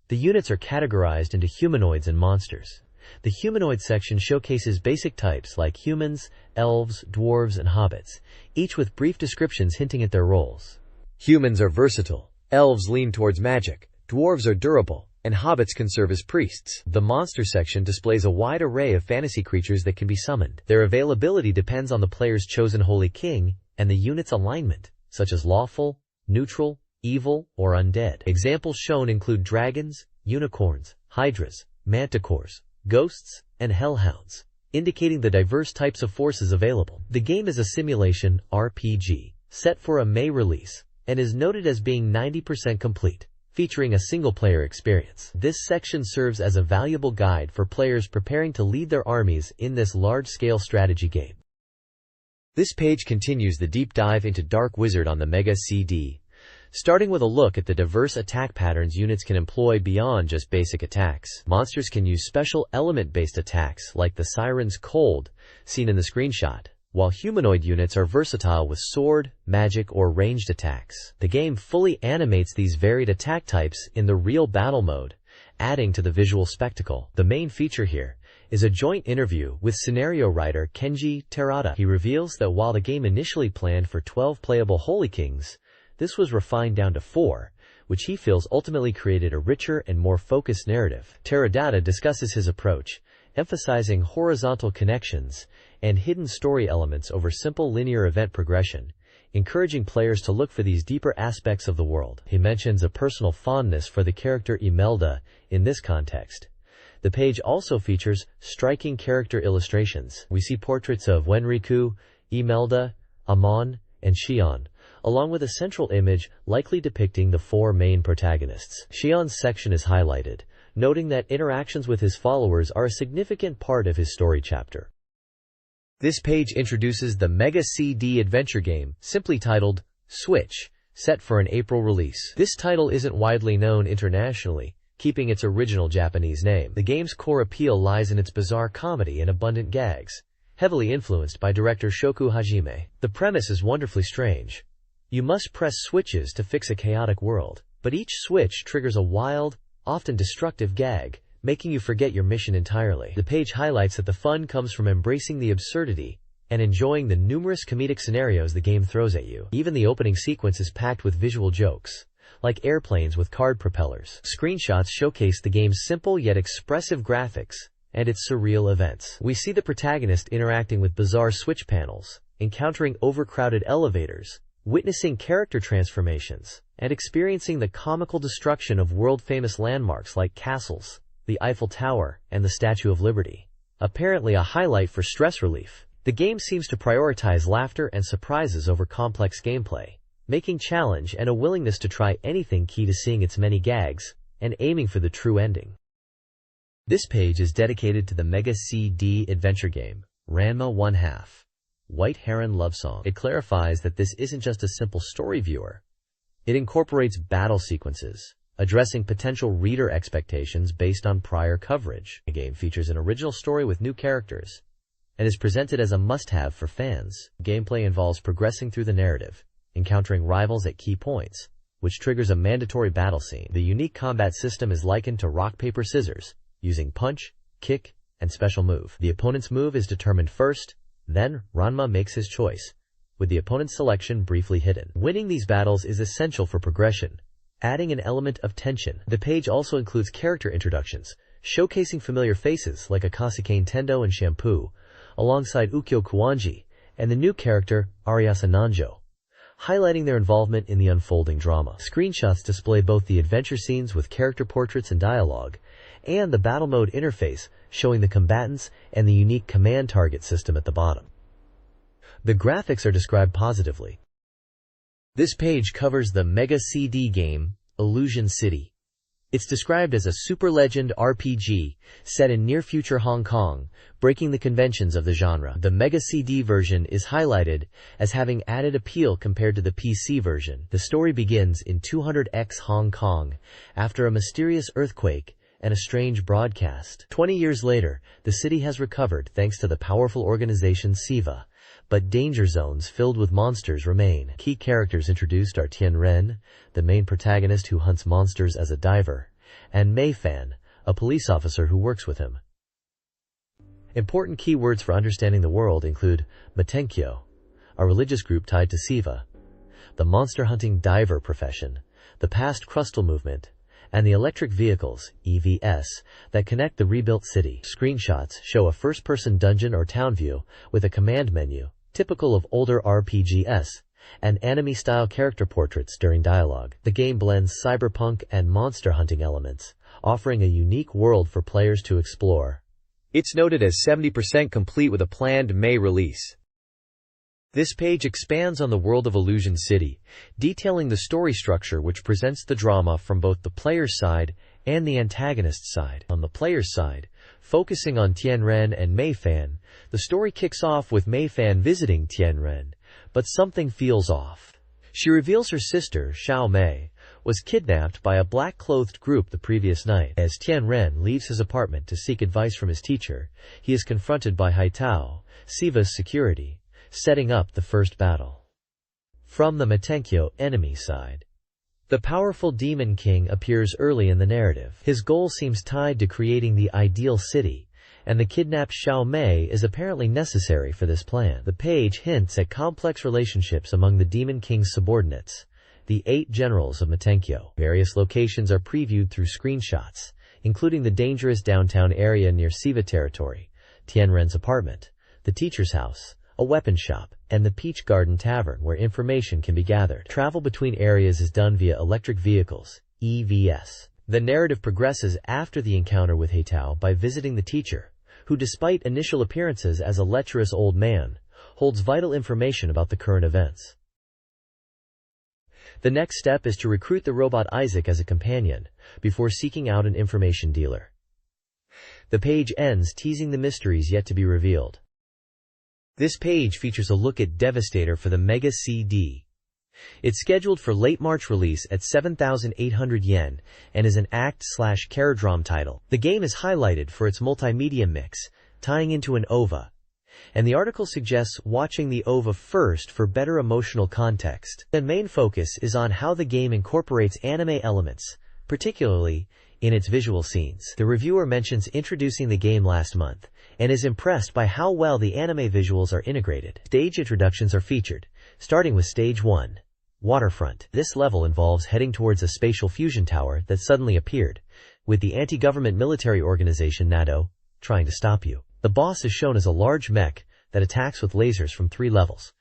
The units are categorized into humanoids and monsters. The humanoid section showcases basic types like humans, elves, dwarves, and hobbits, each with brief descriptions hinting at their roles. Humans are versatile, elves lean towards magic, dwarves are durable, and hobbits can serve as priests. The monster section displays a wide array of fantasy creatures that can be summoned. Their availability depends on the player's chosen holy king and the unit's alignment, such as lawful, neutral, evil, or undead. Examples shown include dragons, unicorns, hydras, manticores, ghosts, and hellhounds, indicating the diverse types of forces available. The game is a simulation RPG, set for a May release, and is noted as being 90% complete, featuring a single-player experience. This section serves as a valuable guide for players preparing to lead their armies in this large-scale strategy game. This page continues the deep dive into Dark Wizard on the Mega CD, starting with a look at the diverse attack patterns units can employ beyond just basic attacks. Monsters can use special element-based attacks like the Siren's Cold, seen in the screenshot, while humanoid units are versatile with sword, magic, or ranged attacks. The game fully animates these varied attack types in the real battle mode, adding to the visual spectacle. The main feature here is a joint interview with scenario writer Kenji Terada. He reveals that while the game initially planned for 12 playable Holy Kings, this was refined down to 4, which he feels ultimately created a richer and more focused narrative. Terada discusses his approach, emphasizing horizontal connections and hidden story elements over simple linear event progression, encouraging players to look for these deeper aspects of the world. He mentions a personal fondness for the character Imelda in this context. The page also features striking character illustrations. We see portraits of Wenriku, Imelda, Amon, and Shion, along with a central image likely depicting the 4 main protagonists. Shion's section is highlighted, noting that interactions with his followers are a significant part of his story chapter. This page introduces the Mega CD adventure game, simply titled Switch, set for an April release. This title isn't widely known internationally, keeping its original Japanese name. The game's core appeal lies in its bizarre comedy and abundant gags, heavily influenced by director Shoku Hajime. The premise is wonderfully strange. You must press switches to fix a chaotic world, but each switch triggers a wild, often destructive gag, making you forget your mission entirely. The page highlights that the fun comes from embracing the absurdity and enjoying the numerous comedic scenarios the game throws at you. Even the opening sequence is packed with visual jokes, like airplanes with card propellers. Screenshots showcase the game's simple yet expressive graphics and its surreal events. We see the protagonist interacting with bizarre switch panels, encountering overcrowded elevators, witnessing character transformations, and experiencing the comical destruction of world-famous landmarks like castles, the Eiffel Tower, and the Statue of Liberty. Apparently a highlight for stress relief, the game seems to prioritize laughter and surprises over complex gameplay, making challenge and a willingness to try anything key to seeing its many gags and aiming for the true ending. This page is dedicated to the Mega CD adventure game, Ranma 1/2. White Heron Love Song. It clarifies that this isn't just a simple story viewer. It incorporates battle sequences, addressing potential reader expectations based on prior coverage. The game features an original story with new characters and is presented as a must-have for fans. Gameplay involves progressing through the narrative, encountering rivals at key points, which triggers a mandatory battle scene. The unique combat system is likened to rock, paper, scissors, using punch, kick, and special move. The opponent's move is determined first, then Ranma makes his choice, with the opponent's selection briefly hidden. Winning these battles is essential for progression, adding an element of tension. The page also includes character introductions, showcasing familiar faces like Akasukane Tendo and Shampoo, alongside Ukyo Kuwanji and the new character Ariasa Nanjo, highlighting their involvement in the unfolding drama. Screenshots display both the adventure scenes with character portraits and dialogue, and the battle mode interface showing the combatants and the unique command target system at the bottom. The graphics are described positively. This page covers the Mega CD game, Illusion City. It's described as a super legend RPG set in near-future Hong Kong, breaking the conventions of the genre. The Mega CD version is highlighted as having added appeal compared to the PC version. The story begins in 200X Hong Kong after a mysterious earthquake and a strange broadcast. 20 years later, the city has recovered thanks to the powerful organization SEGA, but danger zones filled with monsters remain. Key characters introduced are Tien Ren, the main protagonist who hunts monsters as a diver, and Mei Fan, a police officer who works with him. Important keywords for understanding the world include Matenkyo, a religious group tied to Siva, the monster hunting diver profession, the past crustal movement, and the electric vehicles, EVs, that connect the rebuilt city. Screenshots show a first-person dungeon or town view with a command menu, typical of older RPGs, and anime-style character portraits during dialogue. The game blends cyberpunk and monster hunting elements, offering a unique world for players to explore. It's noted as 70% complete with a planned May release. This page expands on the world of Illusion City, detailing the story structure which presents the drama from both the player's side and the antagonist's side. On the player's side, focusing on Tien Ren and Mei Fan, the story kicks off with Mei Fan visiting Tien Ren, but something feels off. She reveals her sister, Xiao Mei, was kidnapped by a black-clothed group the previous night. As Tien Ren leaves his apartment to seek advice from his teacher, he is confronted by Haitao, Siva's security, setting up the first battle. From the Matenkyo enemy side, the powerful Demon King appears early in the narrative. His goal seems tied to creating the ideal city, and the kidnapped Xiao Mei is apparently necessary for this plan. The page hints at complex relationships among the Demon King's subordinates, the 8 generals of Matenkyo. Various locations are previewed through screenshots, including the dangerous downtown area near Siva territory, Tien Ren's apartment, the teacher's house, a weapon shop, and the Peach Garden Tavern where information can be gathered. Travel between areas is done via electric vehicles, EVs. The narrative progresses after the encounter with Haitao by visiting the teacher, who despite initial appearances as a lecherous old man, holds vital information about the current events. The next step is to recruit the robot Isaac as a companion, before seeking out an information dealer. The page ends teasing the mysteries yet to be revealed. This page features a look at Devastator for the Mega CD. It's scheduled for late March release at 7,800 yen and is an act/Caradrom title. The game is highlighted for its multimedia mix, tying into an OVA, and the article suggests watching the OVA first for better emotional context. The main focus is on how the game incorporates anime elements, particularly in its visual scenes. The reviewer mentions introducing the game last month, and is impressed by how well the anime visuals are integrated. Stage introductions are featured, starting with Stage 1, Waterfront. This level involves heading towards a spatial fusion tower that suddenly appeared, with the anti-government military organization NATO trying to stop you. The boss is shown as a large mech that attacks with lasers from 3 levels.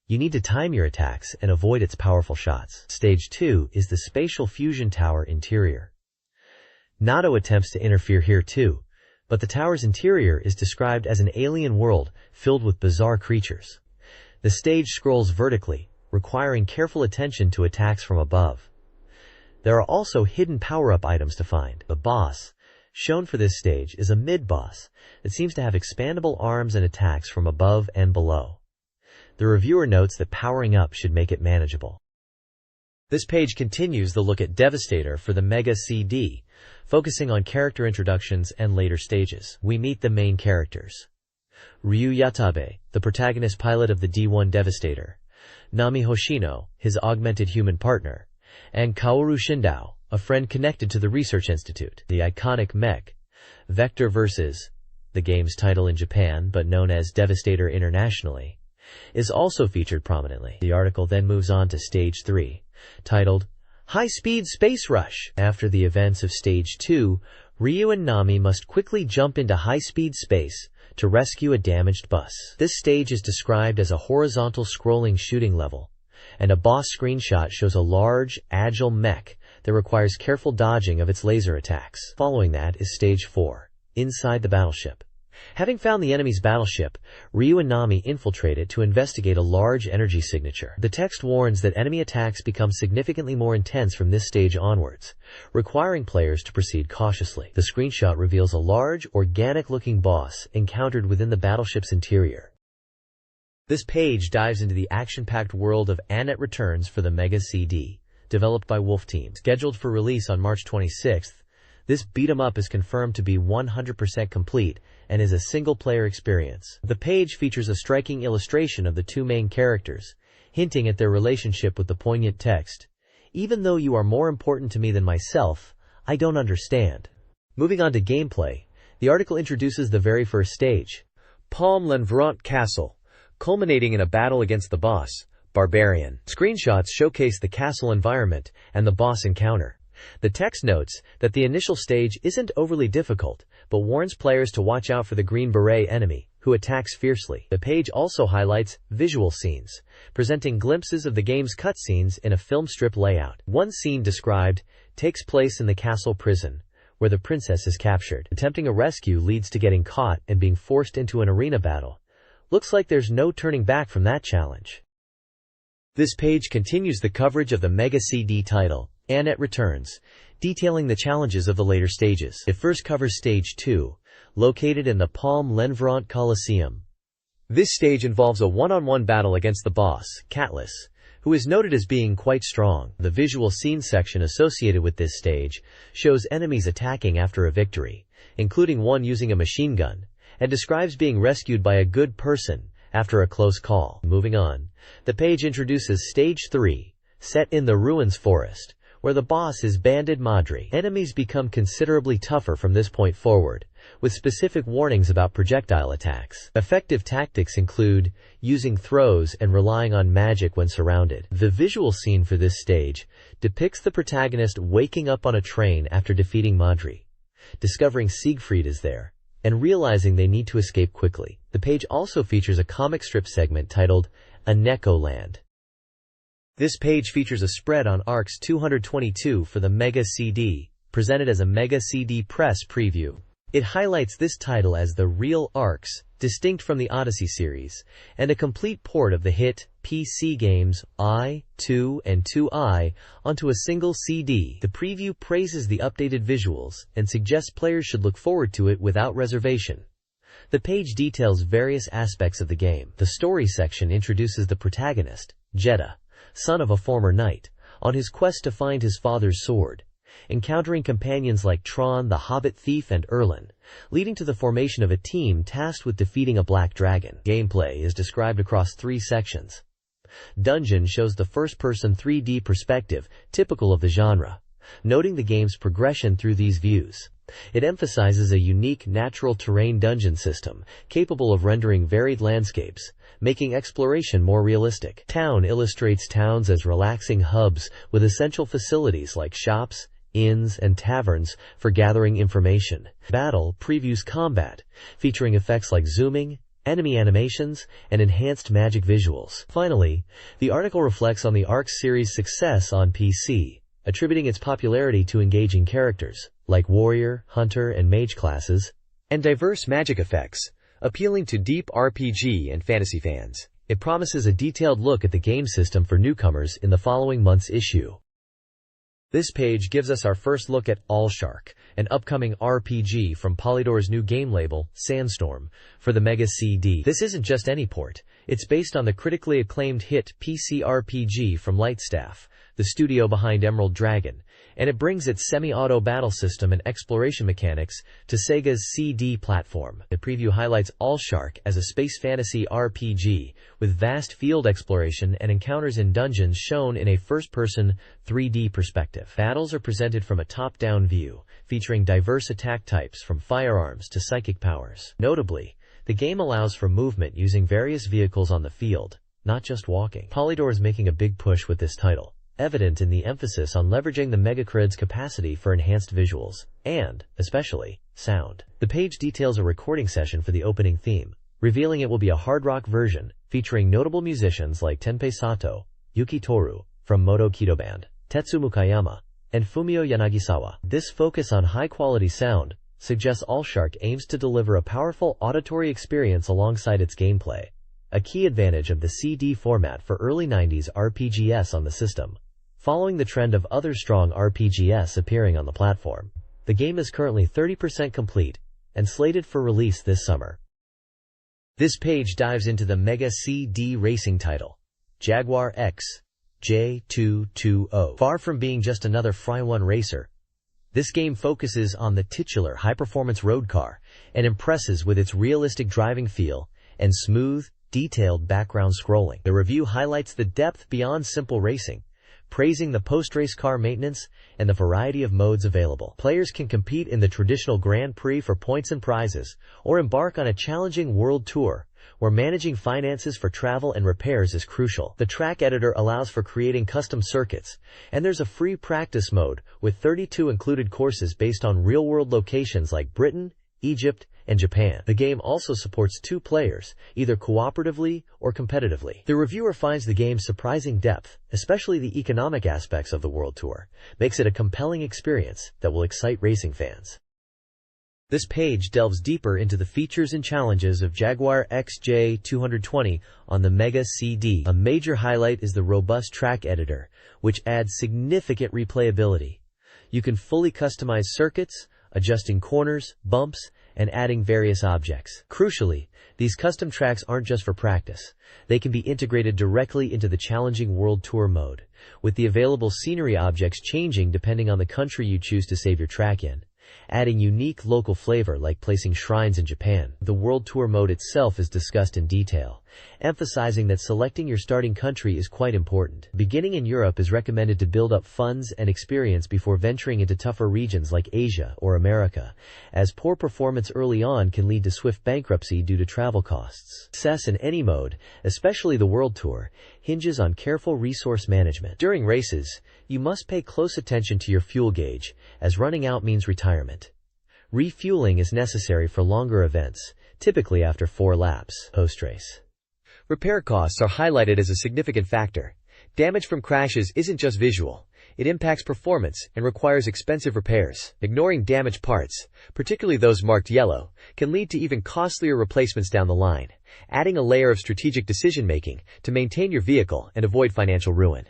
You need to time your attacks and avoid its powerful shots. Stage 2 is the spatial fusion tower interior. NATO attempts to interfere here too, but the tower's interior is described as an alien world filled with bizarre creatures. The stage scrolls vertically, requiring careful attention to attacks from above. There are also hidden power-up items to find. The boss, shown for this stage, is a mid-boss that seems to have expandable arms and attacks from above and below. The reviewer notes that powering up should make it manageable. This page continues the look at Devastator for the Mega CD, focusing on character introductions and later stages. We meet the main characters. Ryu Yatabe, the protagonist pilot of the D1 Devastator, Nami Hoshino, his augmented human partner, and Kaoru Shindao, a friend connected to the research institute. The iconic mech, Vector vs. the game's title in Japan but known as Devastator internationally, is also featured prominently. The article then moves on to Stage 3, titled High-Speed Space Rush. After the events of Stage 2, Ryu and Nami must quickly jump into high-speed space to rescue a damaged bus. This stage is described as a horizontal scrolling shooting level, and a boss screenshot shows a large, agile mech that requires careful dodging of its laser attacks. Following that is Stage 4, Inside the Battleship. Having found the enemy's battleship, Ryu and Nami infiltrate it to investigate a large energy signature. The text warns that enemy attacks become significantly more intense from this stage onwards, requiring players to proceed cautiously. The screenshot reveals a large, organic-looking boss encountered within the battleship's interior. This page dives into the action-packed world of Annette Returns for the Mega CD, developed by Wolf Team. Scheduled for release on March 26th, this beat-em-up is confirmed to be 100% complete and is a single-player experience. The page features a striking illustration of the two main characters, hinting at their relationship with the poignant text, "Even though you are more important to me than myself, I don't understand." Moving on to gameplay, the article introduces the very first stage, Palm L'Envrant Castle, culminating in a battle against the boss, Barbarian. Screenshots showcase the castle environment and the boss encounter. The text notes that the initial stage isn't overly difficult, but warns players to watch out for the Green Beret enemy, who attacks fiercely. The page also highlights visual scenes, presenting glimpses of the game's cutscenes in a film strip layout. One scene described takes place in the castle prison, where the princess is captured. Attempting a rescue leads to getting caught and being forced into an arena battle. Looks like there's no turning back from that challenge. This page continues the coverage of the Mega CD title, Annette Returns, detailing the challenges of the later stages. It first covers Stage 2, located in the Palm L'Envrant Coliseum. This stage involves a one-on-one battle against the boss, Catless, who is noted as being quite strong. The visual scene section associated with this stage shows enemies attacking after a victory, including one using a machine gun, and describes being rescued by a good person after a close call. Moving on, the page introduces Stage 3, set in the Ruins Forest, where the boss is Banded Madri. Enemies become considerably tougher from this point forward, with specific warnings about projectile attacks. Effective tactics include using throws and relying on magic when surrounded. The visual scene for this stage depicts the protagonist waking up on a train after defeating Madri, discovering Siegfried is there, and realizing they need to escape quickly. The page also features a comic strip segment titled A Neko Land. This page features a spread on ARCS 222 for the Mega CD, presented as a Mega CD press preview. It highlights this title as the real ARCS, distinct from the Odyssey series, and a complete port of the hit PC games I, 2, and 2i onto a single CD. The preview praises the updated visuals and suggests players should look forward to it without reservation. The page details various aspects of the game. The story section introduces the protagonist, Jeddah, son of a former knight, on his quest to find his father's sword, encountering companions like Tron the Hobbit Thief and Erlin, leading to the formation of a team tasked with defeating a black dragon. Gameplay is described across 3 sections. Dungeon shows the first-person 3D perspective, typical of the genre, noting the game's progression through these views. It emphasizes a unique natural terrain dungeon system, capable of rendering varied landscapes, making exploration more realistic. Town illustrates towns as relaxing hubs with essential facilities like shops, inns, and taverns for gathering information. Battle previews combat, featuring effects like zooming, enemy animations, and enhanced magic visuals. Finally, the article reflects on the ARCS series' success on PC, attributing its popularity to engaging characters, like warrior, hunter, and mage classes, and diverse magic effects, appealing to deep RPG and fantasy fans. It promises a detailed look at the game system for newcomers in the following month's issue. This page gives us our first look at Allshark, an upcoming RPG from Polydor's new game label, Sandstorm, for the Mega CD. This isn't just any port. It's based on the critically acclaimed hit PC RPG from Lightstaff, the studio behind Emerald Dragon, and it brings its semi-auto battle system and exploration mechanics to Sega's CD platform. The preview highlights Allshark as a space fantasy RPG with vast field exploration and encounters in dungeons shown in a first-person 3D perspective. Battles are presented from a top-down view, featuring diverse attack types from firearms to psychic powers. Notably, the game allows for movement using various vehicles on the field, not just walking. Polydor is making a big push with this title, evident in the emphasis on leveraging the MegaDrive's capacity for enhanced visuals, and, especially, sound. The page details a recording session for the opening theme, revealing it will be a hard rock version, featuring notable musicians like Tenpei Sato, Yuki Toru, from Moto Kido Band, Tetsu Mukayama, and Fumio Yanagisawa. This focus on high-quality sound suggests Allshark aims to deliver a powerful auditory experience alongside its gameplay, a key advantage of the CD format for early 90s RPGs on the system. Following the trend of other strong RPGs appearing on the platform, the game is currently 30% complete and slated for release this summer. This page dives into the Mega CD racing title, Jaguar X J220. Far from being just another Fry-1 racer, this game focuses on the titular high-performance road car and impresses with its realistic driving feel and smooth, detailed background scrolling. The review highlights the depth beyond simple racing, praising the post-race car maintenance and the variety of modes available. Players can compete in the traditional Grand Prix for points and prizes, or embark on a challenging world tour, where managing finances for travel and repairs is crucial. The track editor allows for creating custom circuits, and there's a free practice mode with 32 included courses based on real-world locations like Britain, Egypt, and Japan. The game also supports 2 players, either cooperatively or competitively. The reviewer finds the game's surprising depth, especially the economic aspects of the World Tour, makes it a compelling experience that will excite racing fans. This page delves deeper into the features and challenges of Jaguar XJ220 on the Mega CD. A major highlight is the robust track editor, which adds significant replayability. You can fully customize circuits, adjusting corners, bumps, and adding various objects. Crucially, these custom tracks aren't just for practice. They can be integrated directly into the challenging World Tour mode, with the available scenery objects changing depending on the country you choose to save your track in, adding unique local flavor like placing shrines in Japan. The World Tour mode itself is discussed in detail, emphasizing that selecting your starting country is quite important. Beginning in Europe is recommended to build up funds and experience before venturing into tougher regions like Asia or America, as poor performance early on can lead to swift bankruptcy due to travel costs. Success in any mode, especially the World Tour, hinges on careful resource management. During races, you must pay close attention to your fuel gauge, as running out means retirement. Refueling is necessary for longer events, typically after 4 laps. Post-race repair costs are highlighted as a significant factor. Damage from crashes isn't just visual. It impacts performance and requires expensive repairs. Ignoring damaged parts, particularly those marked yellow, can lead to even costlier replacements down the line, adding a layer of strategic decision-making to maintain your vehicle and avoid financial ruin.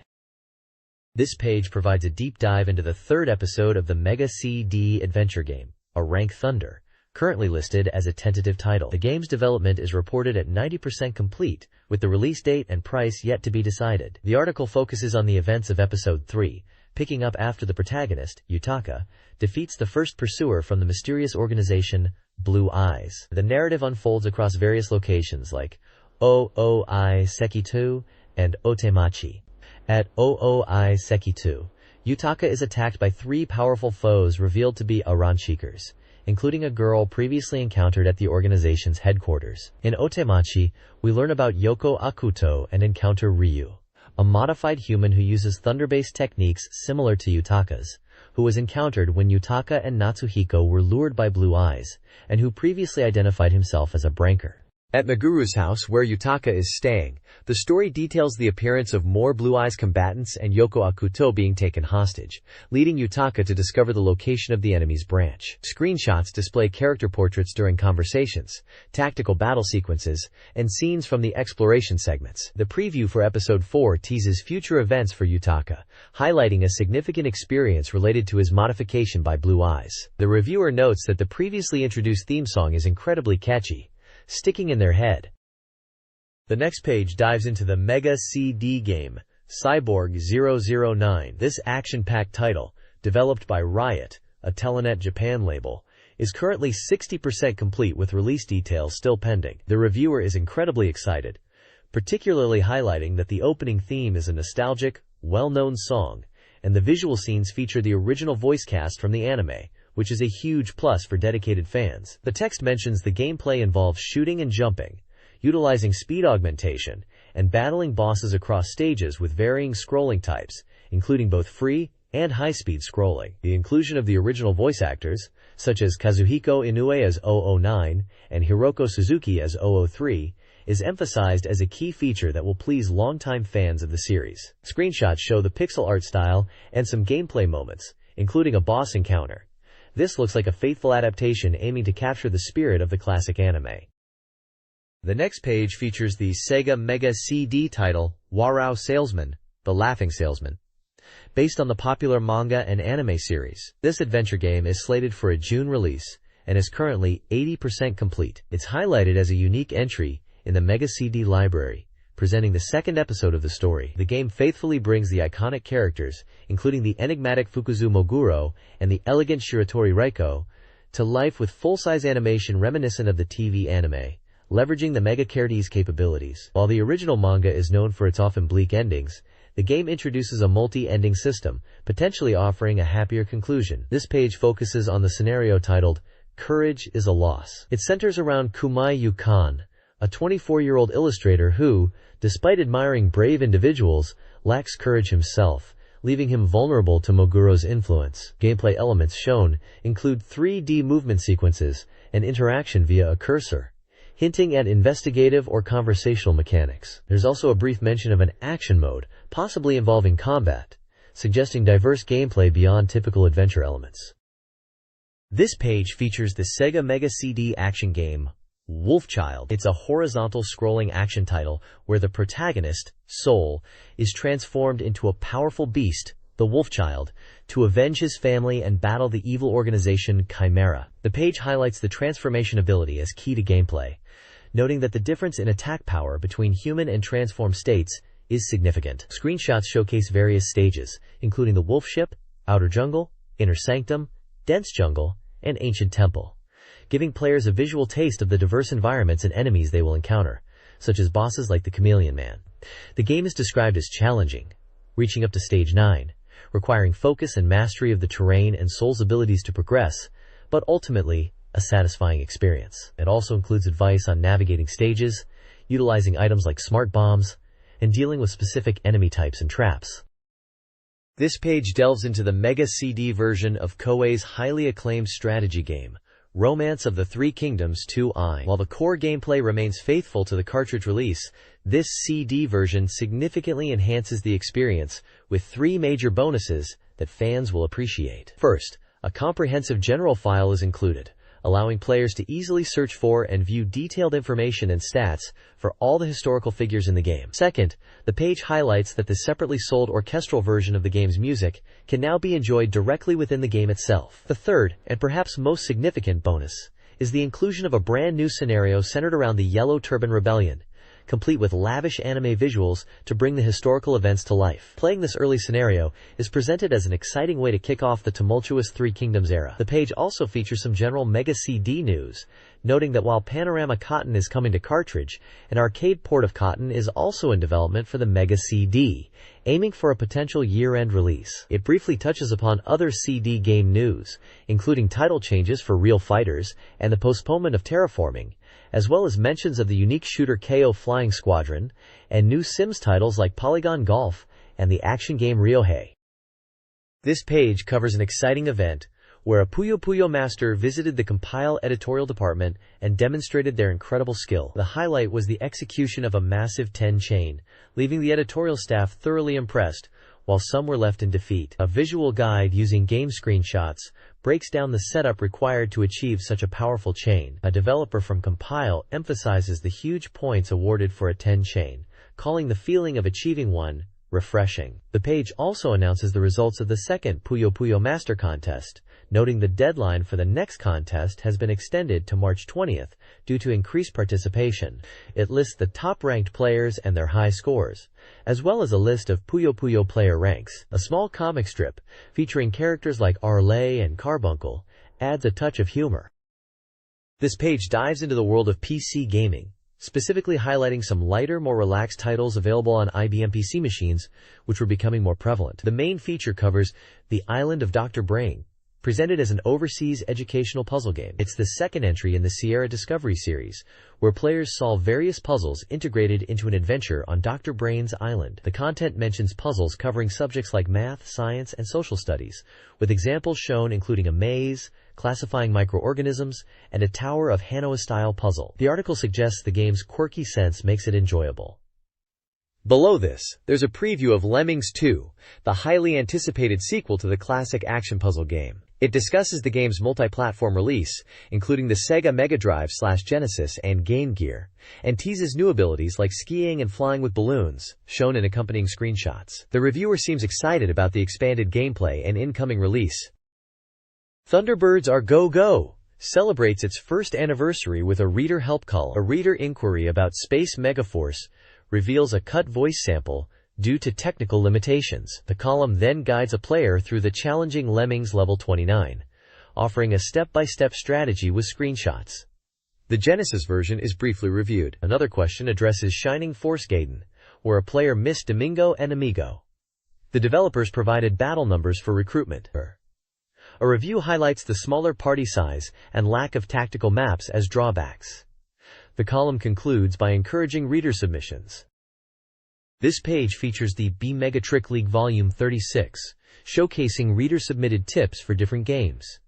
This page provides a deep dive into the 3rd episode of the Mega CD adventure game, A Rank Thunder, currently listed as a tentative title. The game's development is reported at 90% complete, with the release date and price yet to be decided. The article focuses on the events of Episode 3, picking up after the protagonist, Yutaka, defeats the first pursuer from the mysterious organization, Blue Eyes. The narrative unfolds across various locations like Ooi Sekitu and Otemachi. At Ooi Sekitu, Yutaka is attacked by 3 powerful foes revealed to be Aranshikers, including a girl previously encountered at the organization's headquarters. In Otemachi, we learn about Yoko Akuto and encounter Ryu, a modified human who uses thunder-based techniques similar to Yutaka's, who was encountered when Yutaka and Natsuhiko were lured by Blue Eyes, and who previously identified himself as a Branker. At Meguru's house, where Yutaka is staying, the story details the appearance of more Blue Eyes combatants and Yoko Akuto being taken hostage, leading Yutaka to discover the location of the enemy's branch. Screenshots display character portraits during conversations, tactical battle sequences, and scenes from the exploration segments. The preview for Episode 4 teases future events for Yutaka, highlighting a significant experience related to his modification by Blue Eyes. The reviewer notes that the previously introduced theme song is incredibly catchy, sticking in their head. The next page dives into the Mega CD game, Cyborg 009. This action-packed title, developed by Riot, a Telenet Japan label, is currently 60% complete with release details still pending. The reviewer is incredibly excited, particularly highlighting that the opening theme is a nostalgic, well-known song, and the visual scenes feature the original voice cast from the anime, which is a huge plus for dedicated fans. The text mentions the gameplay involves shooting and jumping, utilizing speed augmentation, and battling bosses across stages with varying scrolling types, including both free and high-speed scrolling. The inclusion of the original voice actors, such as Kazuhiko Inoue as 009 and Hiroko Suzuki as 003, is emphasized as a key feature that will please longtime fans of the series. Screenshots show the pixel art style and some gameplay moments, including a boss encounter. This looks like a faithful adaptation aiming to capture the spirit of the classic anime. The next page features the Sega Mega CD title, Warao Salesman, The Laughing Salesman. Based on the popular manga and anime series, this adventure game is slated for a June release and is currently 80% complete. It's highlighted as a unique entry in the Mega CD library, presenting the second episode of the story. The game faithfully brings the iconic characters, including the enigmatic Fukuzu Moguro and the elegant Shiratori Reiko, to life with full-size animation reminiscent of the TV anime, leveraging the Mega Character's capabilities. While the original manga is known for its often bleak endings, the game introduces a multi-ending system, potentially offering a happier conclusion. This page focuses on the scenario titled, Courage is a Loss. It centers around Kumai Yukan, a 24-year-old illustrator who, despite admiring brave individuals, lacks courage himself, leaving him vulnerable to Moguro's influence. Gameplay elements shown include 3D movement sequences and interaction via a cursor, hinting at investigative or conversational mechanics. There's also a brief mention of an action mode, possibly involving combat, suggesting diverse gameplay beyond typical adventure elements. This page features the Sega Mega CD action game, Wolfchild. It's a horizontal scrolling action title where the protagonist, Soul, is transformed into a powerful beast, the Wolfchild, to avenge his family and battle the evil organization Chimera. The page highlights the transformation ability as key to gameplay, noting that the difference in attack power between human and transformed states is significant. Screenshots showcase various stages, including the Wolf Ship, Outer Jungle, Inner Sanctum, Dense Jungle, and Ancient Temple, giving players a visual taste of the diverse environments and enemies they will encounter, such as bosses like the Chameleon Man. The game is described as challenging, reaching up to Stage 9, requiring focus and mastery of the terrain and Soul's abilities to progress, but ultimately, a satisfying experience. It also includes advice on navigating stages, utilizing items like smart bombs, and dealing with specific enemy types and traps. This page delves into the Mega CD version of Koei's highly acclaimed strategy game, Romance of the Three Kingdoms 2i. While the core gameplay remains faithful to the cartridge release, this CD version significantly enhances the experience with 3 major bonuses that fans will appreciate. First, a comprehensive general file is included, allowing players to easily search for and view detailed information and stats for all the historical figures in the game. Second, the page highlights that the separately sold orchestral version of the game's music can now be enjoyed directly within the game itself. The third, and perhaps most significant bonus, is the inclusion of a brand new scenario centered around the Yellow Turban Rebellion, complete with lavish anime visuals to bring the historical events to life. Playing this early scenario is presented as an exciting way to kick off the tumultuous Three Kingdoms era. The page also features some general Mega CD news, noting that while Panorama Cotton is coming to cartridge, an arcade port of Cotton is also in development for the Mega CD, aiming for a potential year-end release. It briefly touches upon other CD game news, including title changes for Real Fighters and the postponement of Terraforming, as well as mentions of the unique shooter KO Flying Squadron and new Sims titles like Polygon Golf and the action game Ryohei. This page covers an exciting event where a Puyo Puyo master visited the Compile editorial department and demonstrated their incredible skill. The highlight was the execution of a massive 10 chain, leaving the editorial staff thoroughly impressed, while some were left in defeat. A visual guide using game screenshots breaks down the setup required to achieve such a powerful chain. A developer from Compile emphasizes the huge points awarded for a 10 chain, calling the feeling of achieving one refreshing. The page also announces the results of the second Puyo Puyo Master Contest, noting the deadline for the next contest has been extended to March 20th due to increased participation. It lists the top-ranked players and their high scores, as well as a list of Puyo Puyo player ranks. A small comic strip, featuring characters like Arlay and Carbuncle, adds a touch of humor. This page dives into the world of PC gaming, specifically highlighting some lighter, more relaxed titles available on IBM PC machines, which were becoming more prevalent. The main feature covers The Island of Dr. Brain, presented as an overseas educational puzzle game. It's the second entry in the Sierra Discovery series, where players solve various puzzles integrated into an adventure on Dr. Brain's island. The content mentions puzzles covering subjects like math, science, and social studies, with examples shown including a maze, classifying microorganisms, and a Tower of Hanoa-style puzzle. The article suggests the game's quirky sense makes it enjoyable. Below this, there's a preview of Lemmings 2, the highly anticipated sequel to the classic action puzzle game. It discusses the game's multi-platform release, including the Sega Mega Drive / Genesis and Game Gear, and teases new abilities like skiing and flying with balloons, shown in accompanying screenshots. The reviewer seems excited about the expanded gameplay and incoming release. Thunderbirds Are Go Go celebrates its first anniversary with a reader help column. A reader inquiry about Space Megaforce reveals a cut voice sample due to technical limitations. The column then guides a player through the challenging Lemmings Level 29, offering a step-by-step strategy with screenshots. The Genesis version is briefly reviewed. Another question addresses Shining Force Gaiden, where a player missed Domingo and Amigo. The developers provided battle numbers for recruitment. A review highlights the smaller party size and lack of tactical maps as drawbacks. The column concludes by encouraging reader submissions. This page features the BeepMD Trick League Volume 36, showcasing reader-submitted tips for different games.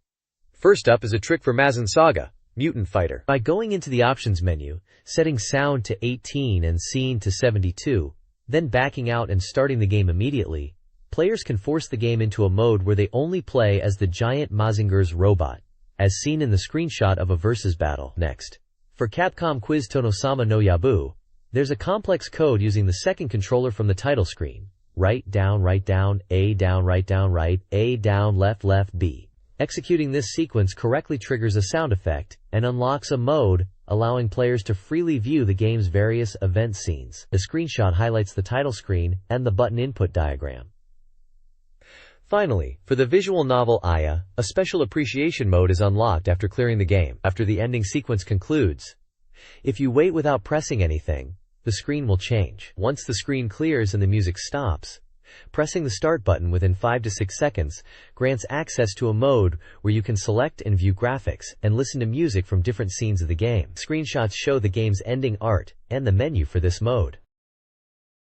First up is a trick for Mazin Saga, Mutant Fighter. By going into the options menu, setting sound to 18 and scene to 72, then backing out and starting the game immediately, players can force the game into a mode where they only play as the giant Mazinger's robot, as seen in the screenshot of a versus battle. Next, for Capcom Quiz Tonosama no Yabu, there's a complex code using the second controller from the title screen. Right, A down, right, A down, left, B. Executing this sequence correctly triggers a sound effect and unlocks a mode, allowing players to freely view the game's various event scenes. The screenshot highlights the title screen and the button input diagram. Finally, for the visual novel Aya, a special appreciation mode is unlocked after clearing the game. After the ending sequence concludes, if you wait without pressing anything, the screen will change. Once the screen clears and the music stops, pressing the start button within 5 to 6 seconds grants access to a mode where you can select and view graphics and listen to music from different scenes of the game. Screenshots show the game's ending art and the menu for this mode.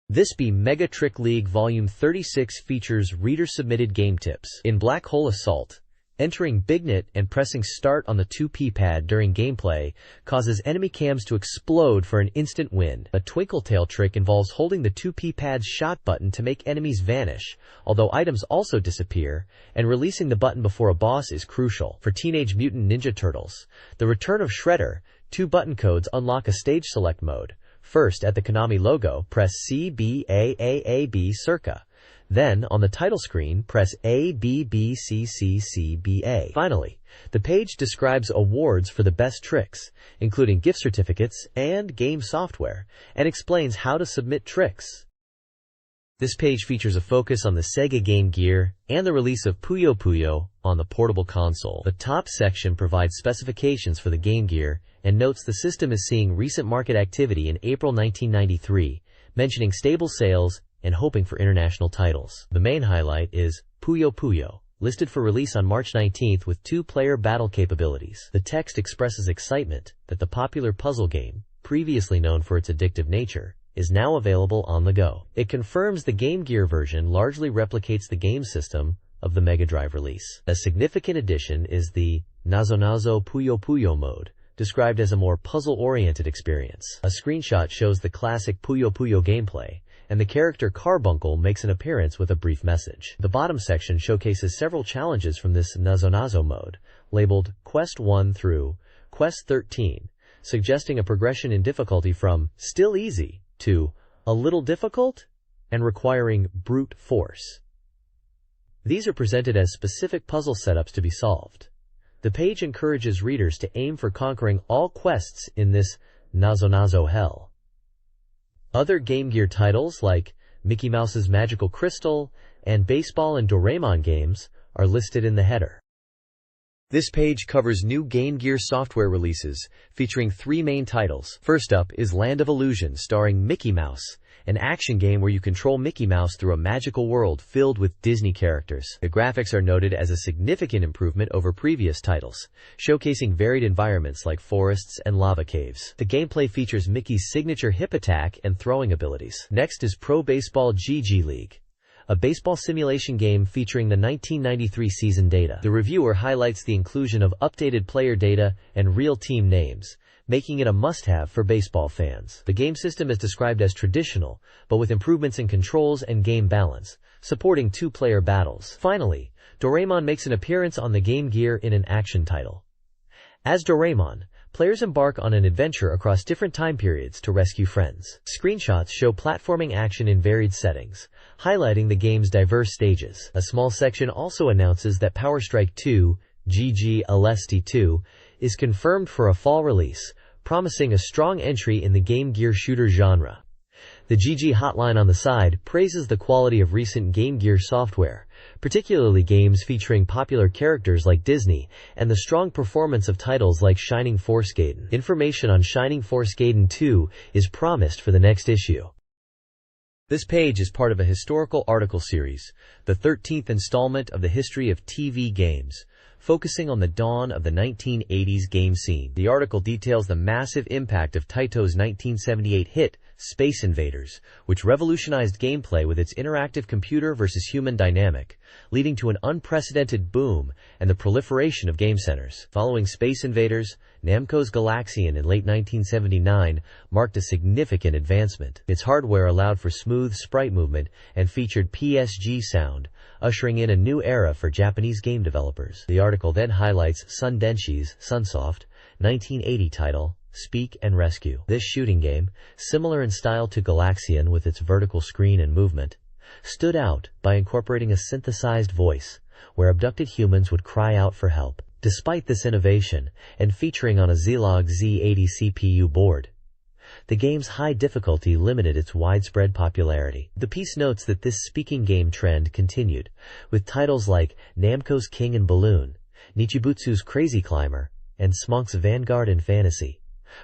This BeepMD Trick League Volume 36 features reader-submitted game tips. In Black Hole Assault, entering BigNet and pressing start on the 2P pad during gameplay causes enemy cams to explode for an instant win. A Twinkletail trick involves holding the 2P pad's shot button to make enemies vanish, although items also disappear, and releasing the button before a boss is crucial. For Teenage Mutant Ninja Turtles, The Return of Shredder, 2 button codes unlock a stage select mode. First, at the Konami logo, press CBAAAB circa. Then, on the title screen, press ABBCCCBA. Finally, the page describes awards for the best tricks, including gift certificates and game software, and explains how to submit tricks. This page features a focus on the Sega Game Gear and the release of Puyo Puyo on the portable console. The top section provides specifications for the Game Gear and notes the system is seeing recent market activity in April 1993, mentioning stable sales and hoping for international titles. The main highlight is Puyo Puyo, listed for release on March 19th with 2-player battle capabilities. The text expresses excitement that the popular puzzle game, previously known for its addictive nature, is now available on the go. It confirms the Game Gear version largely replicates the game system of the Mega Drive release. A significant addition is the Nazo Nazo Puyo Puyo mode, described as a more puzzle-oriented experience. A screenshot shows the classic Puyo Puyo gameplay, and the character Carbuncle makes an appearance with a brief message. The bottom section showcases several challenges from this Nazo Nazo mode, labeled Quest 1 through Quest 13, suggesting a progression in difficulty from still easy to a little difficult and requiring brute force. These are presented as specific puzzle setups to be solved. The page encourages readers to aim for conquering all quests in this Nazo Nazo hell. Other Game Gear titles like Mickey Mouse's Magical Crystal and Baseball and Doraemon games are listed in the header. This page covers new Game Gear software releases, featuring 3 main titles. First up is Land of Illusion, starring Mickey Mouse, an action game where you control Mickey Mouse through a magical world filled with Disney characters. The graphics are noted as a significant improvement over previous titles, showcasing varied environments like forests and lava caves. The gameplay features Mickey's signature hip attack and throwing abilities. Next is Pro Baseball GG League, a baseball simulation game featuring the 1993 season data. The reviewer highlights the inclusion of updated player data and real team names, making it a must-have for baseball fans. The game system is described as traditional, but with improvements in controls and game balance, supporting 2-player battles. Finally, Doraemon makes an appearance on the Game Gear in an action title. As Doraemon, players embark on an adventure across different time periods to rescue friends. Screenshots show platforming action in varied settings, highlighting the game's diverse stages. A small section also announces that Power Strike 2, GG LST 2, is confirmed for a fall release, promising a strong entry in the Game Gear shooter genre. The GG hotline on the side praises the quality of recent Game Gear software, particularly games featuring popular characters like Disney, and the strong performance of titles like Shining Force Gaiden. Information on Shining Force Gaiden 2 is promised for the next issue. This page is part of a historical article series, the 13th installment of the History of TV Games, focusing on the dawn of the 1980s game scene. The article details the massive impact of Taito's 1978 hit, Space Invaders, which revolutionized gameplay with its interactive computer versus human dynamic, leading to an unprecedented boom and the proliferation of game centers. Following Space Invaders, Namco's Galaxian in late 1979 marked a significant advancement. Its hardware allowed for smooth sprite movement and featured PSG sound, ushering in a new era for Japanese game developers. The article then highlights Sundenshi's Sunsoft 1980 title, Speak and Rescue. This shooting game, similar in style to Galaxian with its vertical screen and movement, stood out by incorporating a synthesized voice, where abducted humans would cry out for help. Despite this innovation, and featuring on a Zilog Z80 CPU board, the game's high difficulty limited its widespread popularity. The piece notes that this speaking game trend continued, with titles like Namco's King and Balloon, Nichibutsu's Crazy Climber, and Smonk's Vanguard and Fantasy,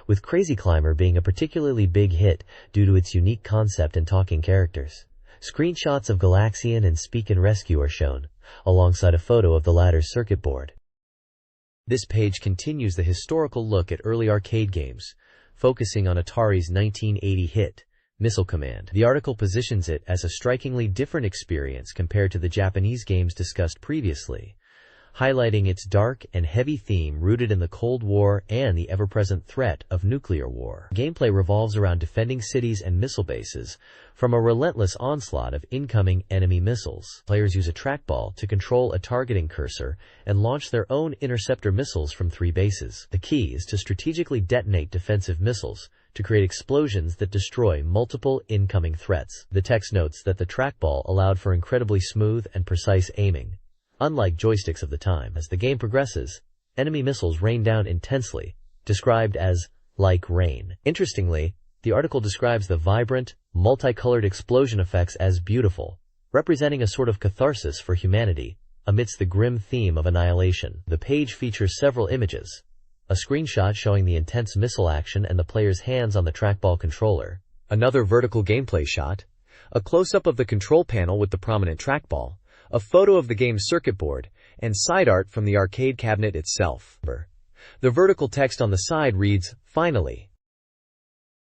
with Crazy Climber being a particularly big hit due to its unique concept and talking characters. Screenshots of Galaxian and Speak and Rescue are shown, alongside a photo of the latter's circuit board. This page continues the historical look at early arcade games, focusing on Atari's 1980 hit, Missile Command. The article positions it as a strikingly different experience compared to the Japanese games discussed previously, highlighting its dark and heavy theme rooted in the Cold War and the ever-present threat of nuclear war. Gameplay revolves around defending cities and missile bases from a relentless onslaught of incoming enemy missiles. Players use a trackball to control a targeting cursor and launch their own interceptor missiles from 3 bases. The key is to strategically detonate defensive missiles to create explosions that destroy multiple incoming threats. The text notes that the trackball allowed for incredibly smooth and precise aiming, unlike joysticks of the time. As the game progresses, enemy missiles rain down intensely, described as like rain. Interestingly, the article describes the vibrant, multicolored explosion effects as beautiful, representing a sort of catharsis for humanity amidst the grim theme of annihilation. The page features several images: a screenshot showing the intense missile action and the player's hands on the trackball controller, another vertical gameplay shot, a close-up of the control panel with the prominent trackball, a photo of the game's circuit board, and side art from the arcade cabinet itself. The vertical text on the side reads, "Finally."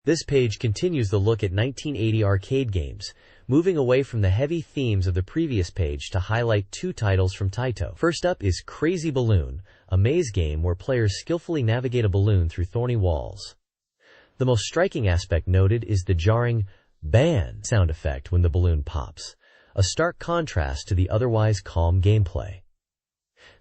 This page continues the look at 1980 arcade games, moving away from the heavy themes of the previous page to highlight 2 titles from Taito. First up is Crazy Balloon, a maze game where players skillfully navigate a balloon through thorny walls. The most striking aspect noted is the jarring "ban" sound effect when the balloon pops, a stark contrast to the otherwise calm gameplay.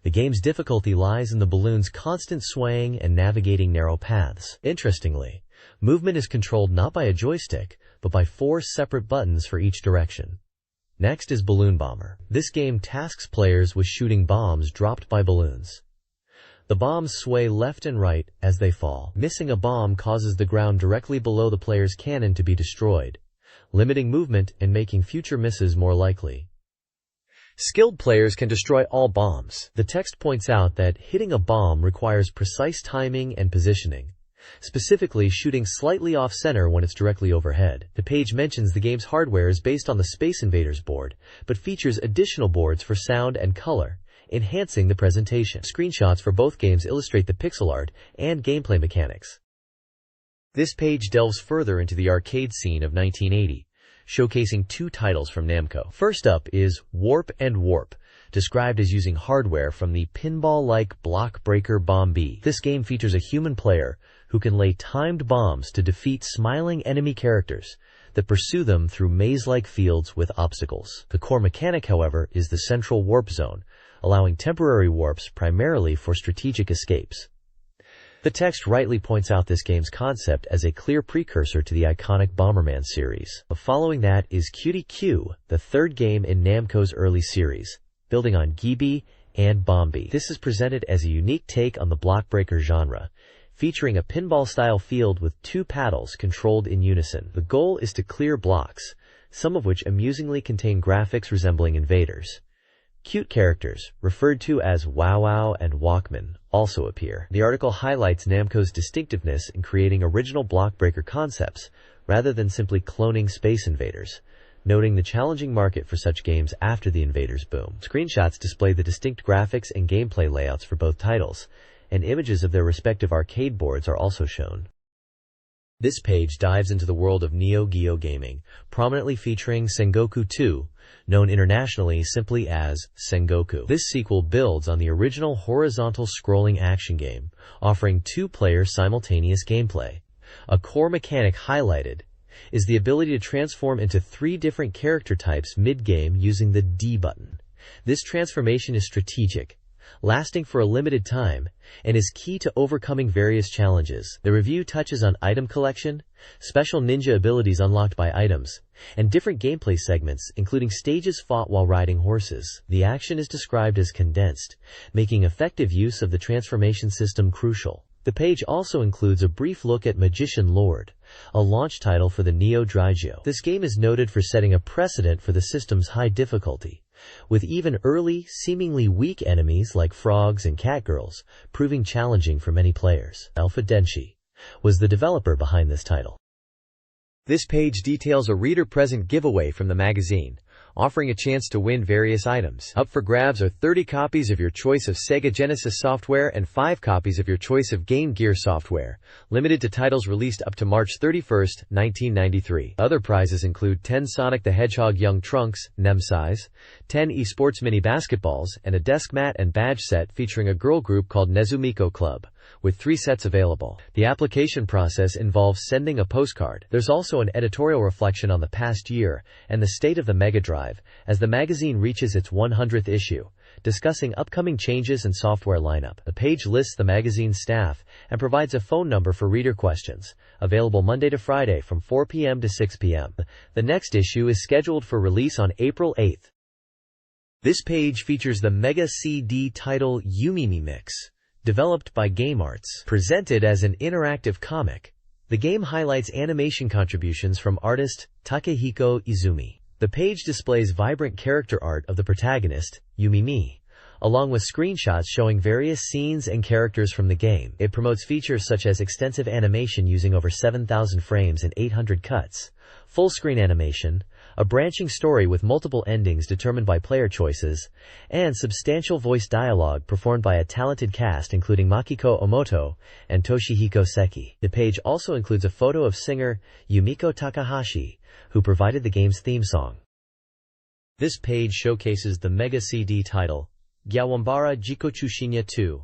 The game's difficulty lies in the balloon's constant swaying and navigating narrow paths. Interestingly, movement is controlled not by a joystick, but by 4 separate buttons for each direction. Next is Balloon Bomber. This game tasks players with shooting bombs dropped by balloons. The bombs sway left and right as they fall. Missing a bomb causes the ground directly below the player's cannon to be destroyed, limiting movement and making future misses more likely. Skilled players can destroy all bombs. The text points out that hitting a bomb requires precise timing and positioning, specifically shooting slightly off-center when it's directly overhead. The page mentions the game's hardware is based on the Space Invaders board, but features additional boards for sound and color, enhancing the presentation. Screenshots for both games illustrate the pixel art and gameplay mechanics. This page delves further into the arcade scene of 1980, showcasing 2 titles from Namco. First up is Warp and Warp, described as using hardware from the pinball-like block breaker Bomb B. This game features a human player who can lay timed bombs to defeat smiling enemy characters that pursue them through maze-like fields with obstacles. The core mechanic, however, is the central warp zone, allowing temporary warps primarily for strategic escapes. The text rightly points out this game's concept as a clear precursor to the iconic Bomberman series. Following that is Cutie Q, the 3rd game in Namco's early series, building on Gibi and Bombi. This is presented as a unique take on the block breaker genre, featuring a pinball-style field with 2 paddles controlled in unison. The goal is to clear blocks, some of which amusingly contain graphics resembling invaders. Cute characters, referred to as Wow Wow and Walkman, also appear. The article highlights Namco's distinctiveness in creating original block breaker concepts, rather than simply cloning Space Invaders, noting the challenging market for such games after the Invaders boom. Screenshots display the distinct graphics and gameplay layouts for both titles, and images of their respective arcade boards are also shown. This page dives into the world of Neo Geo gaming, prominently featuring Sengoku 2, known internationally simply as Sengoku. This sequel builds on the original horizontal scrolling action game, offering 2-player simultaneous gameplay. A core mechanic highlighted is the ability to transform into 3 different character types mid-game using the D button. This transformation is strategic, lasting for a limited time, and is key to overcoming various challenges. The review touches on item collection, special ninja abilities unlocked by items, and different gameplay segments, including stages fought while riding horses. The action is described as condensed, making effective use of the transformation system crucial. The page also includes a brief look at Magician Lord, a launch title for the Neo Dreamcast. This game is noted for setting a precedent for the system's high difficulty, with even early, seemingly weak enemies like frogs and catgirls proving challenging for many players. Alpha Denshi was the developer behind this title. This page details a reader-present giveaway from the magazine, offering a chance to win various items. Up for grabs are 30 copies of your choice of Sega Genesis software and 5 copies of your choice of Game Gear software, limited to titles released up to March 31, 1993. Other prizes include 10 Sonic the Hedgehog Young Trunks, NEM size, 10 eSports mini basketballs, and a desk mat and badge set featuring a girl group called Nezumiko Club, with 3 sets available. The application process involves sending a postcard. There's also an editorial reflection on the past year and the state of the Mega Drive as the magazine reaches its 100th issue, discussing upcoming changes and software lineup. The page lists the magazine's staff and provides a phone number for reader questions, available Monday to Friday from 4 p.m. to 6 p.m. The next issue is scheduled for release on April 8th. This page features the Mega CD title Yumimi Mix, developed by Game Arts. Presented as an interactive comic, the game highlights animation contributions from artist Takehiko Izumi. The page displays vibrant character art of the protagonist, Yumimi, along with screenshots showing various scenes and characters from the game. It promotes features such as extensive animation using over 7,000 frames and 800 cuts, full-screen animation, a branching story with multiple endings determined by player choices, and substantial voice dialogue performed by a talented cast including Makiko Omoto and Toshihiko Seki. The page also includes a photo of singer Yumiko Takahashi, who provided the game's theme song. This page showcases the Mega CD title, Gyawambara Jikochushinya 2,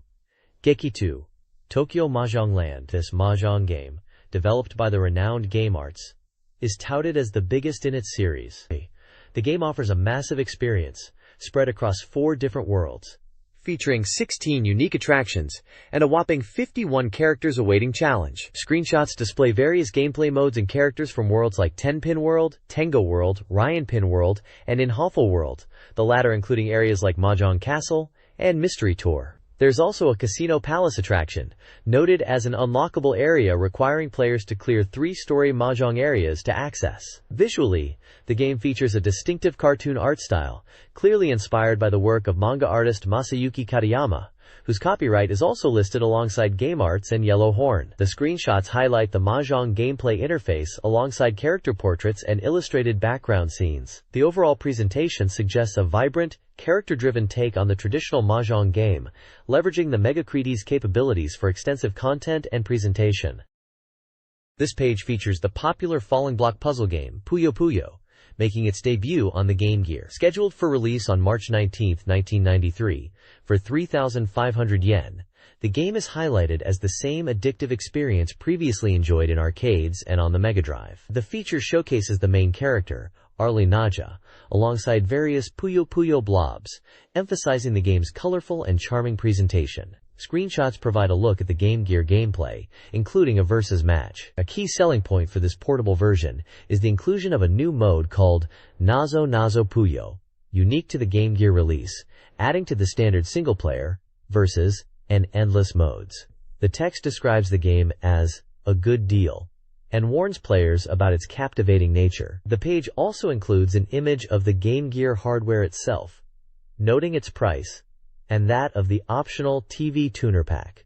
Geki 2, Tokyo Mahjong Land. This mahjong game, developed by the renowned Game Arts, is touted as the biggest in its series. The game offers a massive experience, spread across 4 different worlds, featuring 16 unique attractions and a whopping 51 characters awaiting challenge. Screenshots display various gameplay modes and characters from worlds like Tenpin World, Tengo World, Ryanpin World, and Inhofel World, the latter including areas like Mahjong Castle and Mystery Tour. There's also a Casino Palace attraction, noted as an unlockable area requiring players to clear 3-story mahjong areas to access. Visually, the game features a distinctive cartoon art style, clearly inspired by the work of manga artist Masayuki Katayama, whose copyright is also listed alongside Game Arts and Yellow Horn. The screenshots highlight the mahjong gameplay interface alongside character portraits and illustrated background scenes. The overall presentation suggests a vibrant, character-driven take on the traditional mahjong game, leveraging the MegaCready's capabilities for extensive content and presentation. This page features the popular falling block puzzle game, Puyo Puyo, making its debut on the Game Gear. Scheduled for release on March 19, 1993, for 3,500 yen, the game is highlighted as the same addictive experience previously enjoyed in arcades and on the Mega Drive. The feature showcases the main character, Arlie Naja, alongside various Puyo Puyo blobs, emphasizing the game's colorful and charming presentation. Screenshots provide a look at the Game Gear gameplay, including a versus match. A key selling point for this portable version is the inclusion of a new mode called Nazo Nazo Puyo, unique to the Game Gear release, adding to the standard single-player, versus, and endless modes. The text describes the game as a good deal and warns players about its captivating nature. The page also includes an image of the Game Gear hardware itself, noting its price and that of the optional TV tuner pack.